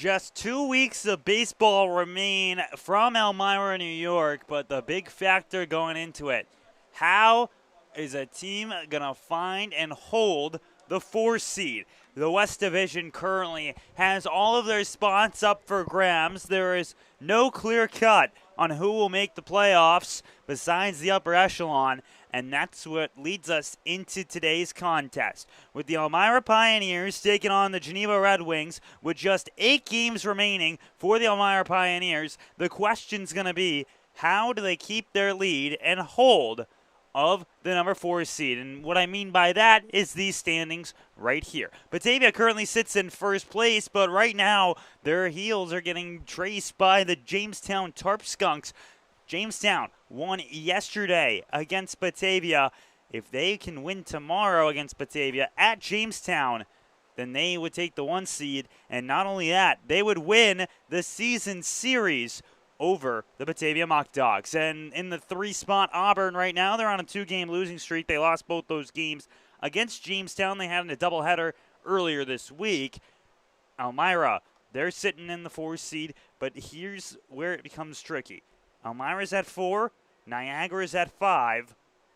Just 2 weeks of baseball remain from Elmira, New York, but the big factor going into it, how is a team going to find and hold the 4 seed? The West Division currently has all of their spots up for grabs. There is no clear cut on who will make the playoffs besides the upper echelon, and that's what leads us into today's contest. With the Elmira Pioneers taking on the Geneva Red Wings with just 8 games remaining for the Elmira Pioneers, the question's going to be, how do they keep their lead and hold of the number 4 seed? And what I mean by that is these standings right here. Batavia currently sits in first place, but right now their heels are getting traced by the Jamestown Tarp Skunks. Jamestown won yesterday against Batavia. If they can win tomorrow against Batavia at Jamestown, then they would take the 1 seed. And not only that, they would win the season series over the Batavia Mock Dogs. And in the 3 spot, Auburn right now, they're on a 2-game losing streak. They lost both those games against Jamestown. They had a doubleheader earlier this week. Elmira, they're sitting in the 4 seed, but here's where it becomes tricky. Elmira's at 4, Niagara's at 5,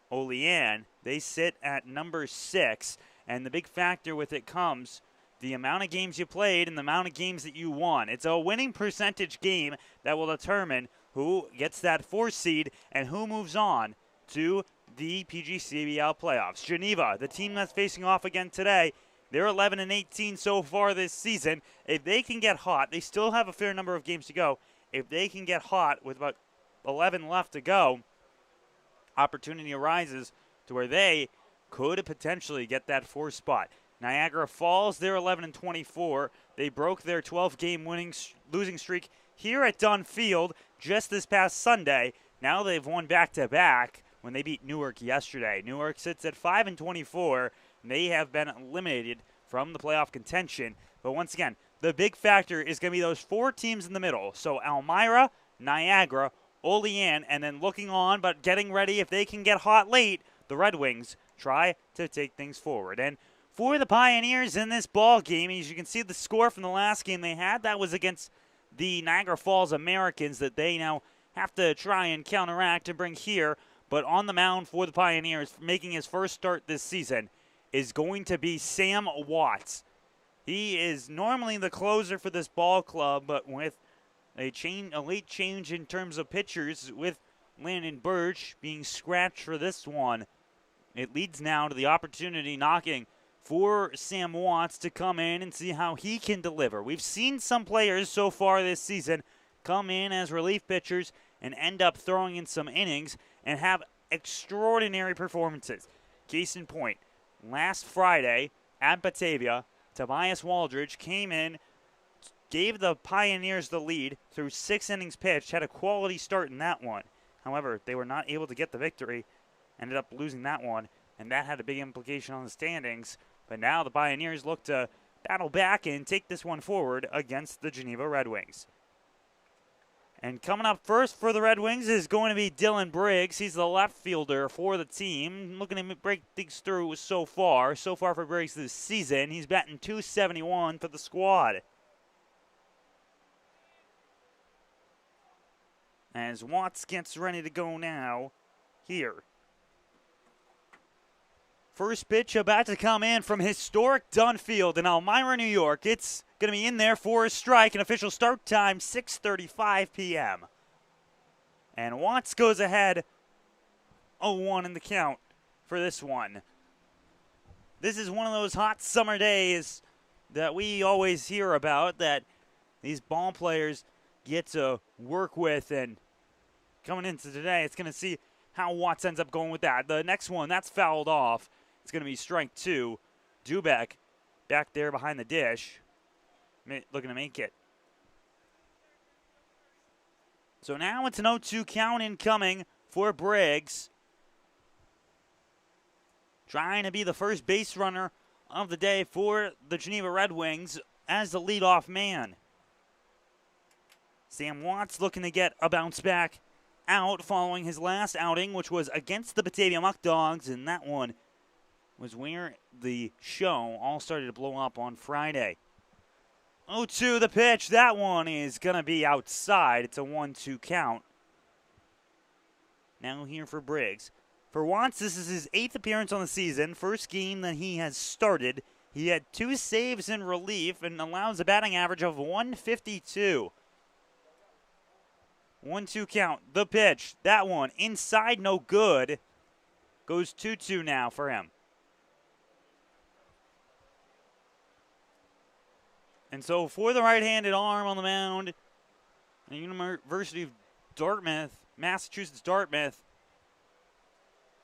Olean, they sit at number 6, and the big factor with it comes the amount of games you played and the amount of games that you won. It's a winning percentage game that will determine who gets that 4 seed and who moves on to the PGCBL playoffs. Geneva, the team that's facing off again today, they're 11-18 so far this season. If they can get hot, they still have a fair number of games to go. If they can get hot with about 11 left to go, opportunity arises to where they could potentially get that 4 spot. Niagara Falls, they're 11-24. They broke their 12-game losing streak here at Dunn Field just this past Sunday. Now they've won back-to-back when they beat Newark yesterday. Newark sits at 5-24, and they have been eliminated from the playoff contention. But once again, the big factor is going to be those 4 teams in the middle. So Elmira, Niagara, Olean, and then looking on but getting ready if they can get hot late, the Red Wings try to take things forward. And for the Pioneers in this ball game, as you can see the score from the last game they had, that was against the Niagara Falls Americans that they now have to try and counteract and bring here. But on the mound for the Pioneers, making his first start this season, is going to be Sam Watts. He is normally the closer for this ball club, but with a late change in terms of pitchers, with Landon Birch being scratched for this one, it leads now to the opportunity knocking for Sam Watts to come in and see how he can deliver. We've seen some players so far this season come in as relief pitchers and end up throwing in some innings and have extraordinary performances. Case in point, last Friday at Batavia, Tobias Waldridge came in, gave the Pioneers the lead through 6 innings pitched, had a quality start in that one. However, they were not able to get the victory, ended up losing that one, and that had a big implication on the standings. But now the Pioneers look to battle back and take this one forward against the Geneva Red Wings. And coming up first for the Red Wings is going to be Dylan Briggs. He's the left fielder for the team. Looking to break things through so far. So far for Briggs this season, he's batting .271 for the squad. As Watts gets ready to go now here. First pitch about to come in from historic Dunn Field in Elmira, New York. It's going to be in there for a strike. An official start time, 6:35 p.m. And Watts goes ahead 0-1 in the count for this one. This is one of those hot summer days that we always hear about that these ball players get to work with. And coming into today, it's going to see how Watts ends up going with that. The next one, that's fouled off. It's going to be strike 2. Dubek back there behind the dish, looking to make it. So now it's an 0-2 count incoming for Briggs. Trying to be the first base runner of the day for the Geneva Red Wings as the leadoff man. Sam Watts looking to get a bounce back out following his last outing, which was against the Batavia Muck Dogs, and that one was where the show all started to blow up on Friday. 0-2 the pitch. That one is going to be outside. It's a 1-2 count. Now here for Briggs. For Watts, this is his 8th appearance on the season. First game that he has started. He had 2 saves in relief and allows a batting average of 152. 1-2 count. The pitch. That one inside, no good. Goes 2-2 now for him. And so for the right-handed arm on the mound, the University of Dartmouth, Massachusetts Dartmouth,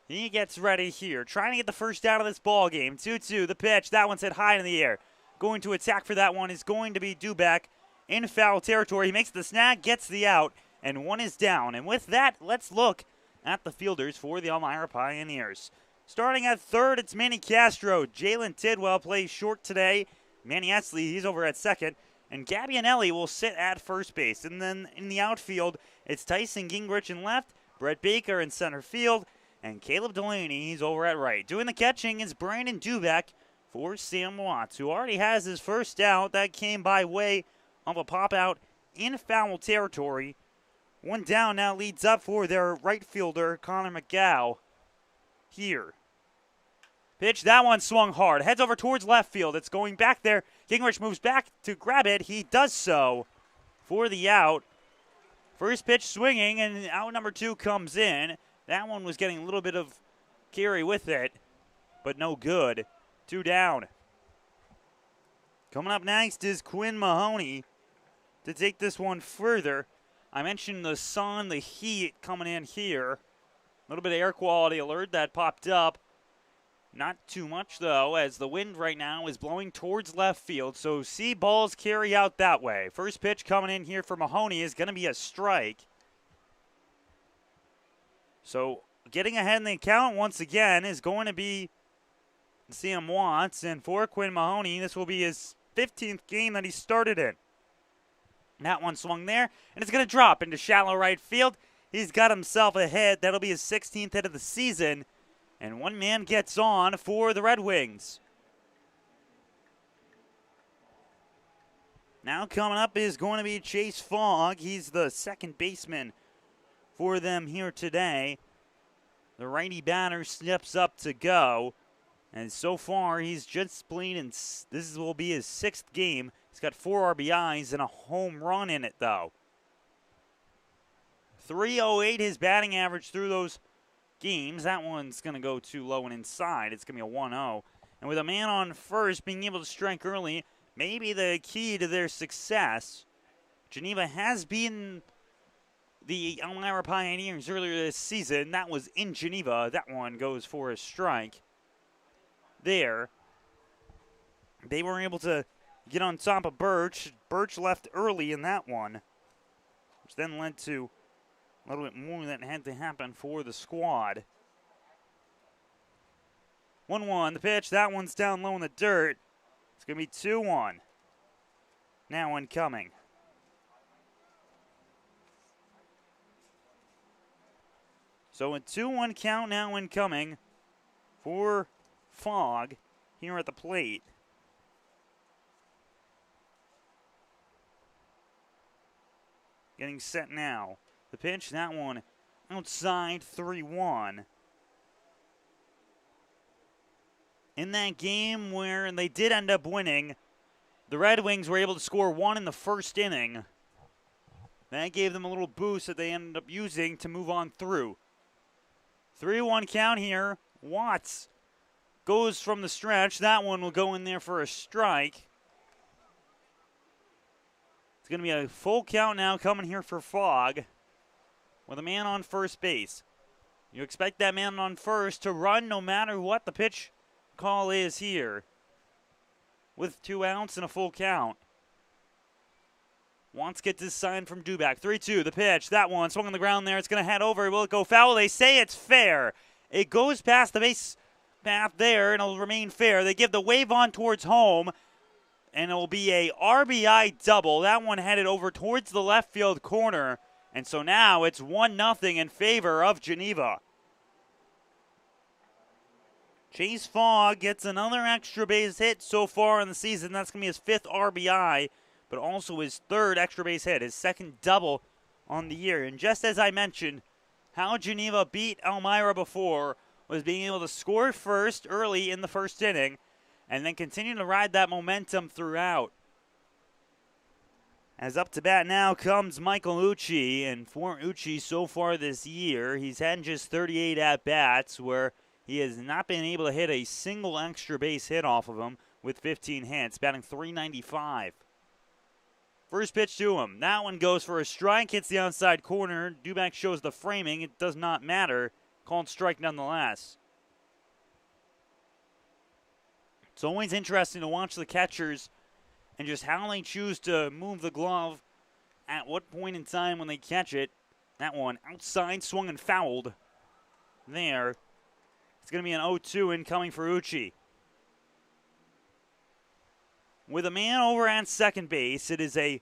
he gets ready here, trying to get the first out of this ball game. 2-2, the pitch. That one's hit high in the air. Going to attack for that one is going to be Dubek in foul territory. He makes the snag, gets the out, and one is down. And with that, let's look at the fielders for the Elmira Pioneers. Starting at third, it's Manny Castro. Jalen Tidwell plays short today. Manny Esley, he's over at second. And Gabbianelli will sit at first base. And then in the outfield, it's Tyson Gingrich in left, Brett Baker in center field, and Caleb Delaney, he's over at right. Doing the catching is Brandon Dubek for Sam Watts, who already has his first out. That came by way of a pop-out in foul territory. One down now leads up for their right fielder, Connor McGow, here. Pitch, that one swung hard. Heads over towards left field. It's going back there. Gingrich moves back to grab it. He does so for the out. First pitch swinging, and out number 2 comes in. That one was getting a little bit of carry with it, but no good. 2 down. Coming up next is Quinn Mahoney to take this one further. I mentioned the sun, the heat coming in here. A little bit of air quality alert that popped up. Not too much, though, as the wind right now is blowing towards left field, so see balls carry out that way. First pitch coming in here for Mahoney is going to be a strike. So getting ahead in the count once again is going to be Sam Watts, and for Quinn Mahoney, this will be his 15th game that he started in. That one swung there, and it's going to drop into shallow right field. He's got himself a hit. That'll be his 16th hit of the season. And one man gets on for the Red Wings. Now coming up is going to be Chase Fogg. He's the second baseman for them here today. The righty batter steps up to go. And so far, he's just played in, this will be his 6th game. He's got 4 RBIs and a home run in it, though. 308 his batting average through those games. That one's going to go too low and inside. It's going to be a 1-0. And with a man on first, being able to strike early may be the key to their success. Geneva has beaten the Elmira Pioneers earlier this season. That was in Geneva. That one goes for a strike there. They were able to get on top of Birch. Birch left early in that one, which then led to a little bit more that had to happen for the squad. 1-1, the pitch. That one's down low in the dirt. It's going to be 2-1. Now incoming. So a 2-1 count now incoming for Fogg here at the plate. Getting set now. The pitch, that one outside, 3-1. In that game where they did end up winning, the Red Wings were able to score 1 in the first inning. That gave them a little boost that they ended up using to move on through. 3-1 count here. Watts goes from the stretch. That one will go in there for a strike. It's going to be a full count now coming here for Fogg with a man on first base. You expect that man on first to run no matter what the pitch call is here. With 2 outs and a full count. Watts gets his sign from Dubak. 3-2, the pitch. That one swung on the ground there. It's going to head over. Will it go foul? They say it's fair. It goes past the base path there, and it'll remain fair. They give the wave on towards home, and it will be a RBI double. That one headed over towards the left field corner, and so now it's 1-0 in favor of Geneva. Chase Fogg gets another extra base hit so far in the season. That's going to be his 5th RBI but also his third extra base hit, his second double on the year. And just as I mentioned, how Geneva beat Elmira before was being able to score first early in the first inning and then continue to ride that momentum throughout. As up to bat now comes Michael Uchi, and for Uchi so far this year, he's had just 38 at-bats where he has not been able to hit a single extra base hit off of him with 15 hits, batting .395. First pitch to him. That one goes for a strike, hits the outside corner. Dubak shows the framing. It does not matter. Called strike nonetheless. It's always interesting to watch the catchers and just how they choose to move the glove at what point in time when they catch it. That one outside, swung and fouled. There. It's going to be an 0-2 incoming for Uchi. With a man over at second base, it is a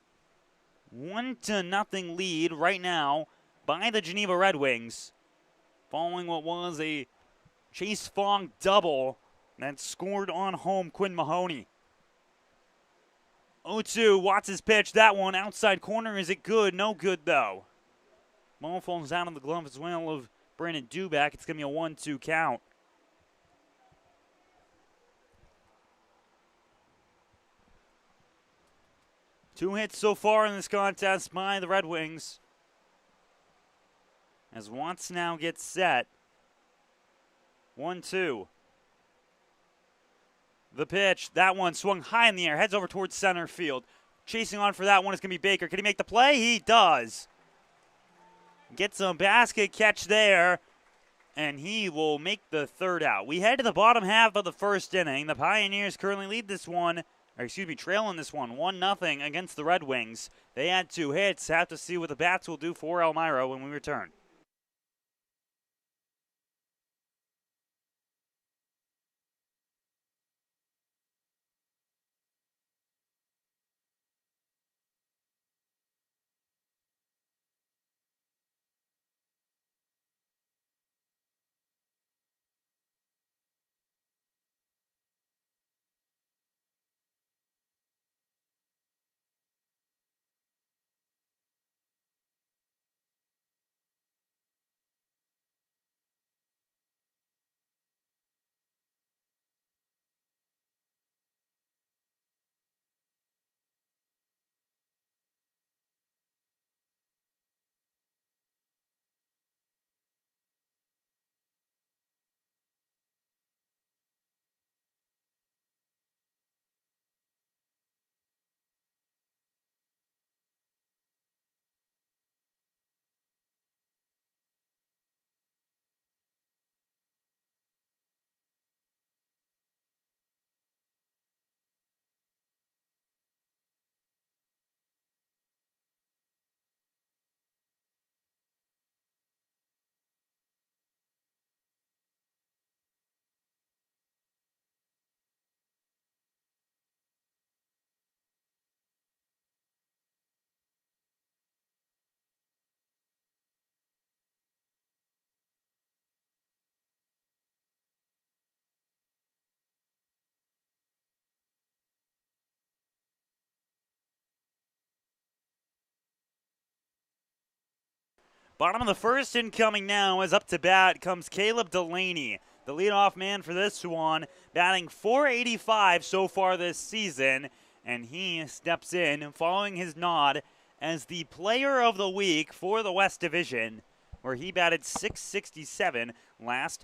1-0 lead right now by the Geneva Red Wings, following what was a Chase Fogg double that scored on home Quinn Mahoney. 0-2, Watts' pitch, that one outside corner. Is it good? No good, though. Ball falls out of the glove as well of Brandon Dubak. It's going to be a 1-2 count. Two hits so far in this contest by the Red Wings. As Watts now gets set. 1-2. The pitch, that one swung high in the air, heads over towards center field. Chasing on for that one is going to be Baker. Can he make the play? He does. Gets a basket catch there, and he will make the third out. We head to the bottom half of the first inning. The Pioneers currently lead this one. Trailing this one 1-0 against the Red Wings. They had two hits. Have to see what the bats will do for Elmira when we return. Bottom of the first incoming now, as up to bat comes Caleb Delaney, the leadoff man for this one, batting .485 so far this season, and he steps in following his nod as the player of the week for the West Division, where he batted .667 last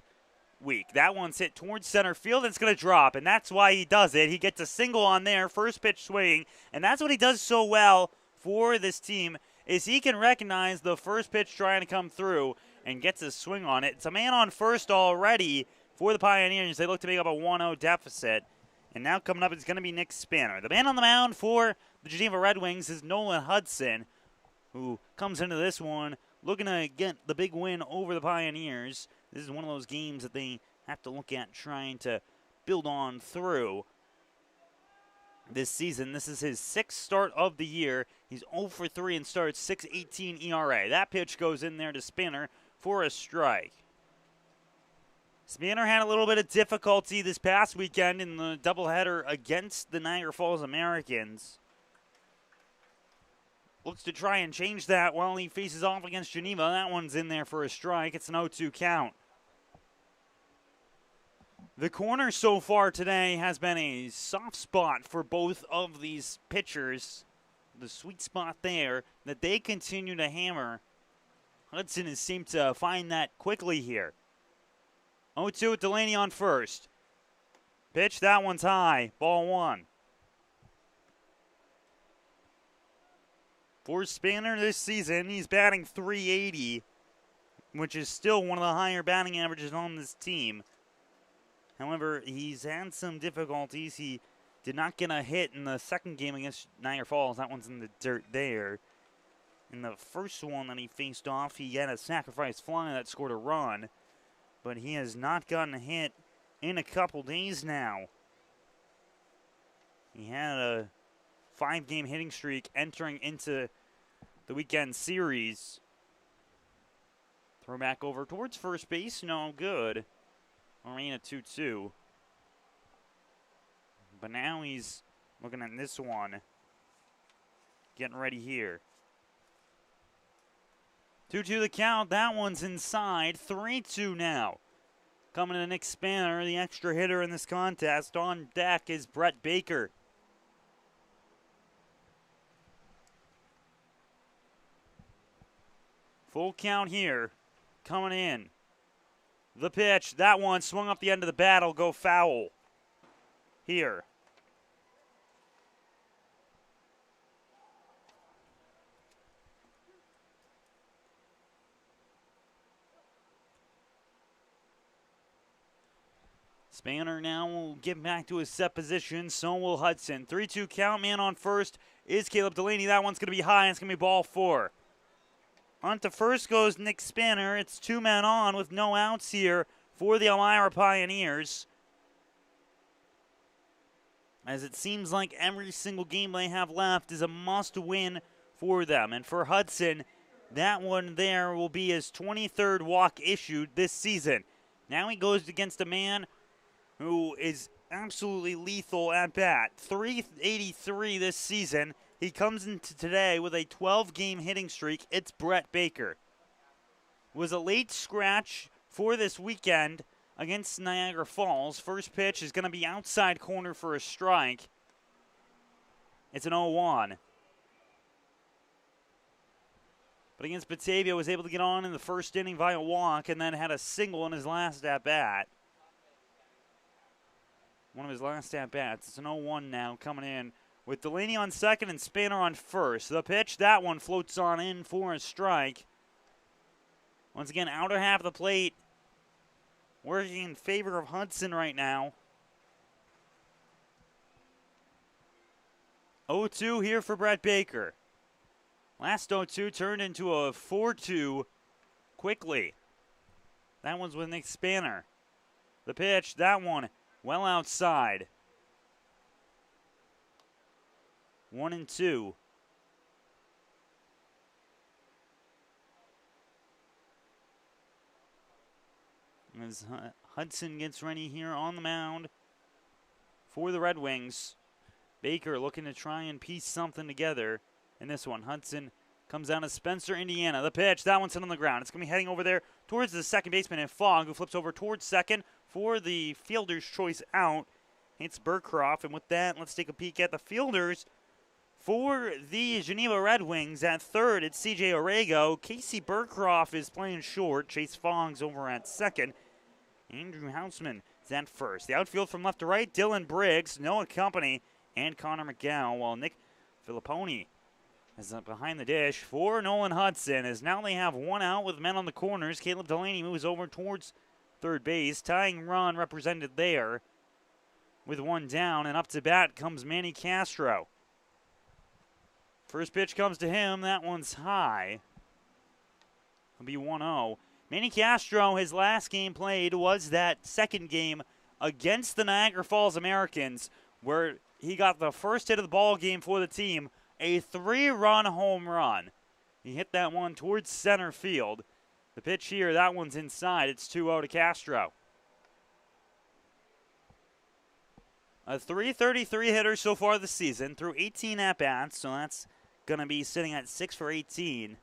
week. That one's hit towards center field, and it's going to drop, and that's why he does it. He gets a single on there, first pitch swing, and that's what he does so well for this team, is he can recognize the first pitch trying to come through and gets a swing on it. It's a man on first already for the Pioneers. They look to make up a 1-0 deficit. And now coming up is going to be Nick Spanner. The man on the mound for the Geneva Red Wings is Nolan Hudson, who comes into this one looking to get the big win over the Pioneers. This is one of those games that they have to look at trying to build on through this season. This is his sixth start of the year. He's 0 for 3 and starts .618 ERA. That pitch goes in there to Spanner for a strike. Spanner had a little bit of difficulty this past weekend in the doubleheader against the Niagara Falls Americans. looks to try and change that while he faces off against Geneva. That one's in there for a strike. It's an 0-2 count. The corner so far today has been a soft spot for both of these pitchers. The sweet spot there that they continue to hammer. Hudson has seemed to find that quickly here. 0-2 with Delaney on first. Pitch, that one's high. Ball one. For Spanner this season, he's batting .380, which is still one of the higher batting averages on this team. However, he's had some difficulties. He did not get a hit in the second game against Niagara Falls. That one's in the dirt there. In the first one that he faced off, he had a sacrifice fly that scored a run. But he has not gotten a hit in a couple days now. He had a 5-game hitting streak entering into the weekend series. Throw back over towards first base, no good. Arena 2-2. But now he's looking at this one. Getting ready here. 2-2 the count. That one's inside. 3-2 now. Coming to Nick Spanner, the extra hitter in this contest. On deck is Brett Baker. Full count here. Coming in. The pitch, that one swung up the end of the bat, will go foul. Here. Spanner now will get back to his set position, so will Hudson. 3-2 count, man on first is Caleb Delaney. That one's going to be high, and it's going to be ball four. On to first goes Nick Spanner. It's 2 men on with no outs here for the Elmira Pioneers. As it seems like every single game they have left is a must-win for them. And for Hudson, that one there will be his 23rd walk issued this season. Now he goes against a man who is absolutely lethal at bat. .383 this season. He comes into today with a 12-game hitting streak. It's Brett Baker. Was a late scratch for this weekend against Niagara Falls. First pitch is going to be outside corner for a strike. It's an 0-1. But against Batavia, was able to get on in the first inning via walk and then had a single in his last at-bat. One of his last at-bats. It's an 0-1 now coming in with Delaney on second and Spanner on first. The pitch, that one floats on in for a strike. Once again, outer half of the plate working in favor of Hudson right now. 0-2 here for Brett Baker. Last 0-2 turned into a 4-2 quickly. That one's with Nick Spanner. The pitch, that one well outside. 1-2. As Hudson gets ready here on the mound for the Red Wings. Baker looking to try and piece something together in this one. Hudson comes down to Spencer, Indiana. The pitch, that one's hit on the ground. It's going to be heading over there towards the second baseman in Fogg, who flips over towards second for the fielder's choice out. It's Burcroft, and with that, let's take a peek at the fielders. For the Geneva Red Wings at third, it's C.J. Orego. Casey Burcroft is playing short. Chase Fogg's over at second. Andrew Houseman is at first. The outfield from left to right, Dylan Briggs, Noah Company, and Connor McGow, while Nick Filipponi is up behind the dish for Nolan Hudson, as now they have one out with men on the corners. Caleb Delaney moves over towards third base. Tying run represented there with one down, and up to bat comes Manny Castro. First pitch comes to him. That one's high. It'll be 1-0. Manny Castro, his last game played was that second game against the Niagara Falls Americans, where he got the first hit of the ball game for the team, a 3-run home run. He hit that one towards center field. The pitch here, that one's inside. It's 2-0 to Castro. A .333 hitter so far this season through 18 at-bats, so that's going to be sitting at 6 for 18.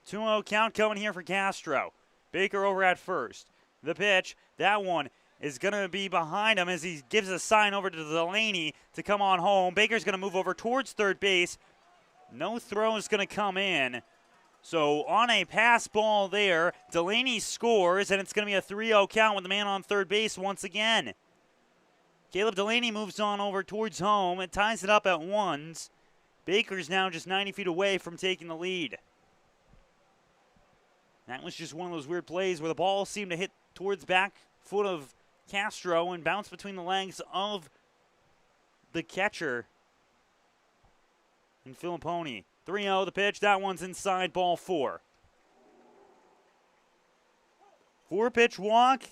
2-0 count coming here for Castro. Baker over at first. The pitch, that one is going to be behind him as he gives a sign over to Delaney to come on home. Baker's going to move over towards third base. No throw is going to come in. So on a pass ball there, Delaney scores, and it's going to be a 3-0 count with the man on third base once again. Caleb Delaney moves on over towards home. It ties it up at ones. Baker's now just 90 feet away from taking the lead. That was just one of those weird plays where the ball seemed to hit towards back foot of Castro and bounce between the legs of the catcher and Filipponi. 3-0 the pitch. That one's inside, ball 4. 4-pitch walk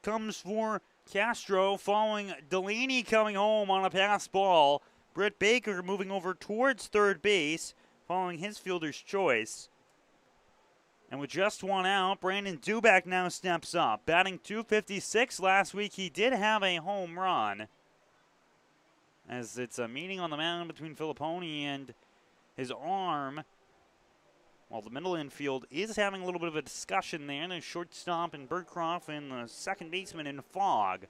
comes for Castro following Delaney coming home on a pass ball. Britt Baker moving over towards third base following his fielder's choice. And with just one out, Brandon Dubak now steps up. Batting .256 last week, he did have a home run. As it's a meeting on the mound between Filipponi and his arm. While the middle infield is having a little bit of a discussion there. The shortstop in Burcroft and the second baseman in Fogg.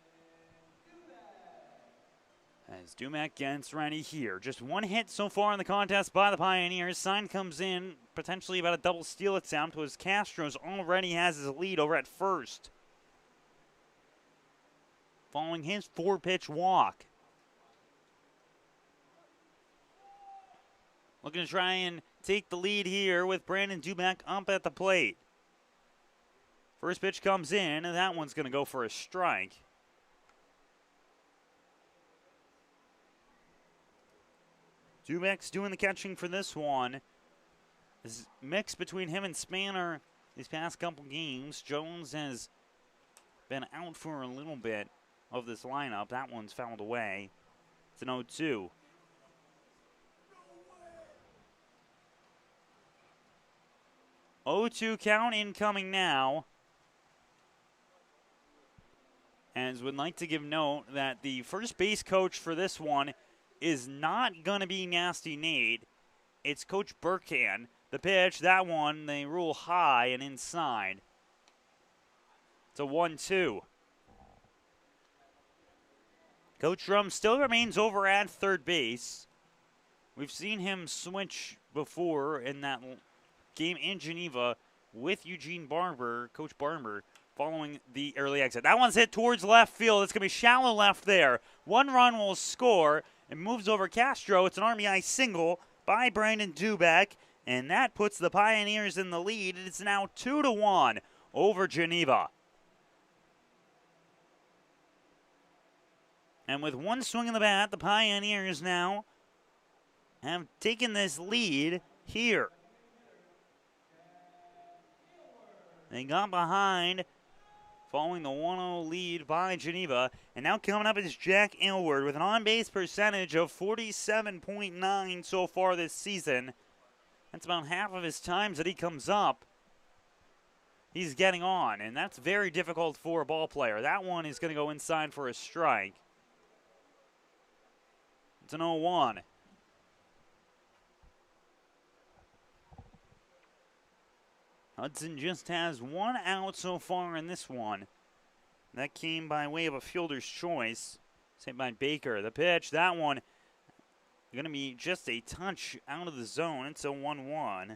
As Dumac gets ready here. Just one hit so far in the contest by the Pioneers. Sign comes in, potentially about a double steal attempt, as Castro's already has his lead over at first. Following his 4-pitch walk. Looking to try and take the lead here with Brandon Dumac up at the plate. First pitch comes in, and that one's going to go for a strike. Dubak's doing the catching for this one. This mix between him and Spanner these past couple games. Jones has been out for a little bit of this lineup. That one's fouled away. It's an 0-2. 0-2 count incoming now. And would like to give note that the first base coach for this one is not going to be Nasty Nate. It's Coach Burkhan. The pitch, that one, they rule high and inside. It's a 1-2. Coach Drum still remains over at third base. We've seen him switch before in that game in Geneva with Eugene Barber, Coach Barber, following the early exit. That one's hit towards left field. It's going to be shallow left there. One run will score. It moves over Castro. It's an RBI single by Brandon Dubak, and that puts the Pioneers in the lead. It's now 2-1 over Geneva. And with one swing of the bat, the Pioneers now have taken this lead here. They got behind following the 1-0 lead by Geneva. And now coming up is Jack Aylward with an on-base percentage of 47.9 so far this season. That's about half of his times that he comes up. He's getting on, and that's very difficult for a ball player. That one is going to go inside for a strike. It's an 0-1. Hudson just has one out so far in this one. That came by way of a fielder's choice. Saved by Baker. The pitch, that one, going to be just a touch out of the zone. It's a 1-1.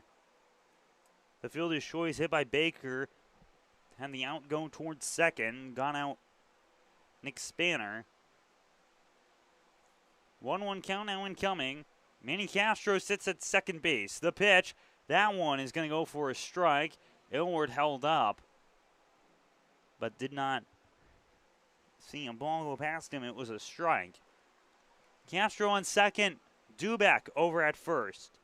The fielder's choice hit by Baker. Had the out go towards second. Got out Nick Spanner. 1-1 count now incoming. Manny Castro sits at second base. The pitch, that one is going to go for a strike. Aylward held up, but did not see a ball go past him. It was a strike. Castro on second. Dubak over at first.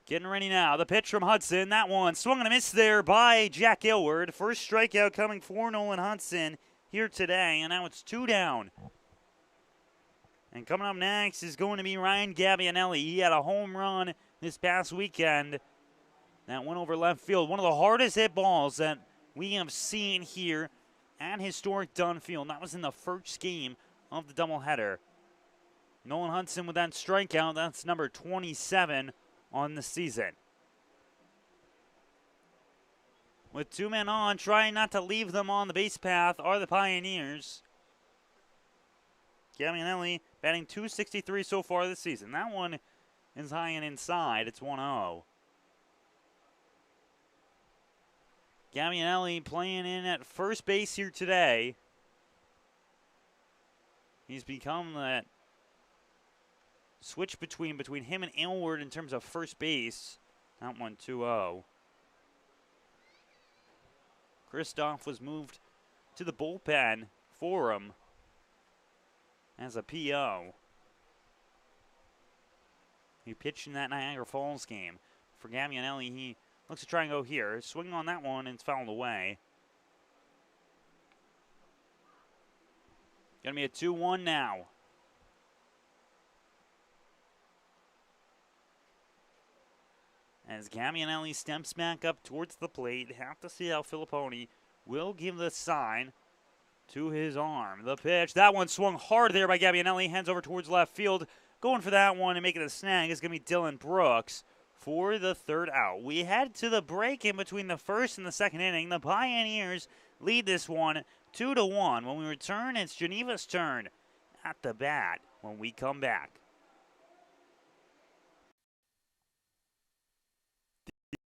Getting ready now. The pitch from Hudson. That one swung and a miss there by Jack Aylward. First strikeout coming for Nolan Hudson here today, and now it's 2 down. And coming up next is going to be Ryan Gabbianelli. He had a home run this past weekend that went over left field. One of the hardest hit balls that we have seen here at historic Dunn Field. That was in the first game of the doubleheader. Nolan Hudson with that strikeout. That's number 27 on the season. With 2 men on, trying not to leave them on the base path are the Pioneers. Gavianelli batting .263 so far this season. That one is high and inside. It's 1-0. Gavianelli playing in at first base here today. He's become that switch between him and Aylward in terms of first base. That one 2-0. Kristoff was moved to the bullpen for him as a PO. He pitched in that Niagara Falls game. For Gavianelli, he looks to try and go here. Swinging on that one, and it's fouled away. Going to be a 2-1 now. As Gavianelli steps back up towards the plate, have to see how Filipponi will give the sign to his arm. The pitch, that one swung hard there by Gavianelli, hands over towards left field. Going for that one and making a snag is going to be Dylan Brooks for the third out. We head to the break in between the first and the second inning. The Pioneers lead this one 2-1. When we return, it's Geneva's turn at the bat when we come back.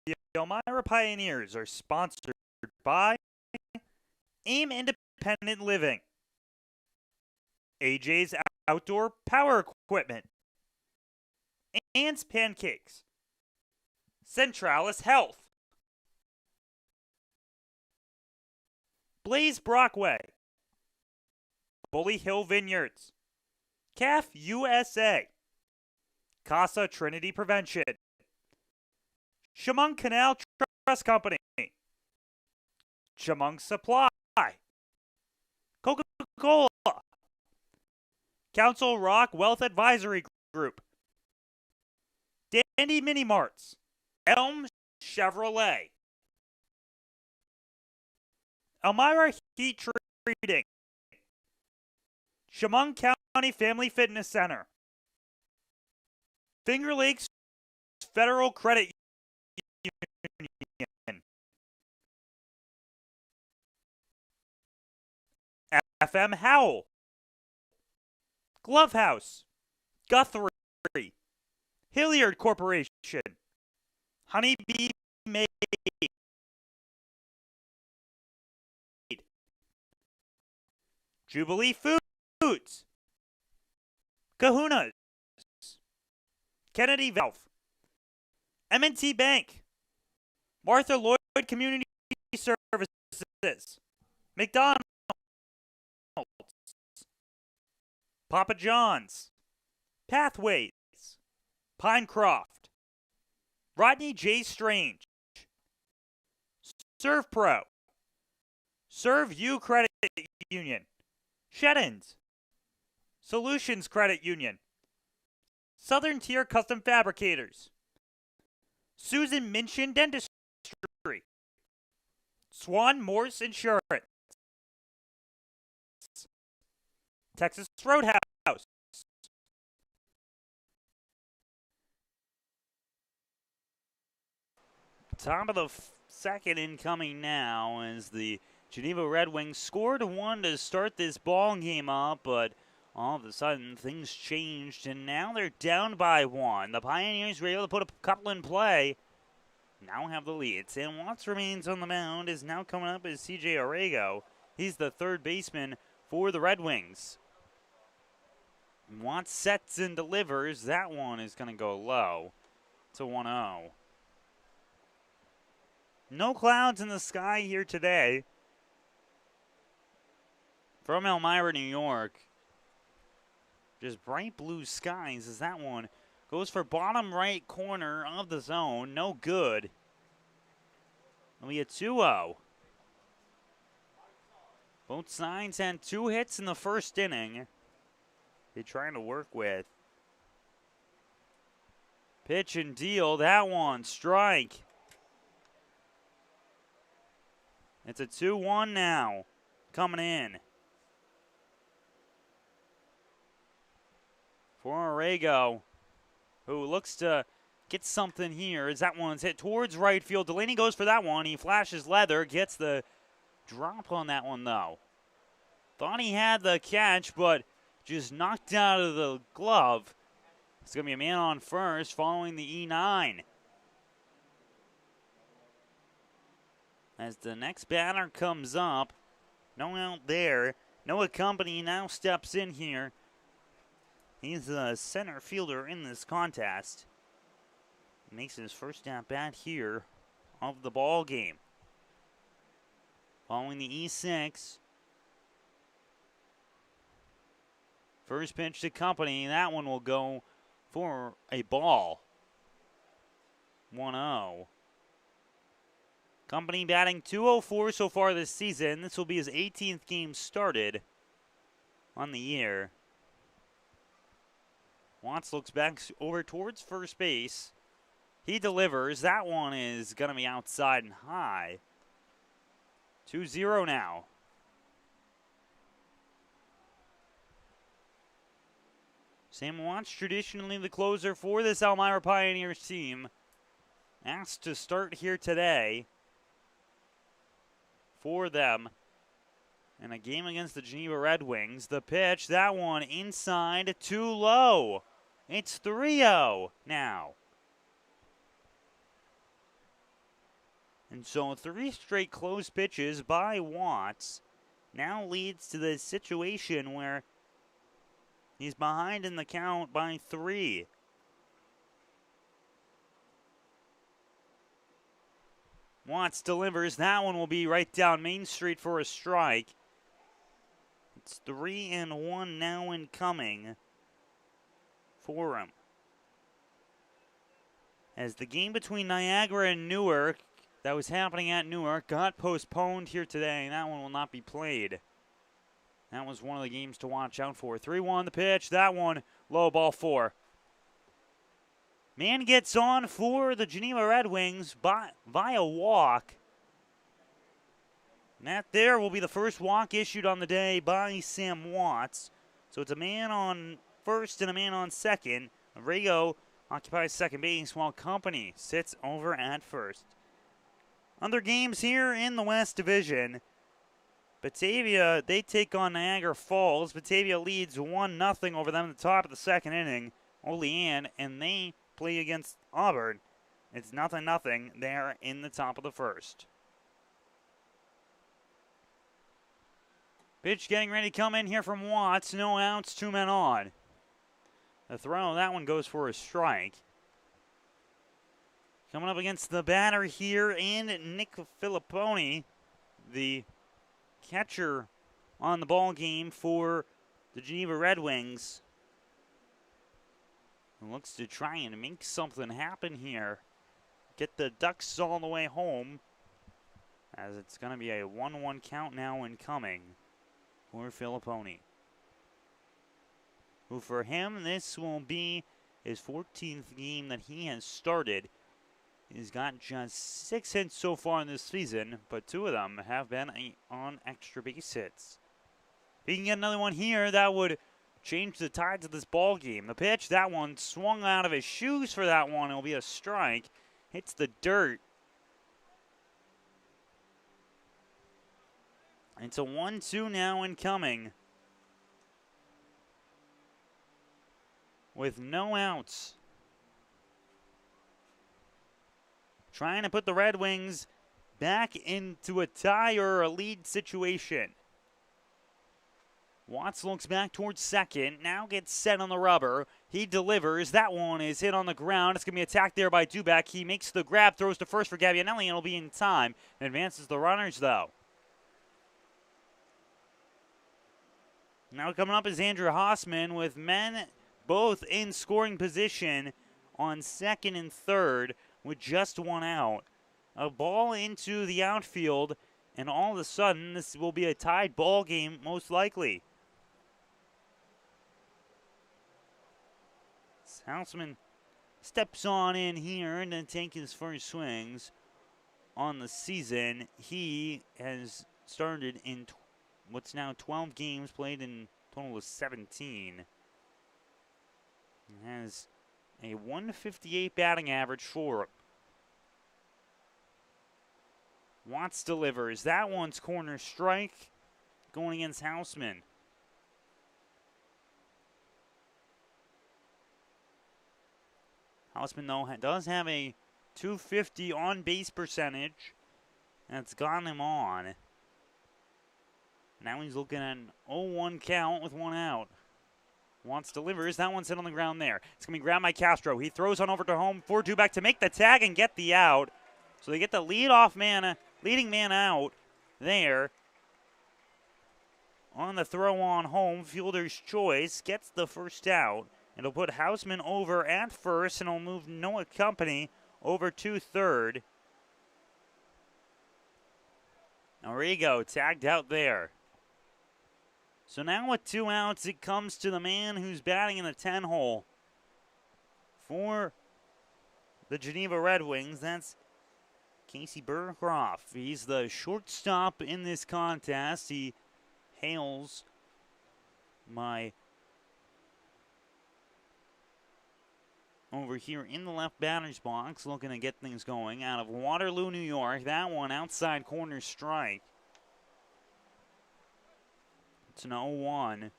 The Elmira Pioneers are sponsored by AIM Independent Living, AJ's Outdoor Power Equipment, Ann's Pancakes, Centralis Health, Blaze Brockway, Bully Hill Vineyards, CAF USA, Casa Trinity Prevention, Chemung Canal Trust Company, Chemung Supply, Coca-Cola, Council Rock Wealth Advisory Group, Dandy Mini Marts, Elm Chevrolet, Elmira Heat Treating, Chemung County Family Fitness Center, Finger Lakes Federal Credit Union, FM Howell, Glove House, Guthrie, Hilliard Corporation, Honeybee Made, Jubilee Foods, Kahuna's, Kennedy Valve, M&T Bank, Martha Lloyd Community Services, McDonald's, Papa John's, Pathways, Pinecroft, Rodney J. Strange, Serve Pro, Serve You Credit Union, Sheddens, Solutions Credit Union, Southern Tier Custom Fabricators, Susan Minchin Dentistry, Swan Morse Insurance, Texas Roadhouse, top of the second incoming now as the Geneva Red Wings scored one to start this ball game up, but all of a sudden things changed and now they're down by 1. The Pioneers were able to put a couple in play, now have the lead. Sam Watts remains on the mound, is now coming up as CJ Orrego. He's the third baseman for the Red Wings. Watts sets and delivers. That one is going to go low. It's a 1-0. No clouds in the sky here today from Elmira, New York. Just bright blue skies as that one goes for bottom right corner of the zone. No good. It'll be a 2-0. Both sides had 2 hits in the first inning. They're trying to work with. Pitch and deal. That one. Strike. It's a 2-1 now. coming in for Arago, who looks to get something here as that one's hit towards right field. Delaney goes for that one. He flashes leather, gets the drop on that one, though. Thought he had the catch, but just knocked out of the glove. It's going to be a man on first following the E9. As the next batter comes up, no out there. Noah Company now steps in here. He's the center fielder in this contest. Makes his first at bat here of the ball game. Following the E6. First pitch to Company. That one will go for a ball. 1-0. Company batting .204 so far this season. This will be his 18th game started on the year. Watts looks back over towards first base. He delivers. That one is going to be outside and high. 2-0 now. Sam Watts, traditionally the closer for this Elmira Pioneers team, asked to start here today for them in a game against the Geneva Red Wings. The pitch, that one inside, too low. It's 3-0 now. And so 3 straight close pitches by Watts now leads to the situation where he's behind in the count by 3. Watts delivers. That one will be right down Main Street for a strike. It's 3-1 now incoming for him. As the game between Niagara and Newark that was happening at Newark got postponed here today, and that one will not be played. That was one of the games to watch out for. 3-1 the pitch. That one low, ball 4. Man gets on for the Geneva Red Wings via walk. And that there will be the first walk issued on the day by Sam Watts. So it's a man on first and a man on second. Arago occupies second base while Company sits over at first. Other games here in the West Division. Batavia, they take on Niagara Falls. Batavia leads 1-0 over them at the top of the second inning. Olean, and they play against Auburn. It's 0-0 there in the top of the first. Pitch getting ready to come in here from Watts. No outs, 2 men on. The throw, that one goes for a strike. Coming up against the batter here, and Nick Filipponi, the catcher on the ball game for the Geneva Red Wings. Looks to try and make something happen here. Get the Ducks all the way home, as it's going to be a 1-1 count now incoming for Filipponi. Who for him, this will be his 14th game that he has started. He's got just 6 hits so far in this season, but 2 of them have been on extra base hits. If he can get another one here, that would change the tides of this ball game. The pitch, that one swung out of his shoes for that one. It'll be a strike. Hits the dirt. It's a 1-2 now incoming, with no outs. Trying to put the Red Wings back into a tie or a lead situation. Watts looks back towards second, now gets set on the rubber. He delivers. That one is hit on the ground. It's going to be attacked there by Dubak. He makes the grab, throws to first for Gabbianelli, and it'll be in time. And advances the runners, though. Now coming up is Andrew Hausman with men both in scoring position on second and third with just 1 out. A ball into the outfield, and all of a sudden this will be a tied ball game most likely. Hausman steps on in here and then takes his first swings on the season. He has started in what's now 12 games played in total of 17. Has a 158 batting average for him. Watts delivers. That one's corner strike going against Houseman. Houseman, though, does have a 250 on-base percentage. That's gotten him on. Now he's looking at an 0-1 count with one out. Watts delivers. That one's hit on the ground there. It's going to be grabbed by Castro. He throws on over to home. 4-2 back to make the tag and get the out. So they get the leading man out there. On the throw on home, fielder's choice gets the first out. It'll put Houseman over at first, and it'll move Noah Company over to third. Now Rigo tagged out there. So now with 2 outs, it comes to the man who's batting in the 10 hole for the Geneva Red Wings. That's Casey Burcroft. He's the shortstop in this contest. He hails my over here in the left batter's box, looking to get things going out of Waterloo, New York. That one outside corner strike. It's an 0-1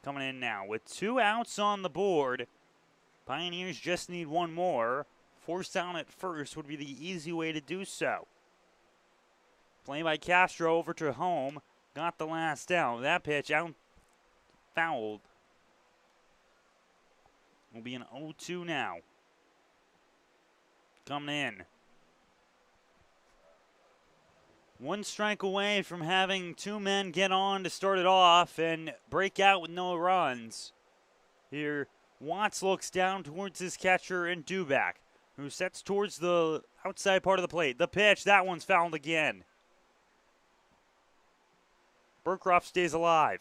coming in now with 2 outs on the board. Pioneers just need one more. Forced out at first would be the easy way to do so. Play by Castro over to home. Got the last out. That pitch out fouled. Will be an 0-2 now. Coming in. 1 strike away from having 2 men get on to start it off and break out with no runs. Here, Watts looks down towards his catcher and Duback, who sets towards the outside part of the plate. The pitch, that one's fouled again. Burcroft stays alive.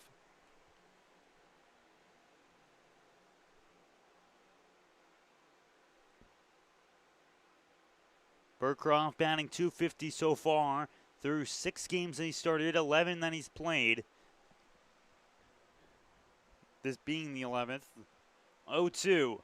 Burcroft batting .250 so far through 6 games that he started, 11 that he's played. This being the 11th. 0-2.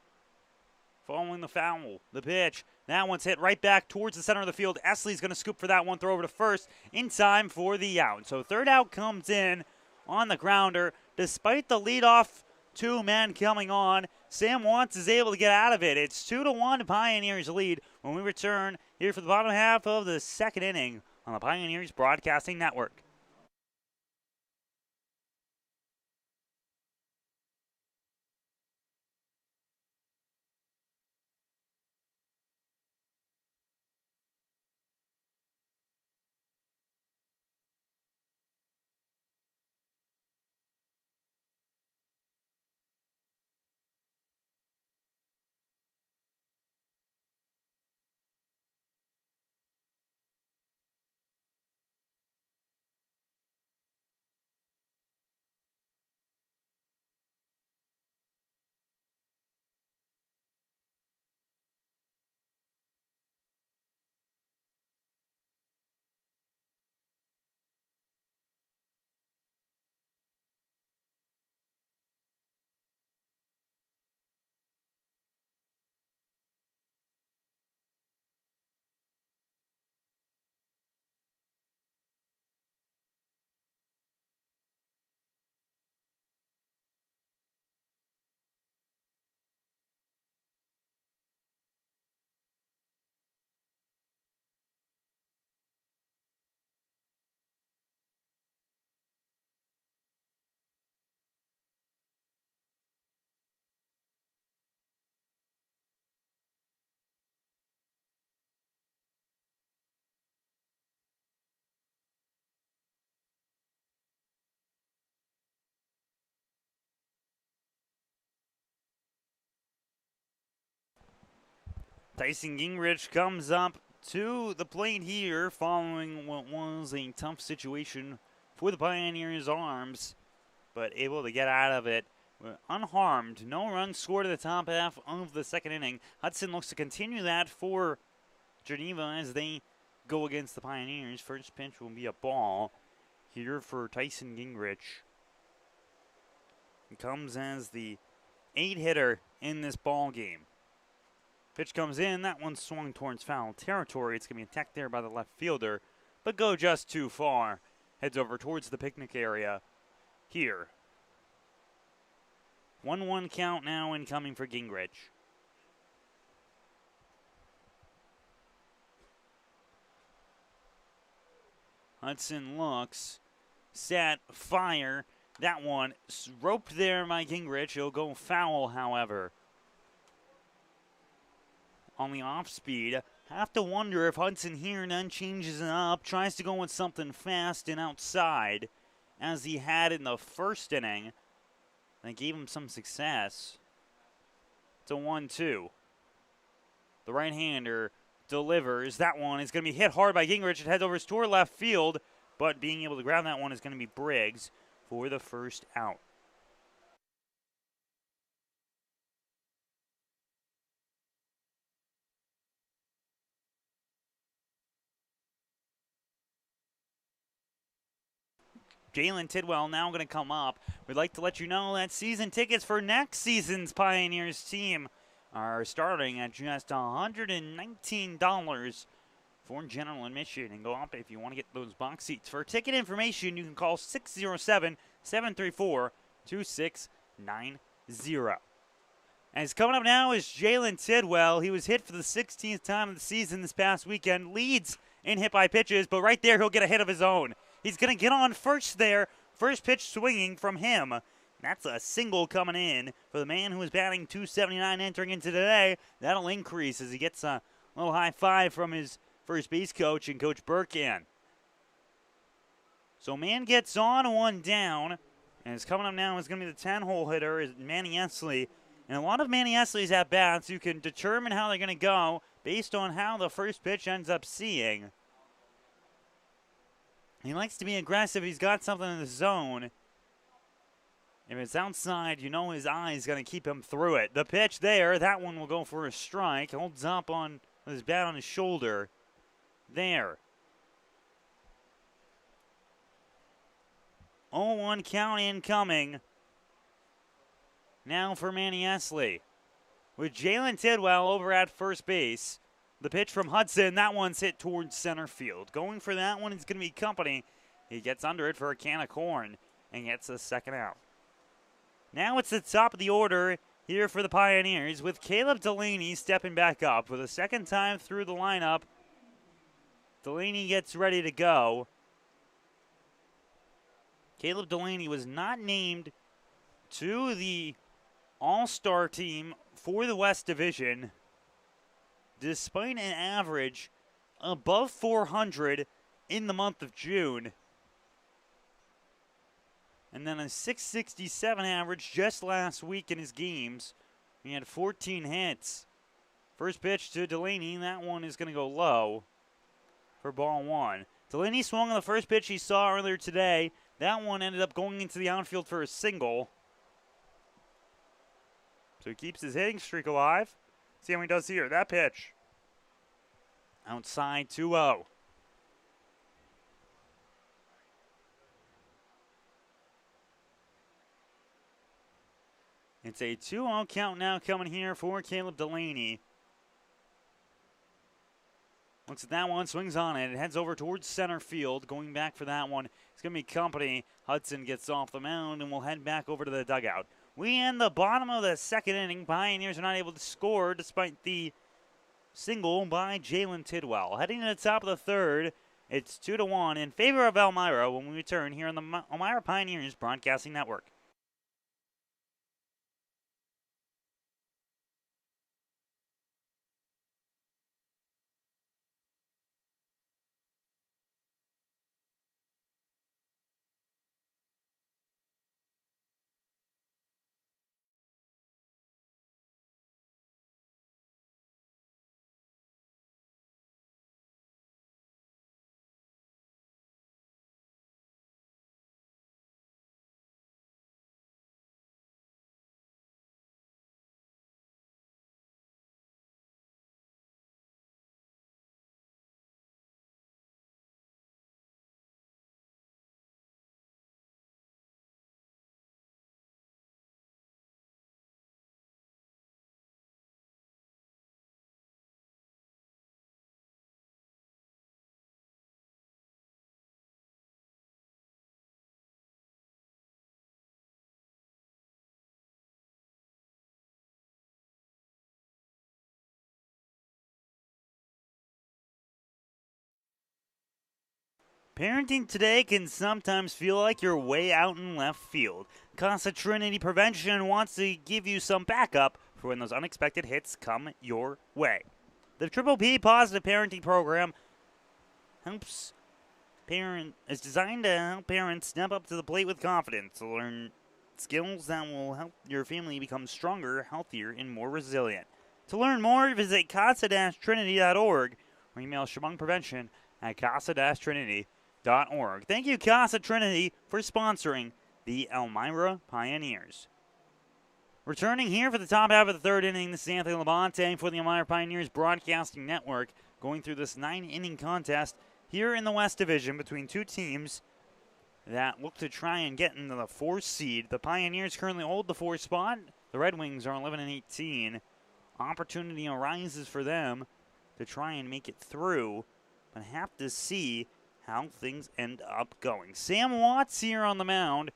Following the foul. The pitch. That one's hit right back towards the center of the field. Esley's going to scoop for that one. Throw over to first in time for the out. So third out comes in on the grounder. Despite the leadoff 2 men coming on, Sam Watts is able to get out of it. It's 2-1 Pioneers lead when we return here for the bottom half of the second inning on the Pioneers Broadcasting Network. Tyson Gingrich comes up to the plate here following what was a tough situation for the Pioneers' arms, but able to get out of it unharmed. No runs scored at the top half of the second inning. Hudson looks to continue that for Geneva as they go against the Pioneers. First pitch will be a ball here for Tyson Gingrich. He comes as the 8-hitter in this ball game. Pitch comes in. That one swung towards foul territory. It's going to be attacked there by the left fielder, but go just too far. Heads over towards the picnic area here. 1-1 count now incoming for Gingrich. Hudson looks, set, fire. That one roped there by Gingrich. He'll go foul, however. On the off speed, have to wonder if Hudson here then changes it up, tries to go with something fast and outside, as he had in the first inning. That gave him some success. It's a 1-2. The right-hander delivers. That one is going to be hit hard by Gingrich. It heads over toward left field, but being able to grab that one is going to be Briggs for the first out. Jalen Tidwell now going to come up. We'd like to let you know that season tickets for next season's Pioneers team are starting at just $119 for general admission. And go up if you want to get those box seats. For ticket information, you can call 607-734-2690. And coming up now is Jalen Tidwell. He was hit for the 16th time of the season this past weekend. Leads in hit by pitches, but right there he'll get a hit of his own. He's going to get on first there. First pitch swinging from him. That's a single coming in for the man who was batting .279 entering into today. That'll increase as he gets a little high five from his first base coach and Coach Burkan. So man gets on, one down. And it's coming up now is going to be the 10-hole hitter, is Manny Esley. And a lot of Manny Esley's at-bats, you can determine how they're going to go based on how the first pitch ends up seeing. He likes to be aggressive. He's got something in the zone. If it's outside, you know his eye is going to keep him through it. The pitch there, that one will go for a strike. Holds up on with his bat on his shoulder. There. 0-1 count incoming. Now for Manny Esley. With Jalen Tidwell over at first base. The pitch from Hudson, that one's hit towards center field. Going for that one is going to be Company. He gets under it for a can of corn and gets a second out. Now it's the top of the order here for the Pioneers with Caleb Delaney stepping back up for the second time through the lineup. Delaney gets ready to go. Caleb Delaney was not named to the All-Star team for the West Division, despite an average above 400 in the month of June. And then a 667 average just last week in his games. He had 14 hits. First pitch to Delaney, that one is going to go low for ball one. Delaney swung on the first pitch he saw earlier today. That one ended up going into the outfield for a single. So he keeps his hitting streak alive. See how he does here. That pitch. Outside 2-0. It's a 2-0 count now coming here for Caleb Delaney. Looks at that one, swings on it. It heads over towards center field. Going back for that one, it's going to be Company. Hudson gets off the mound and will head back over to the dugout. We end the bottom of the second inning. Pioneers are not able to score despite the single by Jalen Tidwell. Heading to the top of the third, it's 2-1 in favor of Elmira when we return here on the Elmira Pioneers Broadcasting Network. Parenting today can sometimes feel like you're way out in left field. Casa Trinity Prevention wants to give you some backup for when those unexpected hits come your way. The Triple P Positive Parenting Program is designed to help parents step up to the plate with confidence to learn skills that will help your family become stronger, healthier, and more resilient. To learn more, visit casa-trinity.org or email shamungprevention@casa-trinity.org. Thank you, Casa Trinity, for sponsoring the Elmira Pioneers. Returning here for the top half of the third inning, this is Anthony Labonte for the Elmira Pioneers Broadcasting Network, going through this 9-inning contest here in the West Division between two teams that look to try and get into the 4th seed. The Pioneers currently hold the 4th spot. The Red Wings are 11-18. Opportunity arises for them to try and make it through, but have to see how things end up going. Sam Watts here on the mound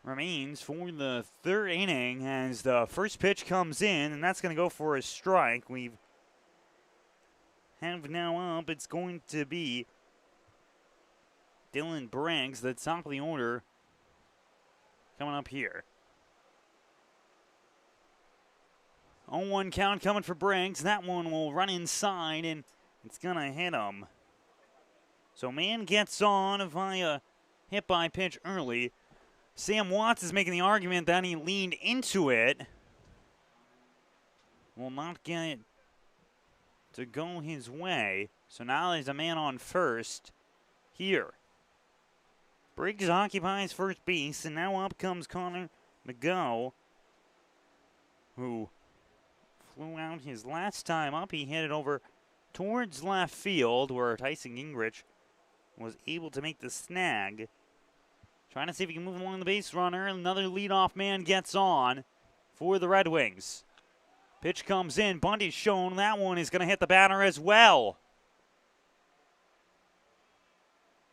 remains for the 3rd inning as the first pitch comes in, and that's going to go for a strike. We have now up, it's going to be Dylan Briggs, the top of the order, coming up here. 0-1 count coming for Briggs. That one will run inside, and it's going to hit him. So man gets on via hit by pitch early. Sam Watts is making the argument that he leaned into it. Will not get it to go his way. So now there's a man on first here. Briggs occupies first base, and now up comes Connor McGough, who flew out his last time up. He hit it over towards left field, where Tyson Gingrich was able to make the snag. Trying to see if he can move along the base runner. Another leadoff man gets on for the Red Wings. Pitch comes in. Bunt is shown. That one is going to hit the batter as well.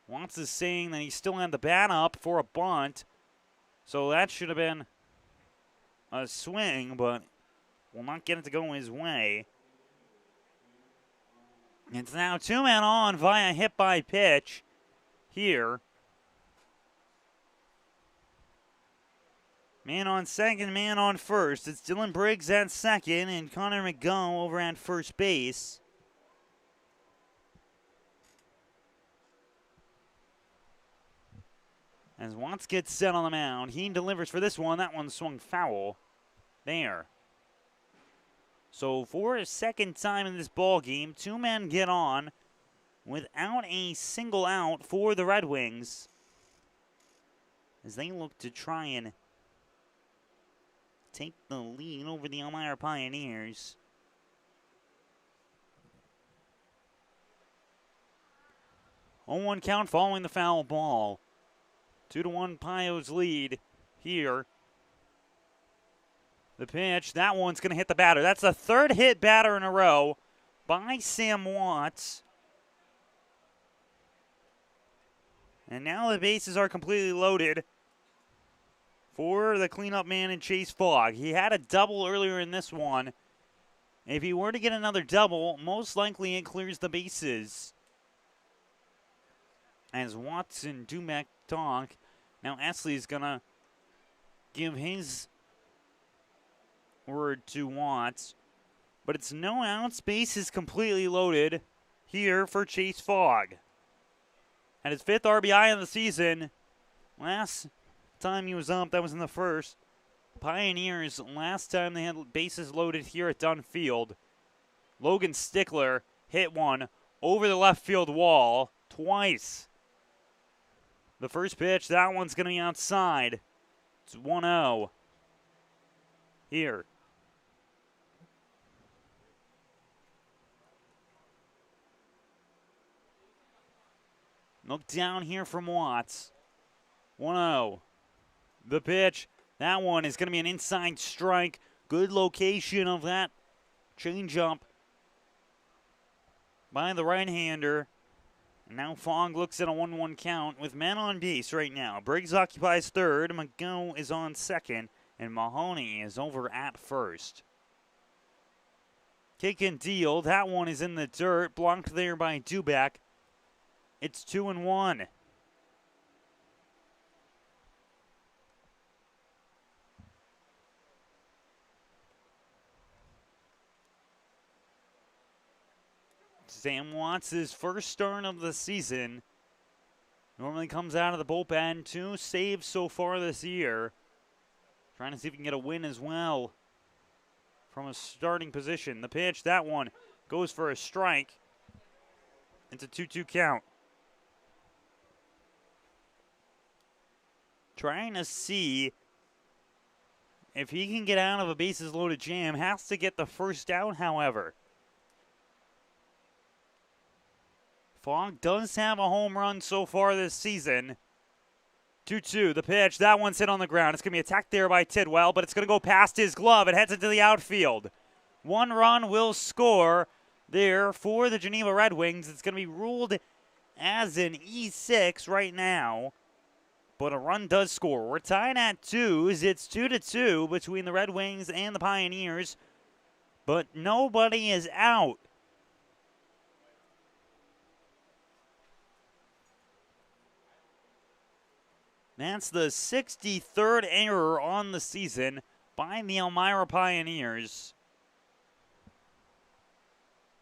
Watts is saying that he still had the bat up for a bunt. So that should have been a swing, but will not get it to go his way. It's now 2 men on via hit by pitch here. Man on second, man on first. It's Dylan Briggs at second and Connor McGough over at first base. As Watts gets set on the mound, he delivers for this one. That one swung foul there. So for a second time in this ball game, 2 men get on without a single out for the Red Wings as they look to try and take the lead over the Elmira Pioneers. On 1 count following the foul ball. 2-1 Pios lead here. The pitch, that one's going to hit the batter. That's the 3rd hit batter in a row by Sam Watts. And now the bases are completely loaded for the cleanup man in Chase Fogg. He had a double earlier in this one. If he were to get another double, most likely it clears the bases. As Watts and Dumack talk, now Esley's going to give his word to Watts. But it's no outs. Base is completely loaded here for Chase Fogg. At his 5th RBI of the season. Last time he was up, that was in the 1st. Pioneers, last time they had bases loaded here at Dunn Field. Logan Stickler hit one over the left field wall twice. The first pitch, that one's going to be outside. It's 1-0 here. Look down here from Watts. 1-0. The pitch. That one is going to be an inside strike. Good location of that changeup by the right-hander. Now Fogg looks at a 1-1 count with men on base right now. Briggs occupies third. McGough is on second. And Mahoney is over at first. Kick and deal. That one is in the dirt. Blocked there by Duback. It's 2-1. Sam Watts' first start of the season. Normally comes out of the bullpen. 2 saves so far this year. Trying to see if he can get a win as well from a starting position. The pitch, that one goes for a strike. It's a 2-2 count. Trying to see if he can get out of a bases loaded jam. Has to get the first out, however. Fogg does have a home run so far this season. 2-2, the pitch. That one's hit on the ground. It's going to be attacked there by Tidwell, but it's going to go past his glove. It heads into the outfield. 1 run will score there for the Geneva Red Wings. It's going to be ruled as an E6 right now, but a run does score. We're tied at 2s. It's 2-2 between the Red Wings and the Pioneers, but nobody is out. That's the 63rd error on the season by the Elmira Pioneers.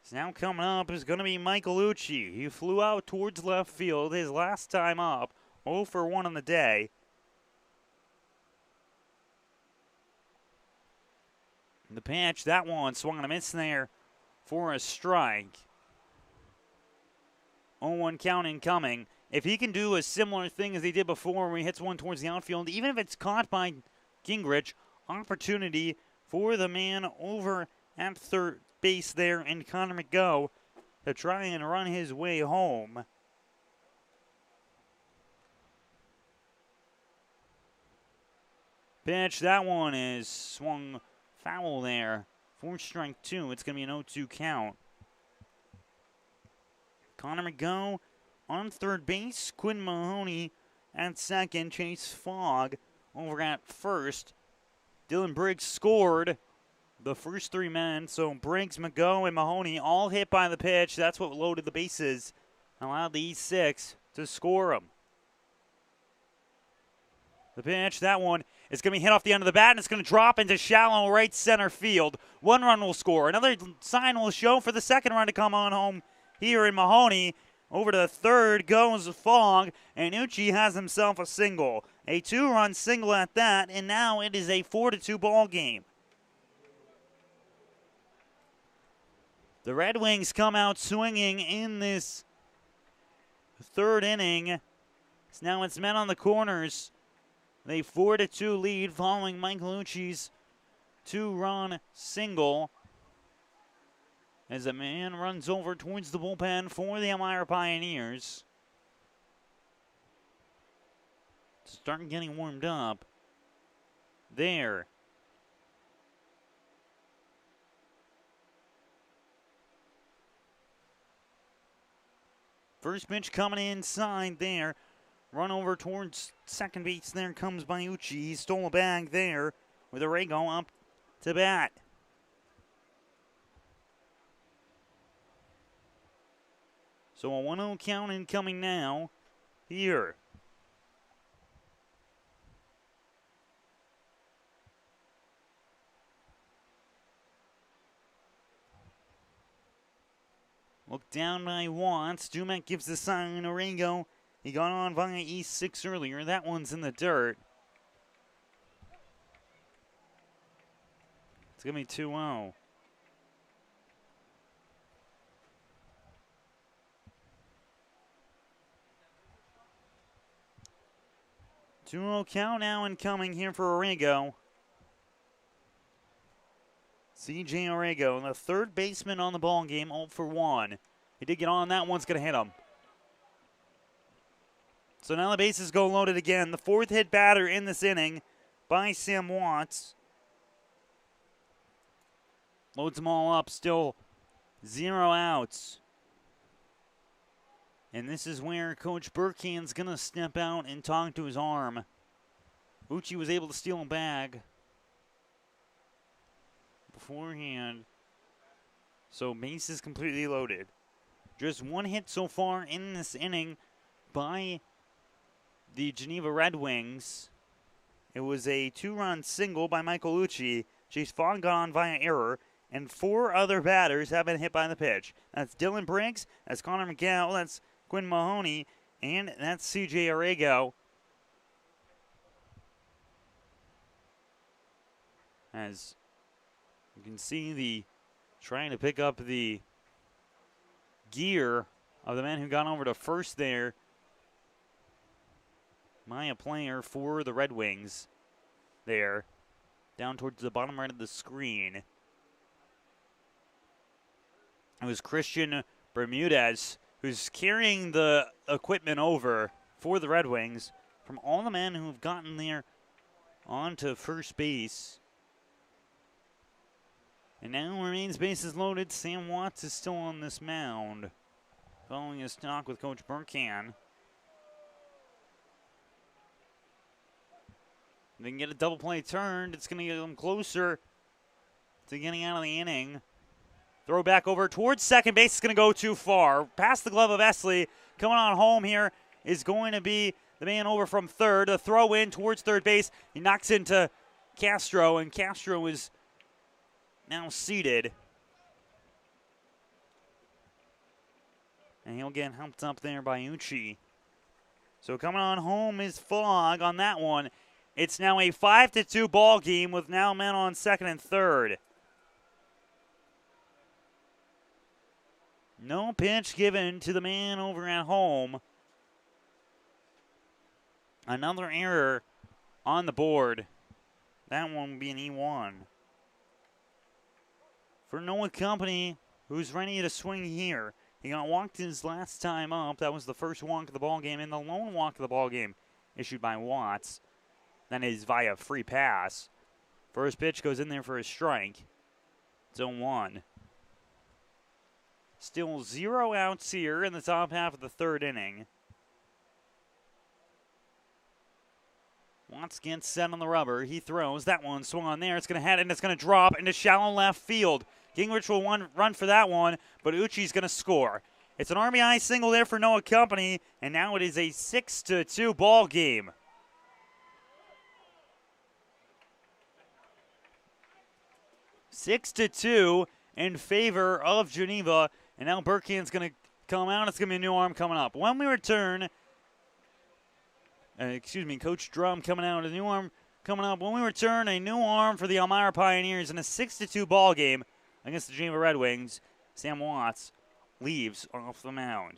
So now coming up is going to be Michael Ucci. He flew out towards left field his last time up. 0 for 1 on the day. The pitch, that one swung and a miss there for a strike. 0-1 count incoming. If he can do a similar thing as he did before when he hits one towards the outfield, even if it's caught by Gingrich, opportunity for the man over at third base there in Connor McGo to try and run his way home. Pitch, that one is swung foul there for strike 2. It's going to be an 0-2 count. Connor McGo on third base, Quinn Mahoney at second, Chase Fogg over at first. Dylan Briggs scored the first 3 men, so Briggs, McGo, and Mahoney all hit by the pitch. That's what loaded the bases, allowed the E6 to score them. The pitch, that one is going to be hit off the end of the bat, and it's going to drop into shallow right center field. 1 run will score. Another sign will show for the second run to come on home here in Mahoney. Over to the third goes Fogg, and Ucci has himself a single. A 2-run single at that, and now it is a 4-2 ball game. The Red Wings come out swinging in this third inning. So now it's men on the corners. They 4-2 lead following Michael Ucci's 2-run single. As a man runs over towards the bullpen for the Elmira Pioneers. Starting getting warmed up. There. First pitch coming inside there. Run over towards second base. There comes Bayucci. He stole a bag there with Arago up to bat. So a 1-0 count incoming now here. Look down by Watts. Dumac gives the sign. Arago. He got on via E6 earlier. That one's in the dirt. It's going to be 2-0. Two-0 count now incoming here for Arago. C.J. Arago, the third baseman on the ball game, 0 for 1. He did get on. That one's going to hit him. So now the bases go loaded again. The fourth hit batter in this inning by Sam Watts. Loads them all up. Still 0 outs. And this is where Coach Burkhand's going to step out and talk to his arm. Ucci was able to steal a bag beforehand. So base is completely loaded. Just one hit so far in this inning by the Geneva Red Wings. It was a 2-run single by Michael Lucci. Chase Vaughn got on via error, and 4 other batters have been hit by the pitch. That's Dylan Briggs, that's Connor McGow, that's Quinn Mahoney, and that's CJ Arrego. As you can see, the trying to pick up the gear of the man who got over to first there. Maya player for the Red Wings there, down towards the bottom right of the screen. It was Christian Bermudez who's carrying the equipment over for the Red Wings from all the men who have gotten there onto first base. And now remains bases loaded. Sam Watts is still on this mound, following his talk with Coach Burkhan. They can get a double play turned. It's going to get them closer to getting out of the inning. Throw back over towards second base. It's going to go too far. Past the glove of Esley. Coming on home here is going to be the man over from third. A throw in towards third base. He knocks into Castro, and Castro is now seated. And he'll get helped up there by Uchi. So coming on home is Fogg on that one. It's now a 5-2 ball game with now men on second and third. No pitch given to the man over at home. Another error on the board. That one will be an E1. For Noah Company, who's ready to swing here. He got walked his last time up. That was the first walk of the ball game, and the lone walk of the ball game issued by Watts. That is via free pass. First pitch goes in there for a strike. It's 0-1. Still 0 outs here in the top half of the third inning. Watts gets set on the rubber. He throws. That one swung on there. It's going to head and it's going to drop into shallow left field. Gingrich will run for that one, but Uchi's going to score. It's an RBI single there for Noah Company, and now it is a 6-2 ball game. Six to 2 in favor of Geneva, and now Burkhan's going to come out. It's going to be a new arm coming up. When we return, Coach Drum coming out, a new arm coming up. When we return, a new arm for the Elmira Pioneers in a 6-2 ball game against the Geneva Red Wings. Sam Watts leaves off the mound.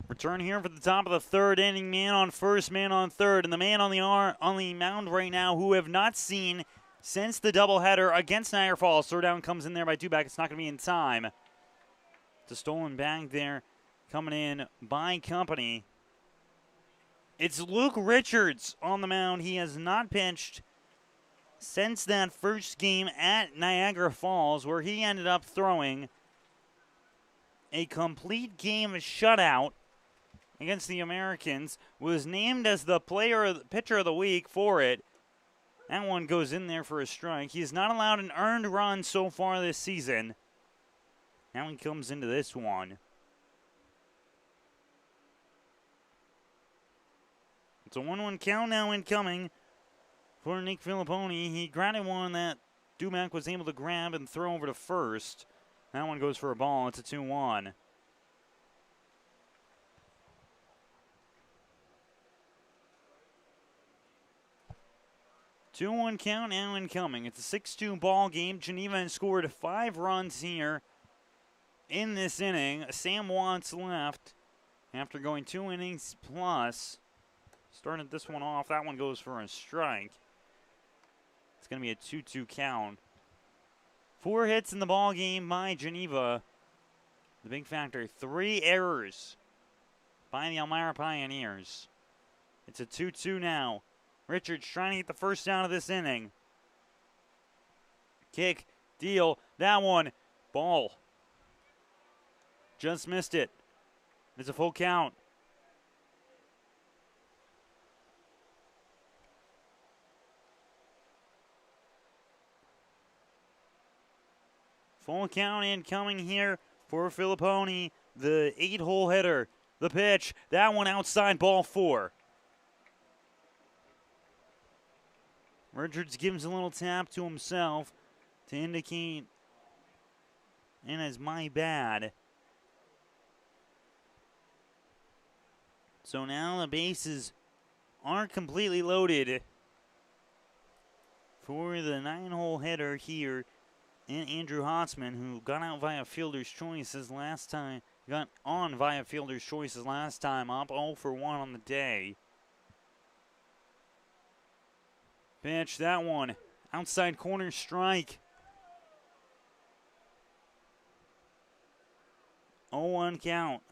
Return here for the top of the third inning. Man on first, man on third. And the man on the mound right now who have not seen since the doubleheader against Niagara Falls. Throw down comes in there by Dubak. It's not going to be in time. It's a stolen bag there coming in by Company. It's Luke Richards on the mound. He has not pitched since that first game at Niagara Falls where he ended up throwing a complete game shutout against the Americans, was named as the pitcher of the week for it. That one goes in there for a strike. He has not allowed an earned run so far this season. Now he comes into this one. It's a 1-1 count now incoming for Nick Filipponi. He grounded one that Dumac was able to grab and throw over to first. That one goes for a ball. It's a 2-1. 2-1 count now incoming. It's a 6-2 ball game. Geneva has scored 5 runs here in this inning. Sam Watts left after going 2 innings plus. Started this one off. That one goes for a strike. It's going to be a 2-2 count. 4 hits in the ball game by Geneva. The big factor, 3 errors by the Elmira Pioneers. It's a 2-2 now. Richards trying to get the first down of this inning. Kick, deal, that one, ball. Just missed it. It's a full count. Full count incoming here for Filipponi, the 8-hole hitter. The pitch, that one outside, ball 4. Richards gives a little tap to himself to indicate, and it's my bad. So now the bases aren't completely loaded for the 9-hole hitter here, and Andrew Hotzman, who got out via fielder's choices last time, got on via fielder's choices last time up, 0 for 1 on the day. Pitch, that one, outside corner strike. 0-1 count.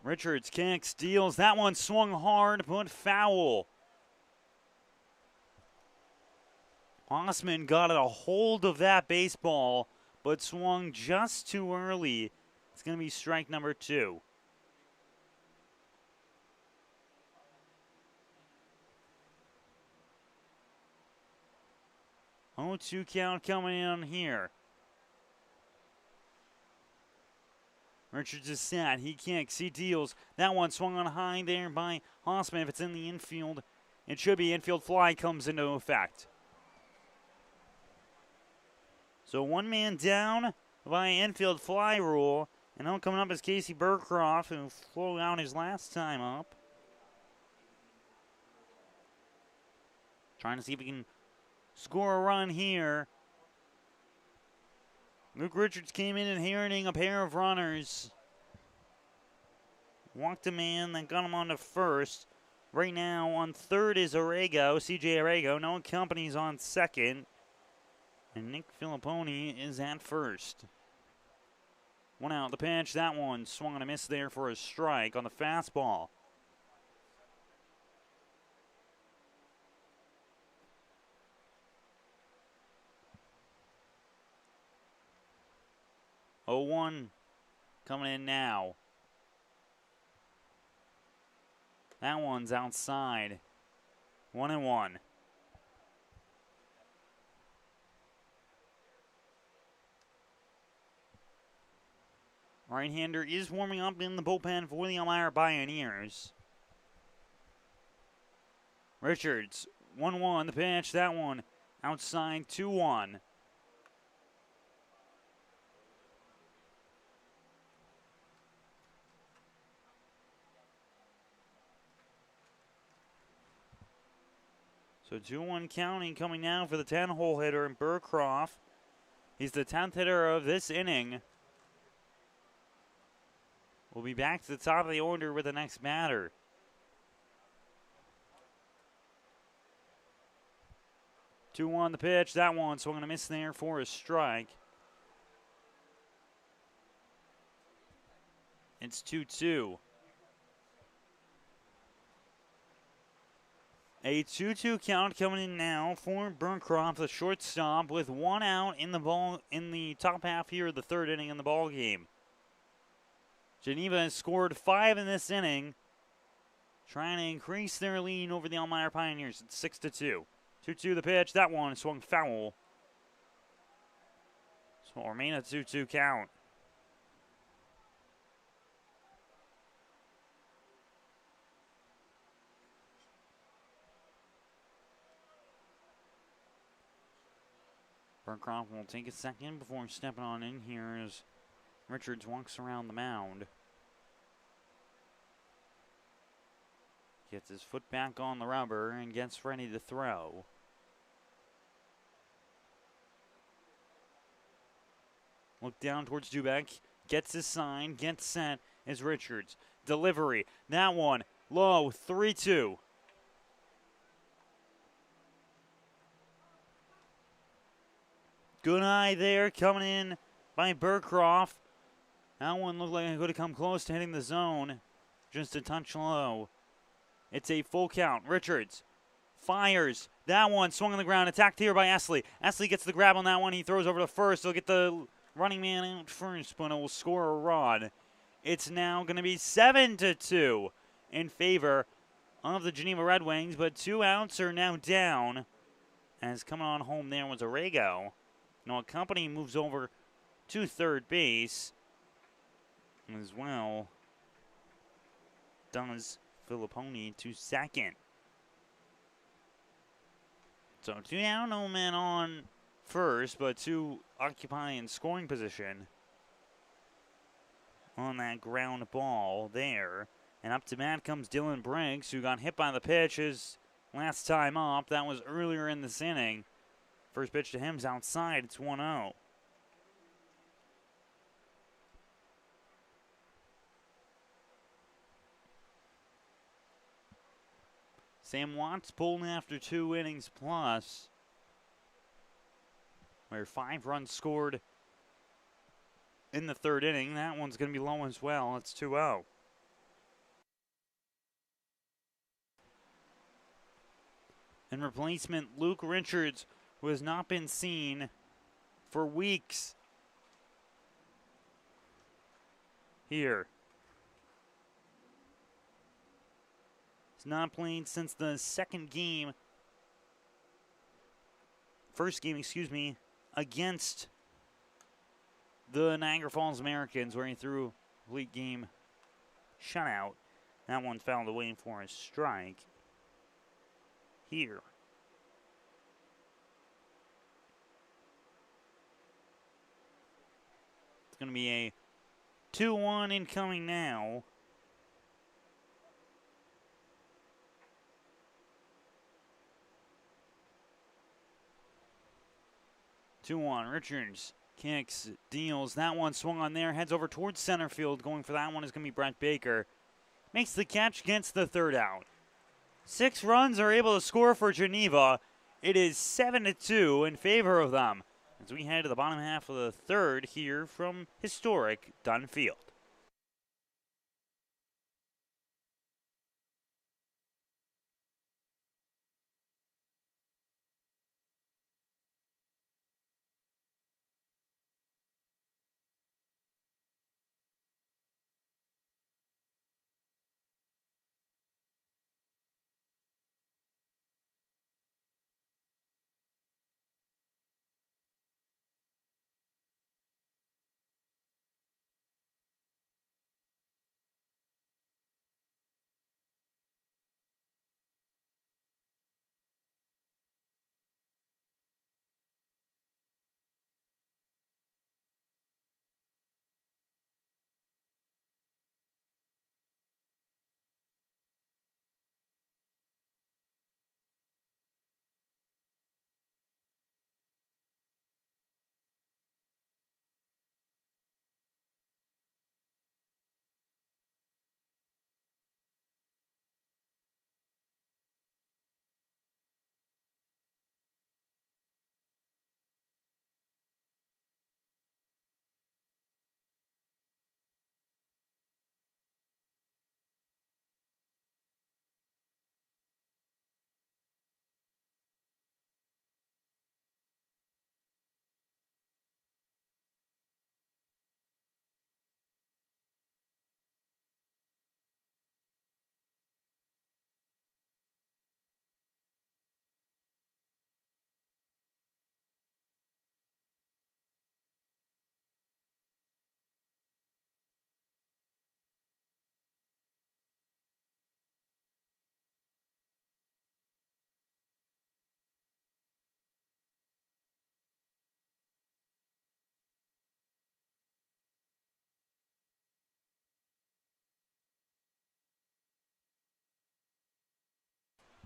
Richards kicks, deals. That one swung hard, but foul. Osman got a hold of that baseball, but swung just too early. It's going to be strike number 2. Oh, 2 count coming in here. Richards is set. He kicks. He deals. That one swung on high there by Osman. If it's in the infield, it should be. Infield fly comes into effect. So 1 man down by infield fly rule. And now coming up is Casey Burcroft, who flew out his last time up. Trying to see if he can score a run here. Luke Richards came in inheriting a pair of runners. Walked a man, then got him on to first. Right now on third is CJ Arrego. No Company's on second. And Nick Filipponi is at first. 1 out, the pitch. That one swung on a miss there for a strike on the fastball. Oh, 1 coming in now. That one's outside. 1-1. Right-hander is warming up in the bullpen for the Elmira Pioneers. Richards, 1-1, the pitch, that one outside, 2-1. So 2-1 counting coming now for the 10-hole hitter in Burcroft. He's the 10th hitter of this inning. We'll be back to the top of the order with the next batter. Two on the pitch. That one swung and a miss there for a strike. It's 2-2. A 2-2 count coming in now for Burncroft, the shortstop, with one out in the top half here of the third inning in the ball game. Geneva has scored 5 in this inning, trying to increase their lead over the Elmira Pioneers. It's 6-2. 2-2 the pitch. That one swung foul. So it'll remain a 2-2 count. Burncroft will take a second before stepping on in here as Richards walks around the mound. Gets his foot back on the rubber and gets ready to throw. Look down towards Dubek. Gets his sign. Gets set as Richards. Delivery. That one low. 3-2. Good eye there coming in by Burcroft. That one looked like it could have come close to hitting the zone. Just a touch low. It's a full count. Richards fires. That one swung on the ground. Attacked here by Esley. Esley gets the grab on that one. He throws over to first. He'll get the running man out first, but it will score a run. It's now going to be 7-2 in favor of the Geneva Red Wings, but 2 outs are now down. As coming on home there was Arago. Now, Company moves over to third base as well. Does Filipponi to second. So 2 down, no men on first, but 2 occupying scoring position on that ground ball there. And up to bat comes Dylan Briggs, who got hit by the pitch his last time up. That was earlier in this inning. First pitch to him is outside. It's 1-0. Sam Watts pulled after 2 innings plus, where 5 runs scored in the third inning. That one's going to be low as well. It's 2-0. In replacement, Luke Richards, who has not been seen for weeks here. He's not played since the first game, against the Niagara Falls Americans, where he threw a complete game shutout. That one fouled away for a strike here. It's going to be a 2-1 incoming now. Richards kicks, deals. That one swung on there, heads over towards center field. Going for that one is going to be Brent Baker. Makes the catch, gets the third out. 6 runs are able to score for Geneva. It is 7-2 in favor of them as we head to the bottom half of the third here from historic Dunn Field.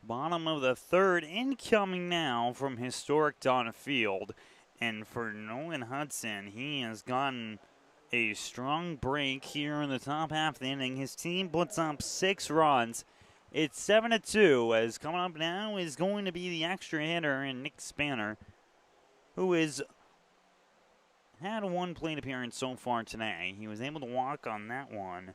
Bottom of the third, incoming now from historic Don Field. And for Nolan Hudson, he has gotten a strong break here in the top half of the inning. His team puts up 6 runs. It's 7-2, as coming up now is going to be the extra hitter and Nick Spanner, who has had 1 plate appearance so far today. He was able to walk on that one.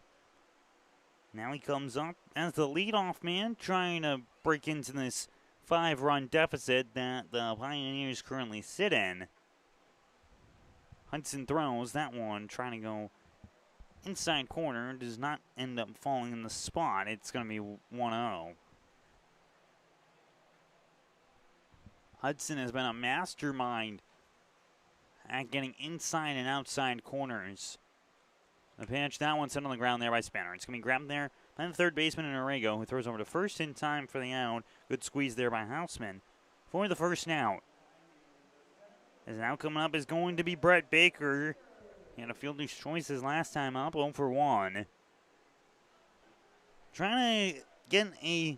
Now he comes up as the leadoff man, trying to break into this 5-run deficit that the Pioneers currently sit in. Hudson throws that one, trying to go inside corner. Does not end up falling in the spot. It's going to be 1-0. Hudson has been a mastermind at getting inside and outside corners. The pitch, that one's set on the ground there by Spanner. It's going to be grabbed there by the third baseman in Arrigo, who throws over to first in time for the out. Good squeeze there by Houseman for the first out. As now coming up is going to be Brett Baker. He had a fielder's choices last time up, 0 for 1. Trying to get a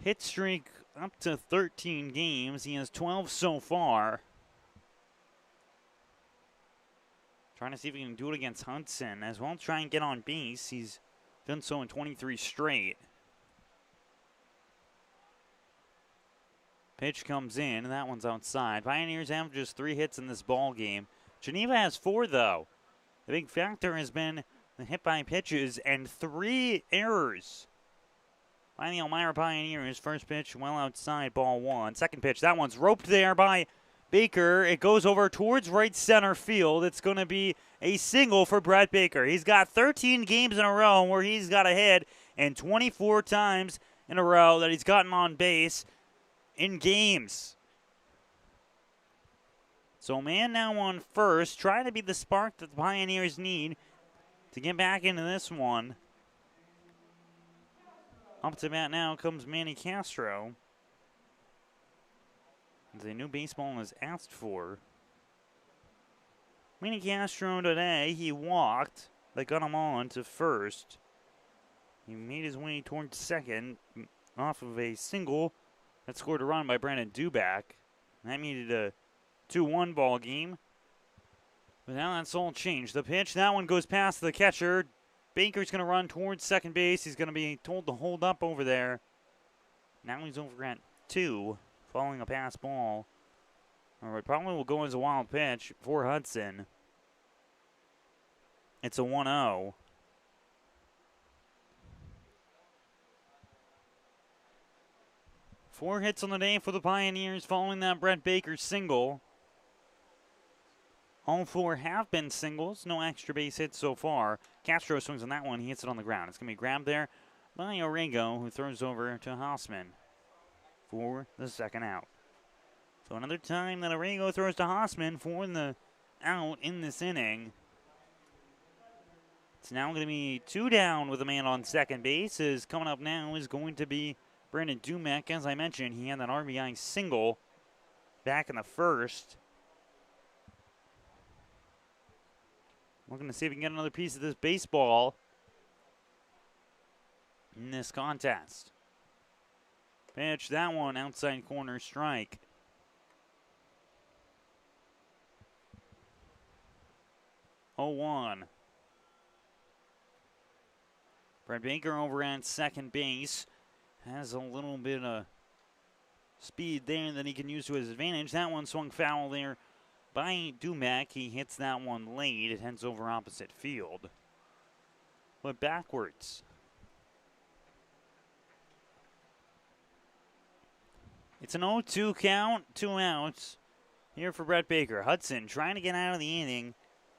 hit streak up to 13 games. He has 12 so far. Trying to see if he can do it against Hudson, as well as try and get on base. He's done so in 23 straight. Pitch comes in, and that one's outside. Pioneers have just 3 hits in this ball game. Geneva has 4, though. The big factor has been the hit by pitches and 3 errors by the Elmira Pioneers. First pitch, well outside, ball 1. Second pitch, that one's roped there by Baker. It goes over towards right center field. It's going to be a single for Brett Baker. He's got 13 games in a row where he's got a hit, and 24 times in a row that he's gotten on base in games. So man now on first, trying to be the spark that the Pioneers need to get back into this one. Up to bat now comes Manny Castro. The new baseball is asked for. Manny Castro today, he walked. They got him on to first. He made his way towards second off of a single that scored a run by Brandon Duback. That needed a 2-1 ball game. But now that's all changed. The pitch, that one goes past the catcher. Baker's going to run towards second base. He's going to be told to hold up over there. Now he's over at 2. Following a pass ball. Or it probably will go as a wild pitch for Hudson. It's a 1-0. Four hits on the day for the Pioneers following that Brett Baker single. All 4 have been singles. No extra base hits so far. Castro swings on that one. He hits it on the ground. It's going to be grabbed there by Arrigo, who throws over to Hausman for the second out. So another time that Arrigo throws to Hausman for the out in this inning. It's now going to be 2 down with a man on second base. As coming up now is going to be Brandon Dumack. As I mentioned, he had that RBI single back in the first. Looking to see if we can get another piece of this baseball in this contest. Pitch, that one, outside corner strike. Oh, 1. Brett Baker over at second base has a little bit of speed there that he can use to his advantage. That one swung foul there by Dumack. He hits that one late. It heads over opposite field. But backwards. It's an 0-2 count, 2 outs here for Brett Baker. Hudson trying to get out of the inning.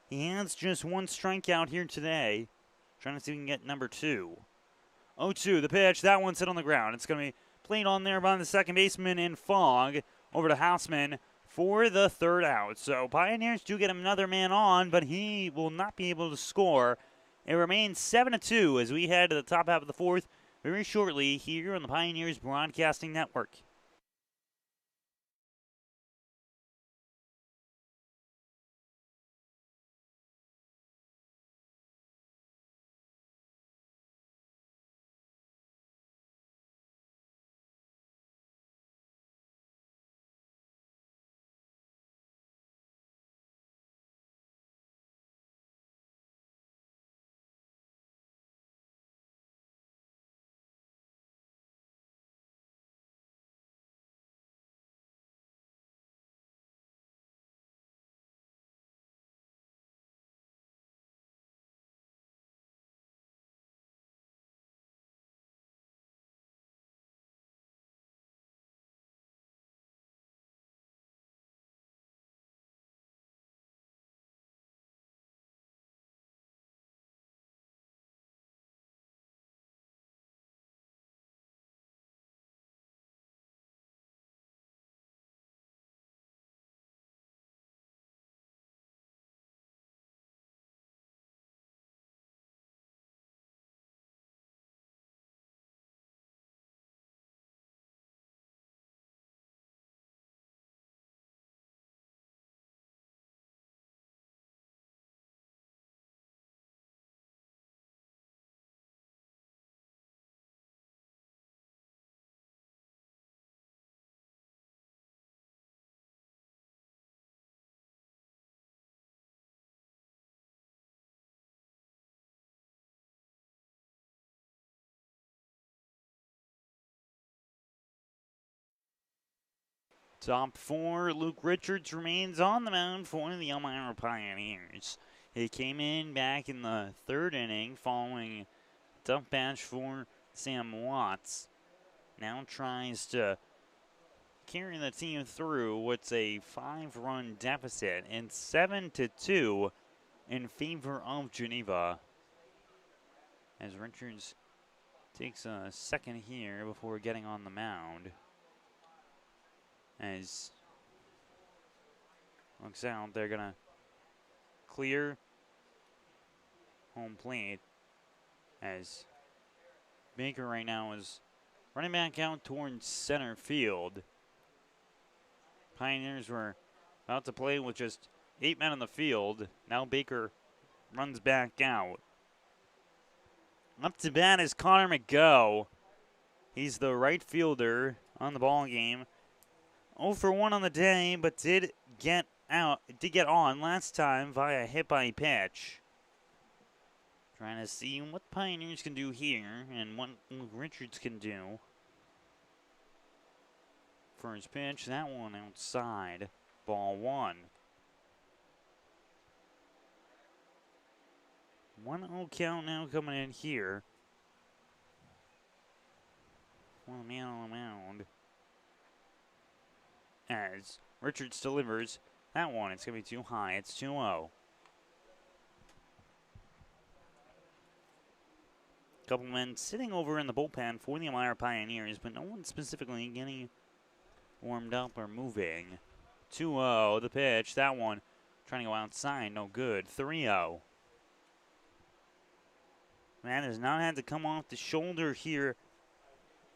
He has just 1 strikeout here today. Trying to see if we can get number 2. 0-2, the pitch. That one's hit on the ground. It's going to be played on there by the second baseman in Fogg. Over to Hausman for the third out. So Pioneers do get another man on, but he will not be able to score. It remains 7-2 as we head to the top half of the fourth very shortly here on the Pioneers Broadcasting Network. Top four, Luke Richards remains on the mound for the Elmira Pioneers. He came in back in the third inning following a tough batch for Sam Watts. Now tries to carry the team through what's a 5-run deficit and 7-2 in favor of Geneva. As Richards takes a second here before getting on the mound. As looks out, they're gonna clear home plate as Baker right now is running back out towards center field. Pioneers were about to play with just 8 men on the field. Now Baker runs back out. Up to bat is Connor McGough. He's the right fielder on the ball game. 0 for 1 on the day, but did get on last time via hit by pitch. Trying to see what Pioneers can do here and what Richards can do. First pitch, that one outside. Ball 1. 1-0 count now coming in here. One man on the mound. As Richards delivers that one, it's going to be too high. It's 2-0. Couple men sitting over in the bullpen for the Elmira Pioneers, but no one specifically getting warmed up or moving. 2-0, the pitch. That one trying to go outside. No good. 3-0. Man has not had to come off the shoulder here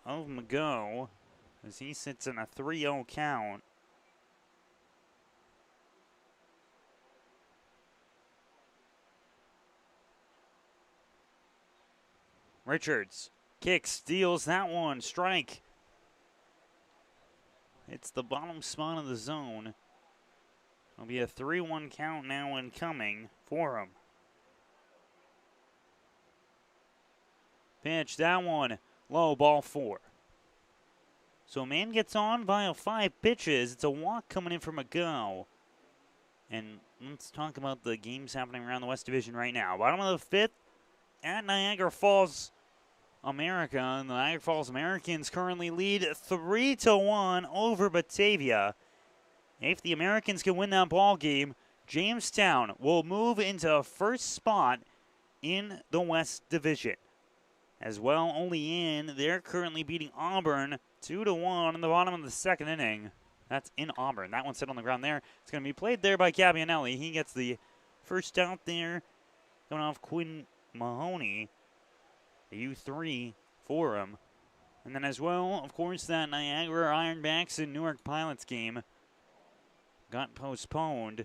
of McGough as he sits in a 3-0 count. Richards kicks, steals that one, strike. It's the bottom spot of the zone. It'll be a 3-1 count now incoming for him. Pitch, that one, low, ball 4. So a man gets on via 5 pitches. It's a walk coming in from McGough. And let's talk about the games happening around the West Division right now. Bottom of the 5th at Niagara Falls, America. And the Niagara Falls Americans currently lead 3-1 over Batavia. If the Americans can win that ball game, Jamestown will move into first spot in the West Division. As well, Olean, they're currently beating Auburn 2-1 in the bottom of the 2nd inning. That's in Auburn. That one's set on the ground there. It's going to be played there by Cabinelli. He gets the first out there, coming off Quinn Mahoney, the U3 for him. And then as well, of course, that Niagara Ironbacks and Newark Pilots game got postponed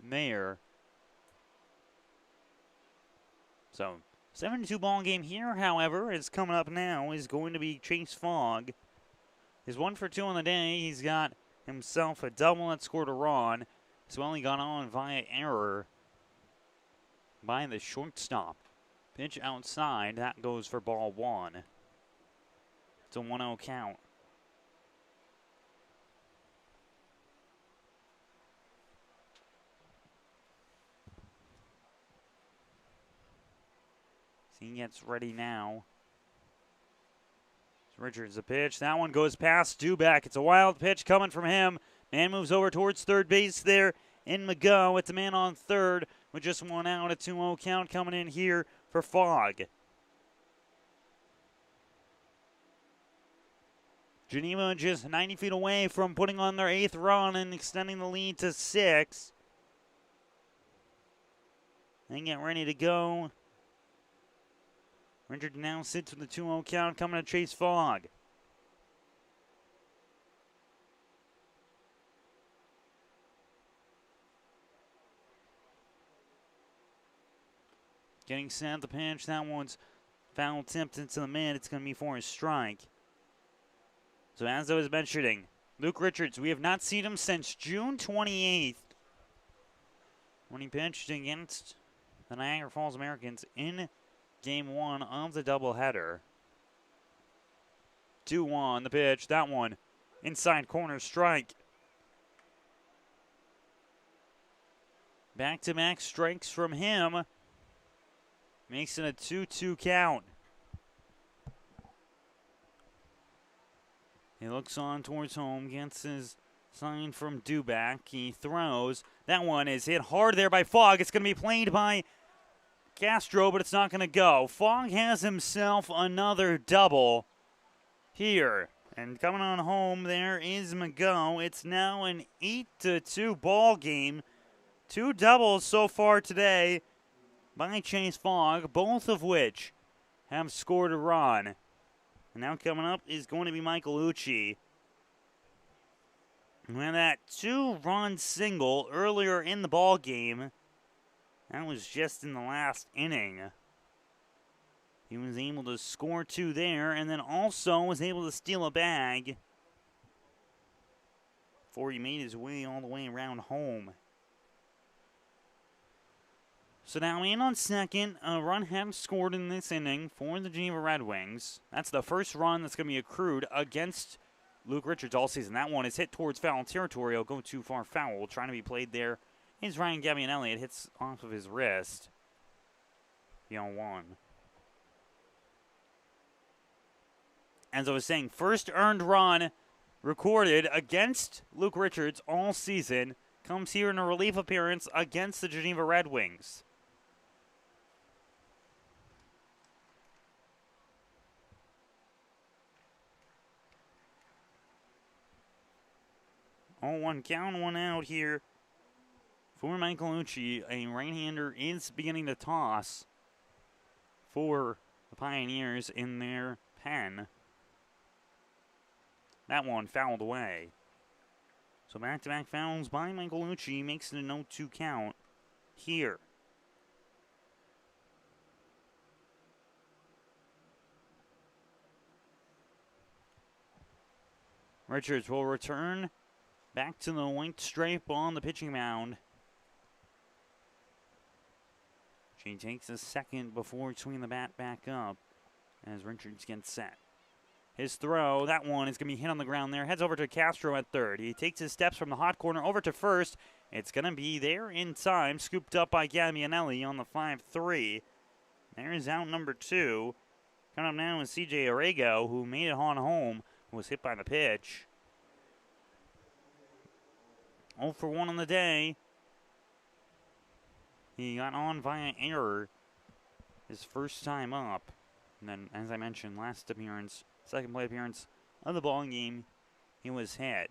there. So 7-2 ball game here, however, is coming up now, is going to be Chase Fogg. He's 1 for 2 on the day. He's got himself a double that scored a run. As well, he got on via error by the shortstop. Pitch outside, that goes for ball 1. It's a 1-0 count. He gets ready now. Richards a pitch. That one goes past Duback. It's a wild pitch coming from him. Man moves over towards third base there in McGough. It's a man on third with just 1 out. A 2-0 count coming in here for Fogg. Geneva just 90 feet away from putting on their 8th run and extending the lead to 6. They get ready to go. Richard now sits with the 2-0 count coming to Chase Fogg. Getting set at the pitch. That one's foul tipped into the mid. It's going to be for a strike. So as I was mentioning, Luke Richards, we have not seen him since June 28th when he pitched against the Niagara Falls Americans in Game 1 of the doubleheader. 2-1, the pitch. That one Inside corner strike. Back-to-back strikes from him. Makes it a 2-2 count. He looks on towards home, gets his sign from Duback. He throws. That one is hit hard there by Fogg. It's going to be played by Castro, but it's not going to go. Fogg has himself another double here. And coming on home, there is Mago. It's now an 8-2 ball game. 2 doubles so far today by Chase Fogg, both of which have scored a run. And now coming up is going to be Michael Ucci. And that 2-run single earlier in the ball game, that was just in the last inning. He was able to score 2 there, and then also was able to steal a bag before he made his way all the way around home. So now in on second, a run hadn't scored in this inning for the Geneva Red Wings. That's the first run that's going to be accrued against Luke Richards all season. That one is hit towards foul territory. It'll go too far foul. Trying to be played there is Ryan Gabbianelli. It hits off of his wrist. The 0-1. As I was saying, first earned run recorded against Luke Richards all season comes here in a relief appearance against the Geneva Red Wings. Oh, 1 count, 1 out here for Michael Ucci. A right-hander is beginning to toss for the Pioneers in their pen. That one fouled away. So back-to-back fouls by Michael Ucci makes it a 0-2 count here. Richards will return back to the white stripe on the pitching mound. She takes a second before swinging the bat back up as Richards gets set. His throw, that one is going to be hit on the ground there. Heads over to Castro at third. He takes his steps from the hot corner over to first. It's going to be there in time, scooped up by Gabbianelli on the 5-3. There is out number 2. Coming up now is C.J. Arrego, who made it on home, who was hit by the pitch. 0 for 1 on the day. He got on via error his first time up. And then, as I mentioned, last appearance, second play appearance of the ball game, he was hit.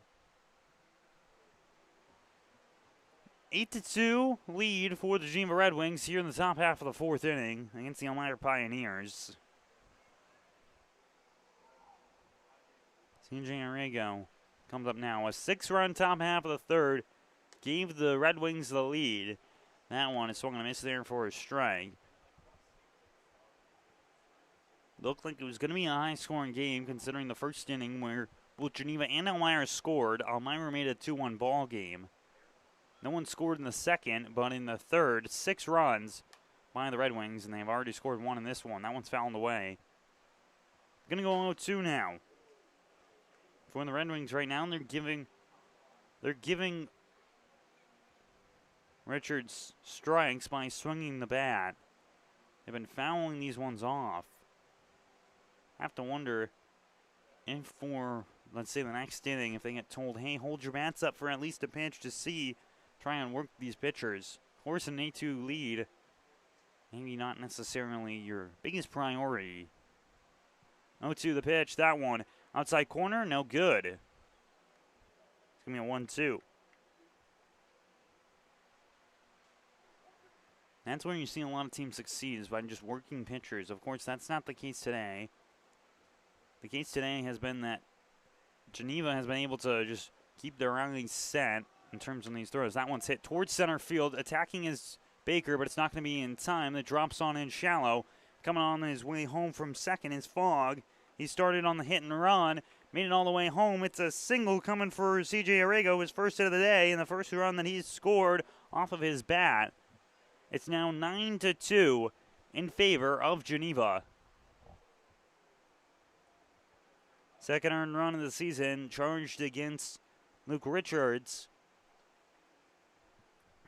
8-2 lead for the Geneva Red Wings here in the top half of the 4th inning against the Elmira Pioneers. C.J. Arrego comes up now. A 6-run top half of the 3rd gave the Red Wings the lead. That one is swung and a miss there for a strike. Looked like it was going to be a high-scoring game considering the first inning where both Geneva and Elmira scored. Elmira made a 2-1 ball game. No one scored in the second, but in the third, 6 runs by the Red Wings, and they've already scored 1 in this one. That one's fouled away. Going to go 0-2 now. For the Red Wings right now, they're giving Richards strikes by swinging the bat. They've been fouling these ones off. I have to wonder if for, let's say, the next inning, if they get told, hey, hold your bats up for at least a pitch to see, try and work these pitchers. Of course, an 8-2 lead, maybe not necessarily your biggest priority. 0-2 the pitch, that one. Outside corner, no good. It's going to be a 1-2. That's where you see a lot of teams succeed, is by just working pitchers. Of course, that's not the case today. The case today has been that Geneva has been able to just keep their eyes set in terms of these throws. That one's hit towards center field. Attacking is Baker, but it's not going to be in time. That drops on in shallow. Coming on his way home from second is Fogg. He started on the hit and run, made it all the way home. It's a single coming for C.J. Arrego, his first hit of the day, and the first run that he's scored off of his bat. It's now 9-2 in favor of Geneva. Second earned run of the season, charged against Luke Richards.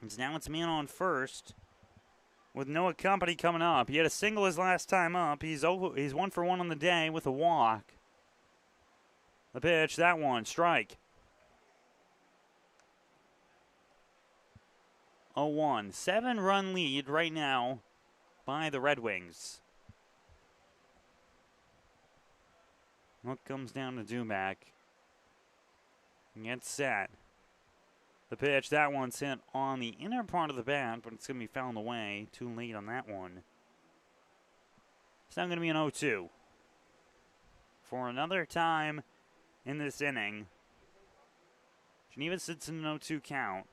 And now it's man on first with Noah Company coming up. He had a single his last time up. He's 1 for 1 on the day with a walk. The pitch, that one, strike. 0-1. 7-run lead right now by the Red Wings. What comes down to Dumack? Gets set. The pitch, that one's hit on the inner part of the bat, but it's going to be fouled away. Too late on that one. It's now going to be an 0-2. For another time in this inning, Geneva sits in an 0-2 count.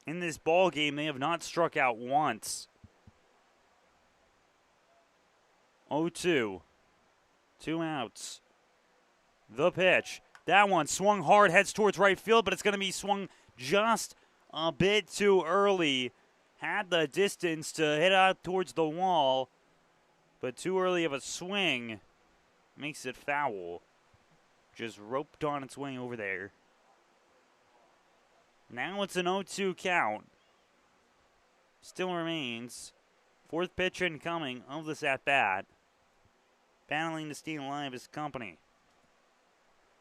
In this ball game, they have not struck out once. 0-2. 2 outs. The pitch. That one swung hard, heads towards right field, but it's going to be swung just a bit too early. Had the distance to hit out towards the wall, but too early of a swing makes it foul. Just roped on its way over there. Now it's an 0-2 count. Still remains. Fourth pitch incoming of this at-bat. Battling to stay alive is Company.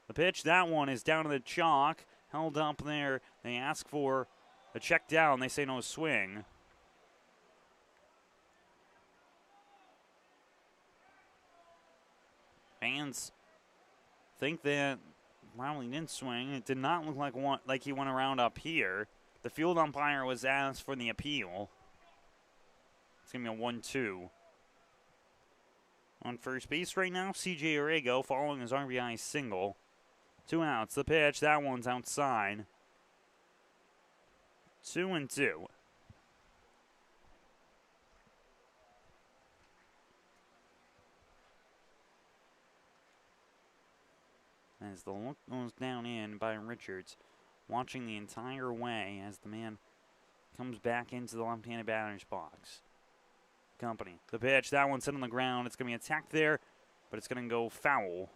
The pitch, that one is down to the chalk. Held up there. They ask for a check down. They say no swing. Fans think that Rowley didn't swing. It did not look like he went around up here. The field umpire was asked for the appeal. It's going to be a 1-2. On first base right now, C.J. Orrego following his RBI single. 2 outs. The pitch, that one's outside. 2-2. As the look goes down in by Richards, watching the entire way as the man comes back into the left-handed batter's box. Company. The pitch, that one's hit on the ground. It's going to be attacked there, but it's going to go foul.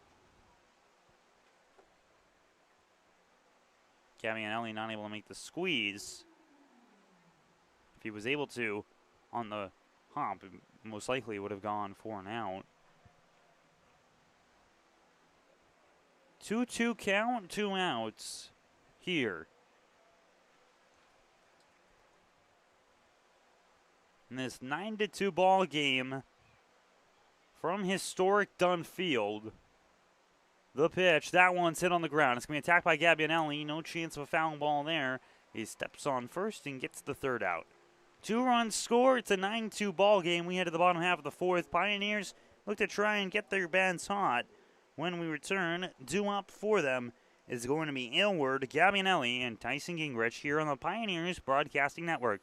Gavianelli not able to make the squeeze. If he was able to on the hop, most likely would have gone for an out. 2-2 count, 2 outs here. In this 9-2 ball game from historic Dunn Field. The pitch, that one's hit on the ground. It's going to be attacked by Gavianelli. No chance of a foul ball there. He steps on first and gets the third out. 2 runs score. It's a 9-2 ball game. We head to the bottom half of the fourth. Pioneers look to try and get their bats hot. When we return, due up for them is going to be Aylward, Gavianelli, and Tyson Gingrich here on the Pioneers Broadcasting Network.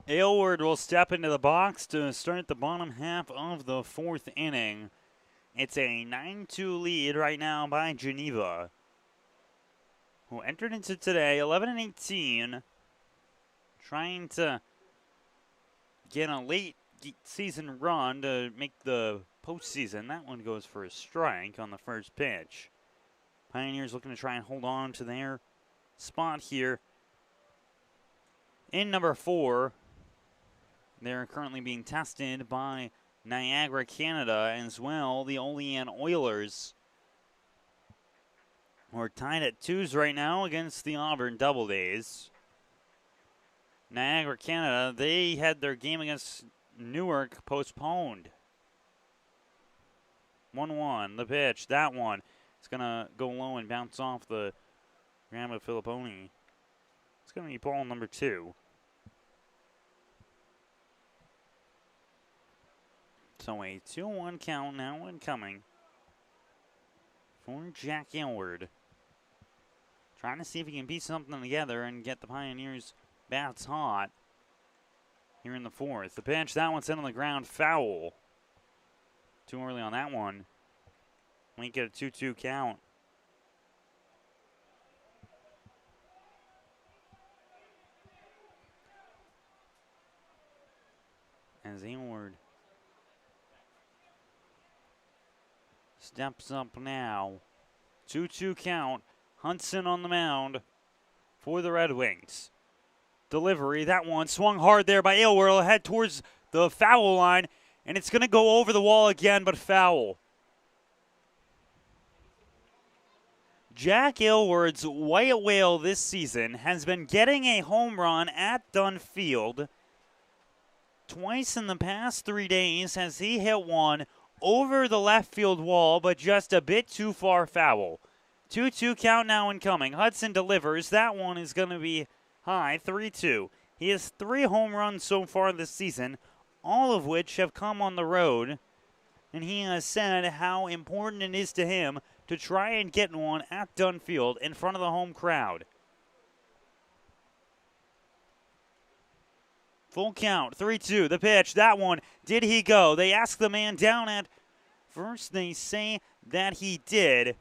Aylward will step into the box to start the bottom half of the 4th inning. It's a 9-2 lead right now by Geneva, who entered into today 11-18, trying to get a late season run to make the postseason. That one goes for a strike on the first pitch. Pioneers looking to try and hold on to their spot here in number 4. They're currently being tested by Niagara, Canada, as well. The Olean Oilers are tied at 2s right now against the Auburn Double Days. Niagara, Canada, they had their game against Newark postponed. 1-1, the pitch, that one. It's going to go low and bounce off the Grandma Filipponi. It's going to be ball number 2. So a 2-1 count now incoming for Jack Aylward. Trying to see if he can piece something together and get the Pioneers' bats hot here in the 4th. The pitch, that one's in on the ground, foul. Too early on that one. We get a 2-2 count. As Aylward steps up now. 2-2 count. Hudson on the mound for the Red Wings. Delivery, that one swung hard there by Aylward. Head towards the foul line, and it's going to go over the wall again, but foul. Jack Aylward's white whale this season has been getting a home run at Dunn Field. Twice in the past 3 days has he hit one over the left field wall, but just a bit too far foul. 2-2 count now incoming. Hudson delivers. That one is going to be high, 3-2. He has 3 home runs so far this season, all of which have come on the road. And he has said how important it is to him to try and get one at Dunn Field in front of the home crowd. Full count, 3-2, the pitch, that one, did he go? They ask the man down at first, they say that he did.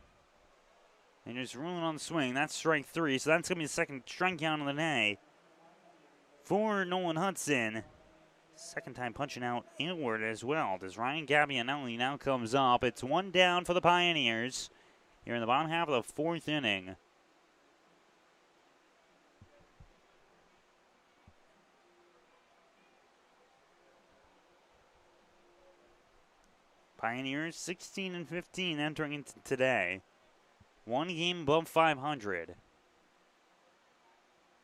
And just ruling on the swing, that's strike 3, so that's going to be the second strikeout of the day for Nolan Hudson. Second time punching out Aylward as well. Does Ryan Gabbianelli now comes up. It's 1 down for the Pioneers here in the bottom half of the 4th inning. Pioneers 16-15 entering into today. 1 game above 500.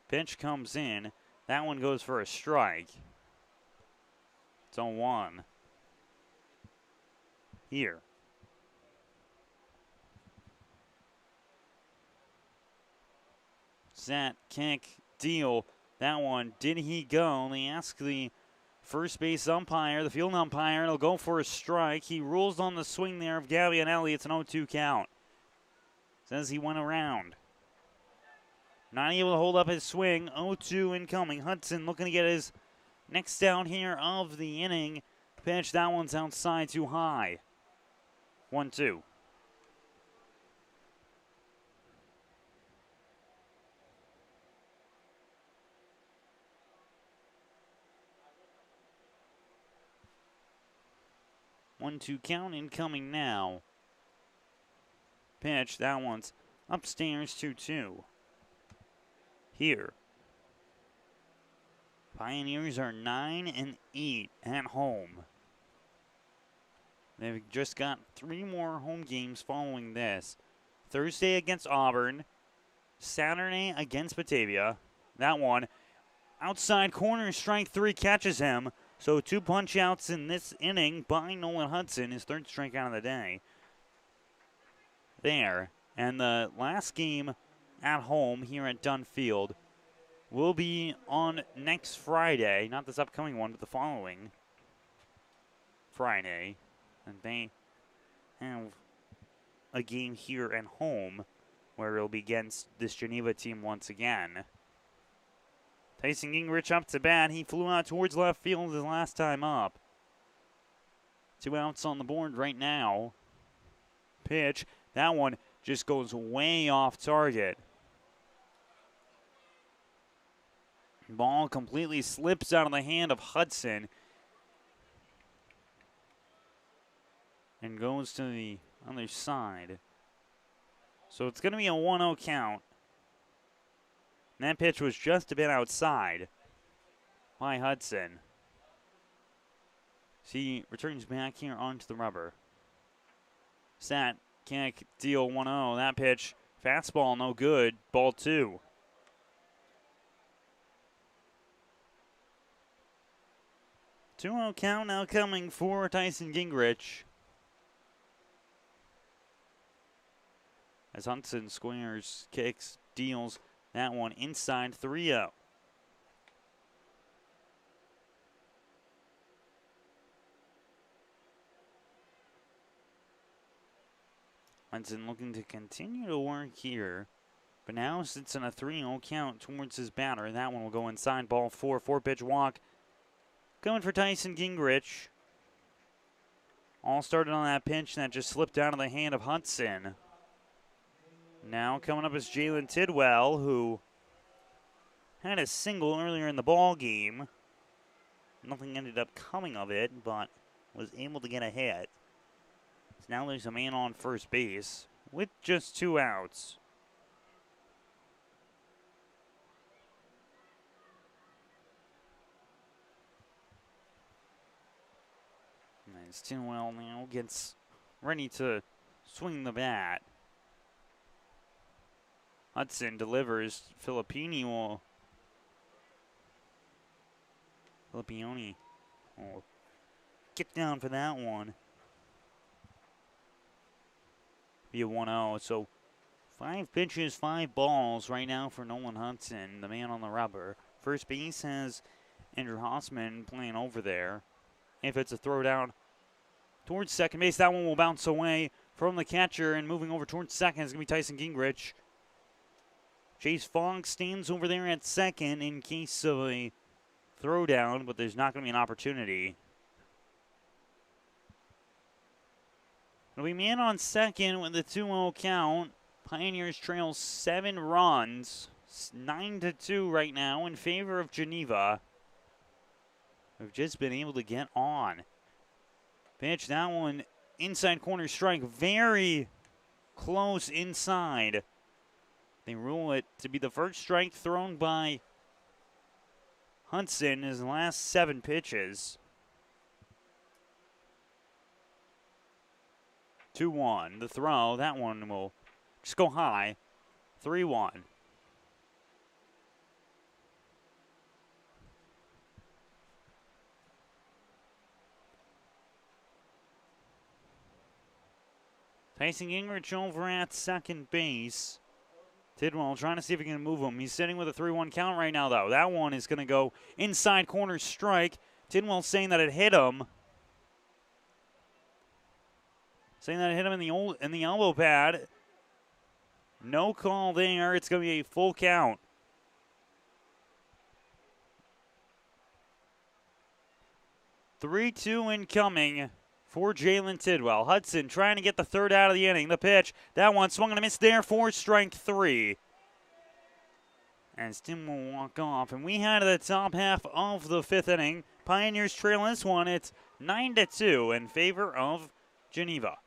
Pitch comes in. That one goes for a strike. It's 0-1. Here. Set, kick, deal. That one, did he go? They ask the first base umpire, the field umpire, and he'll go for a strike. He rules on the swing there of Gabbianelli. It's an 0-2 count. Says he went around. Not able to hold up his swing. 0-2 incoming. Hudson looking to get his next down here of the inning. Pitch, that one's outside too high. 1-2. One-two count incoming now. Pitch, that one's upstairs 2-2. Here. Pioneers are 9-8 at home. They've just got 3 more home games following this. Thursday against Auburn. Saturday against Batavia. That one, outside corner, strike 3 catches him. So 2 punch outs in this inning by Nolan Hudson, his 3rd strikeout of the day. There. And the last game at home here at Dunn Field will be on next Friday. Not this upcoming one, but the following Friday. And they have a game here at home where it'll be against this Geneva team once again. Tyson Gingrich up to bat. He flew out towards left field his last time up. 2 outs on the board right now. Pitch. That one just goes way off target. Ball completely slips out of the hand of Hudson and goes to the other side. So it's going to be a 1-0 count. And that pitch was just a bit outside by Hudson. He returns back here onto the rubber. Sat can't deal 1-0. That pitch, fastball, no good. Ball 2. Two-0 count now coming for Tyson Gingrich. As Hudson squares, kicks, deals that one inside 3-0. Hudson looking to continue to work here, but now sits in a 3-0 count towards his batter. That one will go inside, ball 4, 4-pitch walk. Going for Tyson Gingrich. All started on that pitch that just slipped out of the hand of Hudson. Now coming up is Jalen Tidwell, who had a single earlier in the ball game. Nothing ended up coming of it, but was able to get a hit. So now there's a man on first base with just 2 outs. As Tidwell now gets ready to swing the bat. Hudson delivers. Filippioni will get down for that one. Be a 1-0. So 5 pitches, 5 balls right now for Nolan Hudson, the man on the rubber. First base has Andrew Hossman playing over there. If it's a throw down towards second base, that one will bounce away from the catcher, and moving over towards second is going to be Tyson Gingrich. Chase Fogg stands over there at second in case of a throwdown, but there's not going to be an opportunity. It'll be man on second with the 2-0 count. Pioneers trail 7 runs, 9-2 right now in favor of Geneva. We've just been able to get on. Pitch, that one inside corner strike, very close inside. They rule it to be the first strike thrown by Hudson in his last 7 pitches. 2-1. The throw, that one will just go high. 3-1. Tyson Gingrich over at second base. Tidwell trying to see if he can move him. He's sitting with a 3-1 count right now, though. That one is going to go inside corner strike. Tidwell saying that it hit him. Saying that it hit him in the elbow pad. No call there. It's going to be a full count. Three-two incoming for Jalen Tidwell. Hudson trying to get the third out of the inning. The pitch, that one swung and a miss there for strike 3. As Tim will walk off. And we had the top half of the 5th inning. Pioneers trail this one. It's 9-2 in favor of Geneva.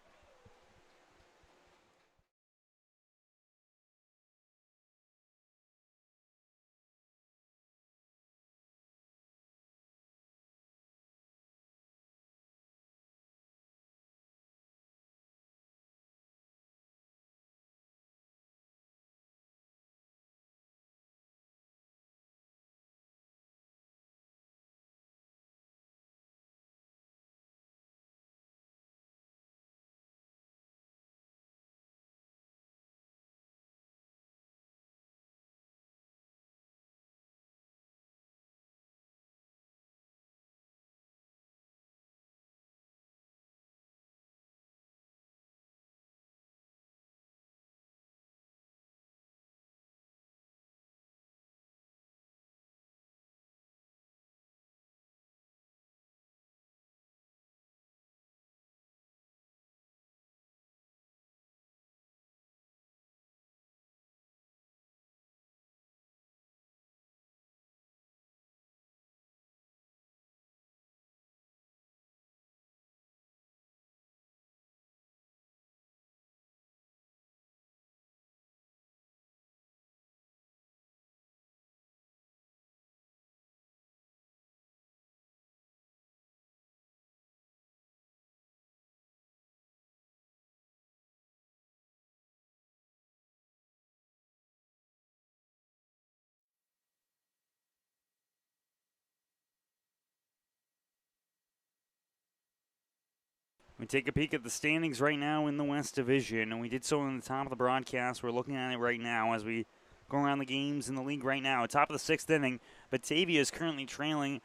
We take a peek at the standings right now in the West Division, and we did so on the top of the broadcast. We're looking at it right now as we go around the games in the league right now. Top of the sixth inning, Batavia is currently trailing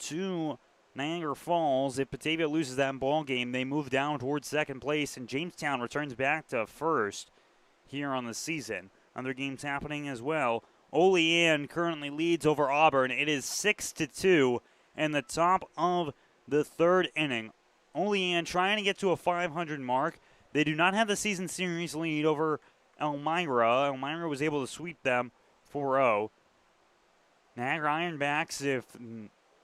to Niagara Falls. If Batavia loses that ball game, they move down towards second place, and Jamestown returns back to first here on the season. Other games happening as well. Olean currently leads over Auburn. It is 6-2 in the top of the third inning. Olean trying to get to a 500 mark. They do not have the season series lead over Elmira. Elmira was able to sweep them 4-0. Niagara Ironbacks, if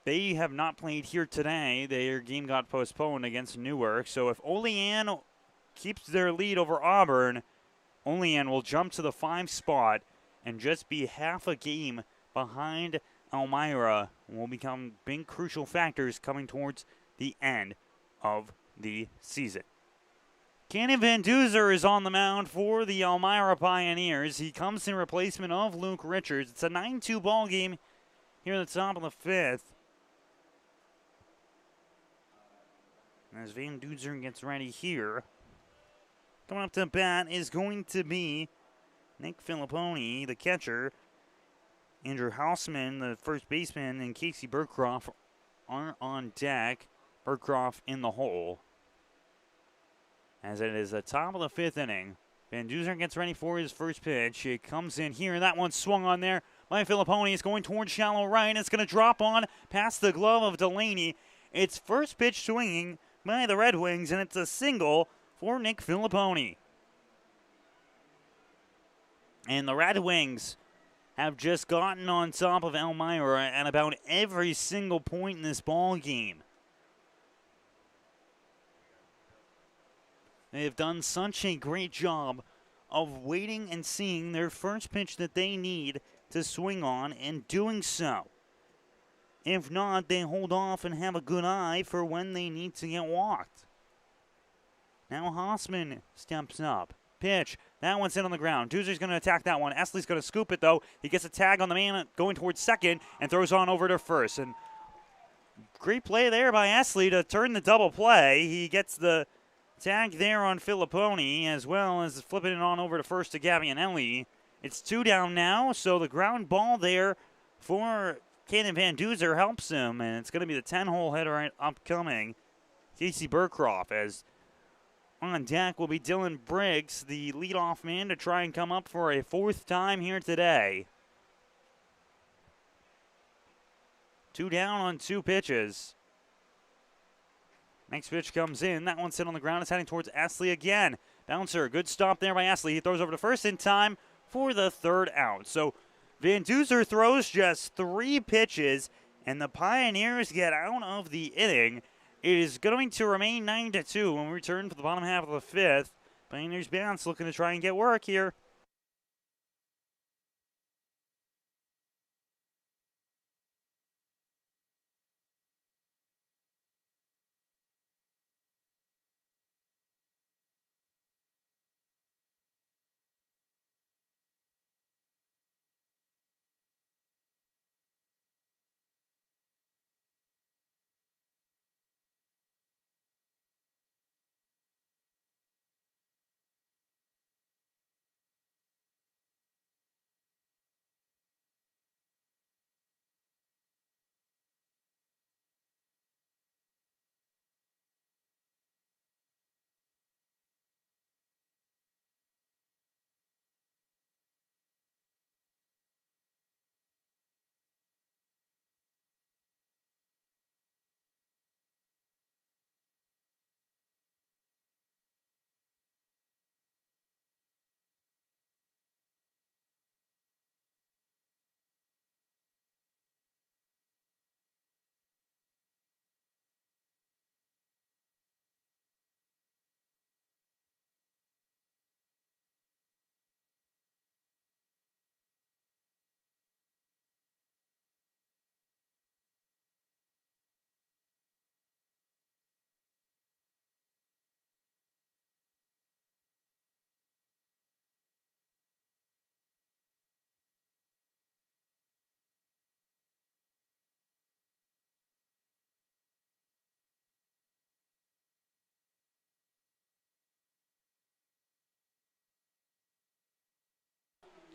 they have not played here today, their game got postponed against Newark. So if Olean keeps their lead over Auburn, Olean will jump to the 5 spot and just be half a game behind Elmira. Will become big crucial factors coming towards the end of the season. Cannon Van Duzer is on the mound for the Elmira Pioneers. He comes in replacement of Luke Richards. It's a 9-2 ball game here at the top of the fifth. As Van Duzer gets ready here, coming up to bat is going to be Nick Filipponi, the catcher. Andrew Hausman, the first baseman, and Casey Burcroft are on deck. Burcroft in the hole. As it is the top of the fifth inning. Van Duzer gets ready for his first pitch. It comes in here. That one swung on there by Filipponi. It's going towards shallow right. It's going to drop on past the glove of Delaney. It's first pitch swinging by the Red Wings, and it's a single for Nick Filipponi. And the Red Wings have just gotten on top of Elmira at about every single point in this ball game. They have done such a great job of waiting and seeing their first pitch that they need to swing on and doing so. If not, they hold off and have a good eye for when they need to get walked. Now Hausman steps up. Pitch. That one's in on the ground. Duzer's going to attack that one. Esley's going to scoop it, though. He gets a tag on the man going towards second and throws on over to first. And great play there by Esley to turn the double play. He gets the tag there on Filipponi, as well as flipping it on over to first to Gavianelli. It's 2 down now, so the ground ball there for Cannon Van Duzer helps him, and it's going to be the 10-hole hitter upcoming, Casey Burcroft, as on deck will be Dylan Briggs, the leadoff man, to try and come up for a 4th time here today. 2 down on 2 pitches. Next pitch comes in. That one's hit on the ground. It's heading towards Esley again. Bouncer, good stop there by Esley. He throws over to first in time for the 3rd out. So Van Duzer throws just 3 pitches, and the Pioneers get out of the inning. It is going to remain 9-2 when we return for the bottom half of the 5th. Pioneers bounce looking to try and get work here.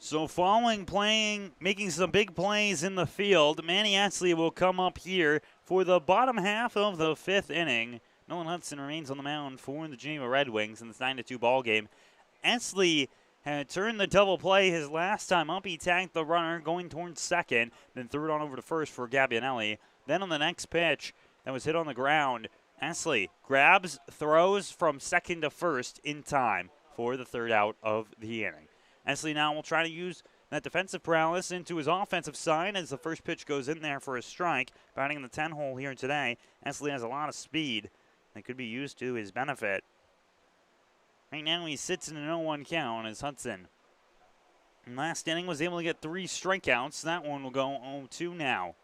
So following making some big plays in the field, Manny Esley will come up here for the bottom half of the 5th inning. Nolan Hudson remains on the mound for the Geneva Red Wings in this 9-2 ball game. Esley had turned the double play his last time up. He tagged the runner going towards second, then threw it on over to first for Gabbianelli. Then on the next pitch that was hit on the ground, Esley grabs, throws from second to first in time for the 3rd out of the inning. Esley now will try to use that defensive paralysis into his offensive side as the first pitch goes in there for a strike. Batting in the 10 hole here today, Esley has a lot of speed that could be used to his benefit. Right now he sits in an 0-1 count as Hudson, in last inning, was able to get 3 strikeouts. That one will go 0-2 now.